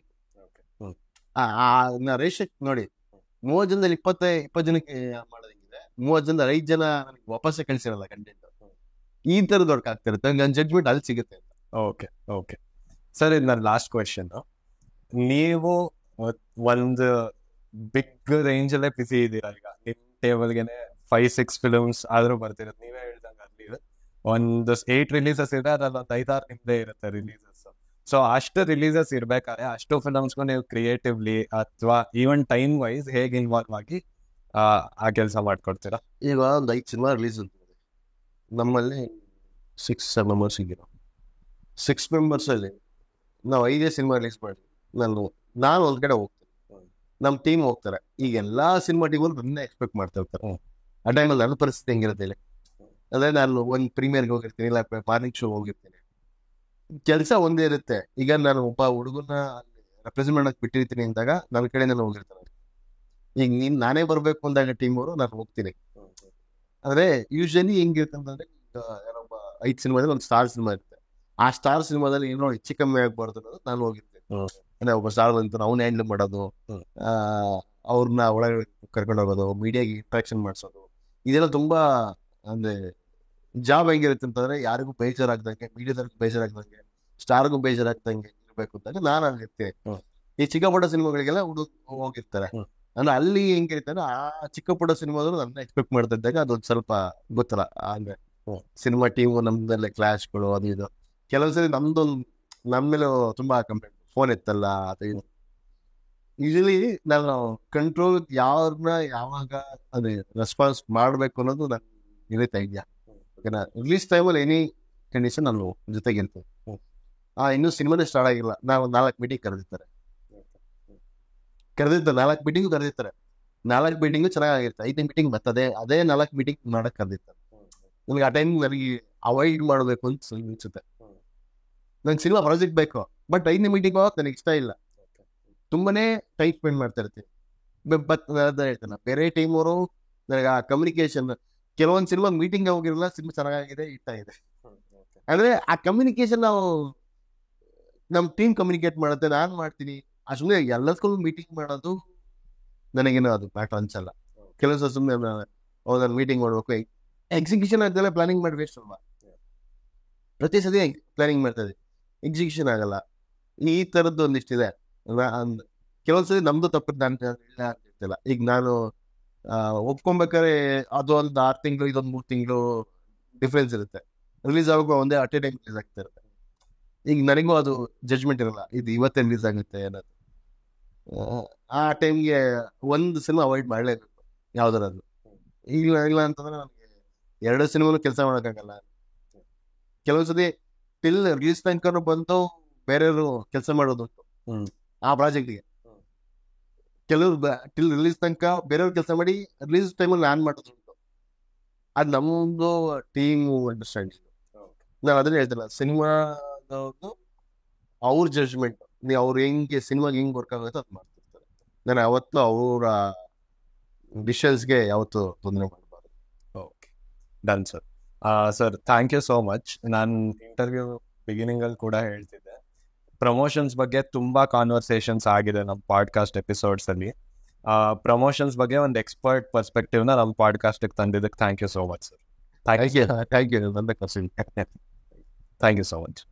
ರೇಷಕ್ ನೋಡಿ, 30 ಜನದಲ್ಲಿ 20 ಜನಕ್ಕೆ ಮಾಡೋದಂಗಿದೆ, 30 ಜನದಲ್ಲಿ 5 ಜನ ನನಗೆ ವಾಪಸ್ಸೇ ಕಳ್ಸಿರಲ್ಲ ಕಂಟೆಂಟ್. ಈ ತರದ್ ವರ್ಕ್ ಆಗ್ತಿರುತ್ತೆ, ನನ್ನ ಜಡ್ಜ್ಮೆಂಟ್ ಅಲ್ಲಿ ಸಿಗುತ್ತೆ. ಓಕೆ ಸರ್, ಇದು ನನ್ನ ಲಾಸ್ಟ್ ಕ್ವೆಶನ್. ನೀವು ಒಂದು ಬಿಗ್ ರೇಂಜ್ ಅಲ್ಲೇ ಬಿಸಿ ಇದ್ದೀರಾ ಈಗ, ನಿಮ್ ಟೇಬಲ್ಗೆನೆ 5-6 ಫಿಲ್ಮ್ಸ್ ಆದ್ರೂ ಬರ್ತಿರುತ್ತೆ. ನೀವೇ ಹೇಳ್ದಂಗೆ ಅಲ್ಲಿ ಒಂದು 8 ರಿಲೀಸಸ್ ಇದೆ, ಅದ್ರಲ್ಲಿ ಒಂದು 5-6 ನಿಮ್ದೇ ಇರುತ್ತೆ ರಿಲೀಸಸ್. ಸೊ ಅಷ್ಟು ರಿಲೀಸಸ್ ಇರ್ಬೇಕಾದ್ರೆ ಅಷ್ಟು ಫಿಲಮ್ಸ್ಗೂ ನೀವು ಕ್ರಿಯೇಟಿವ್ಲಿ ಅಥವಾ ಈವನ್ ಟೈಮ್ ವೈಸ್ ಹೇಗೆ ಇನ್ವಾಲ್ವ್ ಆಗಿ ಆ ಕೆಲಸ ಮಾಡ್ಕೊಡ್ತೀರಾ? ಈಗ ಒಂದು 5 ಸಿನಿಮಾ ರಿಲೀಸ್ ಅಂತ ನಮ್ಮಲ್ಲಿ 6 ಮೆಂಬರ್ಸ್ ಇದ್ದೀರಾ. 6 ಮೆಂಬರ್ಸ್ ಅಲ್ಲಿ ನಾವು 5 ಸಿನಿಮಾ ರಿಲೀಸ್ ಮಾಡಿದ್ವಿ. ನಾನು ಒಂದ್ ಕಡೆ ಹೋಗ್ತೀನಿ, ನಮ್ಮ ಟೀಮ್ ಹೋಗ್ತಾರೆ. ಈಗ ಎಲ್ಲಾ ಸಿನಿಮಾ ಟೀಮಲ್ಲಿ ನನ್ನ ಎಕ್ಸ್ಪೆಕ್ಟ್ ಮಾಡ್ತಾ ಇರ್ತಾರೆ. ಆ ಟೈಮಲ್ಲಿ ನನ್ನ ಪರಿಸ್ಥಿತಿ ಹೆಂಗಿರುತ್ತೆ ಹೇಳಿ. ಅದೇ ನಾನು ಒಂದು ಪ್ರೀಮಿಯರ್ಗೆ ಹೋಗಿರ್ತೀನಿ, ಇಲ್ಲ ಮಾರ್ನಿಂಗ್ ಶೋ ಹೋಗಿರ್ತೀನಿ. ಕೆಲಸ ಒಂದೇ ಇರುತ್ತೆ. ಈಗ ನಾನು ಒಬ್ಬ ಹುಡುಗನ ರೆಪ್ರೆಸೆಂಟ್ ಮಾಡಕ್ ಬಿಟ್ಟಿರ್ತೀನಿ ಅಂದಾಗ ನನ್ನ ಕಡೆ ನಾನು ಹೋಗಿರ್ತಾರೆ. ಈಗ ನಾನೇ ಬರ್ಬೇಕು ಅಂದಾಗ ಟೀಮ್ ಅವರು ನಾನು ಹೋಗ್ತೀನಿ. ಅಂದ್ರೆ ಯೂಶಲಿ ಹೆಂಗಿರುತ್ತೆ ಅಂತಂದ್ರೆ, ಯಾರೊಬ್ಬ 5 ಸಿನಿಮಾದಲ್ಲಿ ಒಂದು ಸ್ಟಾರ್ ಸಿನಿಮಾ ಇರುತ್ತೆ. ಆ ಸ್ಟಾರ್ ಸಿನಿಮಾದಲ್ಲಿ ಏನೋ ಹೆಚ್ಚು ಕಮ್ಮಿ ಆಗ್ಬಾರ್ದು ಅನ್ನೋದು ನಾನು ಹೋಗಿರ್ತೀನಿ. ಅಂದ್ರೆ ಒಬ್ಬ ಸ್ಟಾರ್ ಬಂತು ಅವ್ನ ಹ್ಯಾಂಡಲ್ ಮಾಡೋದು, ಅವ್ರನ್ನ ಒಳಗಡೆ ಕರ್ಕೊಂಡು ಹೋಗೋದು, ಮೀಡಿಯಾಗೆ ಇಂಟ್ರಾಕ್ಷನ್ ಮಾಡಿಸೋದು, ಇದೆಲ್ಲ ತುಂಬಾ ಅಂದ್ರೆ ಜಾಬ್ ಹೆಂಗಿರುತ್ತೆ ಅಂತಂದ್ರೆ ಯಾರಿಗೂ ಬೇಜಾರಾಗ್ದಂಗೆ, ಮೀಡಿಯಾದವ್ರಿಗೂ ಬೇಜಾರಾಗ್ದಂಗೆ, ಸ್ಟಾರ್ಗೂ ಬೇಜಾರಾಗ್ದಂಗೆ ಇರ್ಬೇಕು ಅಂತಾಗ ನಾನು ಅಲ್ಲಿರ್ತೀನಿ. ಈ ಚಿಕ್ಕ ಪುಟ್ಟ ಸಿನಿಮಾಗಳಿಗೆಲ್ಲ ಹೋಗಿರ್ತಾರೆ. ಅಂದ್ರೆ ಅಲ್ಲಿ ಹೆಂಗಿರ್ತಾರೆ, ಆ ಚಿಕ್ಕ ಪುಟ್ಟ ಸಿನಿಮಾದ್ರು ನನ್ನ ಎಕ್ಸ್ಪೆಕ್ಟ್ ಮಾಡ್ತಾ ಇದ್ದಾಗ ಅದೊಂದು ಸ್ವಲ್ಪ ಗೊತ್ತಲ್ಲ. ಅಂದ್ರೆ ಸಿನಿಮಾ ಟೀಮು ನಮ್ದಲ್ಲೇ ಕ್ಲಾಶ್ಗಳು ಅದು ಇದು. ಕೆಲವೊಂದ್ಸರಿ ನಮ್ಮ ಮೇಲೆ ತುಂಬಾ ಕಂಪ್ಲೇಂಟ್, ಫೋನ್ ಎತ್ತಲ್ಲ ಅದು ಇದು. ಯೂಶಲಿ ನಾನು ಕಂಟ್ರೋಲ್ ಯಾವ್ದನ್ನ ಯಾವಾಗ ಅದೇ ರೆಸ್ಪಾನ್ಸ್ ಮಾಡ್ಬೇಕು ಅನ್ನೋದು ನನ್ ಇರುತ್ತೆ ಐಡಿಯಾ. ರಿಲೀಸ್ ಟೈಮಲ್ಲಿ ಎನಿ ಕಂಡೀಷನ್ ನಾನು ಜೊತೆಗಿರ್ತೀನಿ. ಇನ್ನೂ ಸಿನಿಮಾನೇ ಸ್ಟಾರ್ಟ್ ಆಗಿಲ್ಲ, ನಾವು 4 ಮೀಟಿಂಗ್ ಕರೆದಿರ್ತಾರೆ. 4 ಮೀಟಿಂಗು ಕರೆದಿರ್ತಾರೆ. 4 ಮೀಟಿಂಗು ಚೆನ್ನಾಗಿರುತ್ತೆ. 5ನೇ ಮೀಟಿಂಗ್ ಬರ್ತದೆ, ಅದೇ 4 ಮೀಟಿಂಗ್ ಮಾಡಕ್ ಕರೆದಿರ್ತಾರೆ. ನನಗೆ ಆ ಟೈಮ್ ನನಗೆ ಅವಾಯ್ಡ್ ಮಾಡಬೇಕು ಅಂತ ಅನ್ಸುತ್ತೆ. ನಂಗೆ ಸಿನಿಮಾ ಪ್ರಾಜೆಕ್ಟ್ ಬೇಕು, ಬಟ್ 5ನೇ ಮೀಟಿಂಗ್ ಹೋಗಕ್ಕೆ ನನಗೆ ಇಷ್ಟ ಇಲ್ಲ. ತುಂಬಾನೇ ಟೈಮ್ ಸ್ಪೆಂಡ್ ಮಾಡ್ತಾ ಇರ್ತೀನಿ. ಬಟ್ ಹೇಳ್ತಾನೆ ಬೇರೆ ಟೀಮ್ ಅವರು ನನಗೆ ಆ ಕಮ್ಯುನಿಕೇಶನ್, ಕೆಲವೊಂದು ಸಿನಿಮಾ ಮೀಟಿಂಗ್ ಹೋಗಿರಲ್ಲ, ಸಿನಿಮಾ ಚೆನ್ನಾಗಿದೆ, ಇಷ್ಟ ಇದೆ. ಅಂದ್ರೆ ಆ ಕಮ್ಯುನಿಕೇಶನ್ ನಾವು ನಮ್ ಟೀಮ್ ಕಮ್ಯುನಿಕೇಟ್ ಮಾಡುತ್ತೆ, ನಾನು ಮಾಡ್ತೀನಿ. ಸುಮ್ಮನೆ ಎಲ್ಲದಕ್ಕೂ ಮೀಟಿಂಗ್ ಮಾಡೋದು ನನಗೇನೋ ಅದು ಮ್ಯಾಟರ್ ಅನ್ಸಲ್ಲ. ಕೆಲವೊಂದ್ಸಲ ಸುಮ್ಮನೆ ನಾನು ಮೀಟಿಂಗ್ ಮಾಡ್ಬೇಕು, ಎಕ್ಸಿಕ್ಯೂಷನ್ ಅದೆಲ್ಲ ಪ್ಲಾನಿಂಗ್ ಮಾಡಿ ವೇಸ್ಟ್ ಅಲ್ವಾ. ಪ್ರತಿ ಸತಿ ಪ್ಲಾನಿಂಗ್ ಮಾಡ್ತದೆ, ಎಕ್ಸಿಕ್ಯೂಷನ್ ಆಗಲ್ಲ. ಈ ತರದ್ದು ಒಂದಿಷ್ಟಿದೆ. ಕೆಲವೊಂದ್ಸತಿ ನಮ್ದು ತಪ್ಪಿದ್ದು ನಾನು ಆಗ್ತಿರ್ತಿಲ್ಲ. ಈಗ ನಾನು ಒಪ್ಕೊಬೇಕಾದ್ರೆ ಅದು ಒಂದು 6 ತಿಂಗಳು, ಇದೊಂದು 3 ತಿಂಗಳು ಡಿಫ್ರೆನ್ಸ್ ಇರುತ್ತೆ. ರಿಲೀಸ್ ಆಗುವಾಗ ಒಂದೇ ಅಟ್ ಎ ಟೈಮ್ ರಿಲೀಸ್ ಆಗ್ತಾ ಇರುತ್ತೆ. ಈಗ ನನಗೂ ಅದು ಜಡ್ಜ್ಮೆಂಟ್ ಇರಲ್ಲ, ಇದು ಇವತ್ತೇ ರಿಲೀಸ್ ಆಗುತ್ತೆ ಅನ್ನೋದು. ಆ ಟೈಮ್ಗೆ ಒಂದು ಸಿನಿಮಾ ಅವಾಯ್ಡ್ ಮಾಡಲೇಬೇಕು ಯಾವ್ದಾರದು. ಇಲ್ಲ ಅಂತಂದ್ರೆ ನನಗೆ 2 ಸಿನಿಮಾನು ಕೆಲಸ ಮಾಡೋಕ್ಕಾಗಲ್ಲ. ಕೆಲವೊಂದ್ಸತಿ ಟಿಲ್ ರಿಲೀಸ್ ತನಕ ಬಂದು ಬೇರೆಯವರು ಕೆಲಸ ಮಾಡೋದುಂಟು ಆ ಪ್ರಾಜೆಕ್ಟ್ಗೆ. ಕೆಲವರು ಟಿಲ್ ರಿಲೀಸ್ ತನಕ ಬೇರೆಯವ್ರು ಕೆಲಸ ಮಾಡಿ ರಿಲೀಸ್ ಟೈಮಲ್ಲಿ ನಾನು ಮಾಡೋದುಂಟು. ಅದು ನಮ್ಮದು ಟೀಮು ಅಂಡರ್ಸ್ಟ್ಯಾಂಡಿಂಗ್. ನಾನು ಅದನ್ನೇ ಹೇಳ್ತಿಲ್ಲ, ಸಿನಿಮಾದವ್ರದ್ದು ಅವ್ರ ಜಡ್ಜ್ಮೆಂಟ್, ನೀವು ಅವ್ರು ಹೆಂಗೆ ಸಿನಿಮಾಗೆ ಹೆಂಗೆ ವರ್ಕ್ ಆಗುತ್ತೆ ಅದು ಮಾಡ್ತಿರ್ತಾರೆ. ನಾನು ಯಾವತ್ತೂ ಅವರ ಡಿಸಿಷನ್ಸ್ಗೆ ಯಾವತ್ತೂ ತೊಂದರೆ ಮಾಡಬಾರ್ದು. Okay, done sir. Sir, thank you so much. ನಾನು ಇಂಟರ್ವ್ಯೂ ಬಿಗಿನಿಂಗಲ್ಲಿ ಕೂಡ ಹೇಳ್ತಿದ್ದೆ, ಪ್ರಮೋಷನ್ಸ್ ಬಗ್ಗೆ ತುಂಬಾ ಕಾನ್ವರ್ಸೇಷನ್ಸ್ ಆಗಿದೆ ನಮ್ಮ ಪಾಡ್ಕಾಸ್ಟ್ ಎಪಿಸೋಡ್ಸ್ ಅಲ್ಲಿ. ಪ್ರಮೋಷನ್ಸ್ ಬಗ್ಗೆ ಒಂದು ಎಕ್ಸ್ಪರ್ಟ್ ಪರ್ಸ್ಪೆಕ್ಟಿವ್ನ ನಮ್ಮ ಪಾಡ್ಕಾಸ್ಟಿಗೆ ತಂದಿದ್ದಕ್ಕೆ thank you so much sir. Thank you ನನ್ನ ಕರ್ಸಿ. Thank you so much.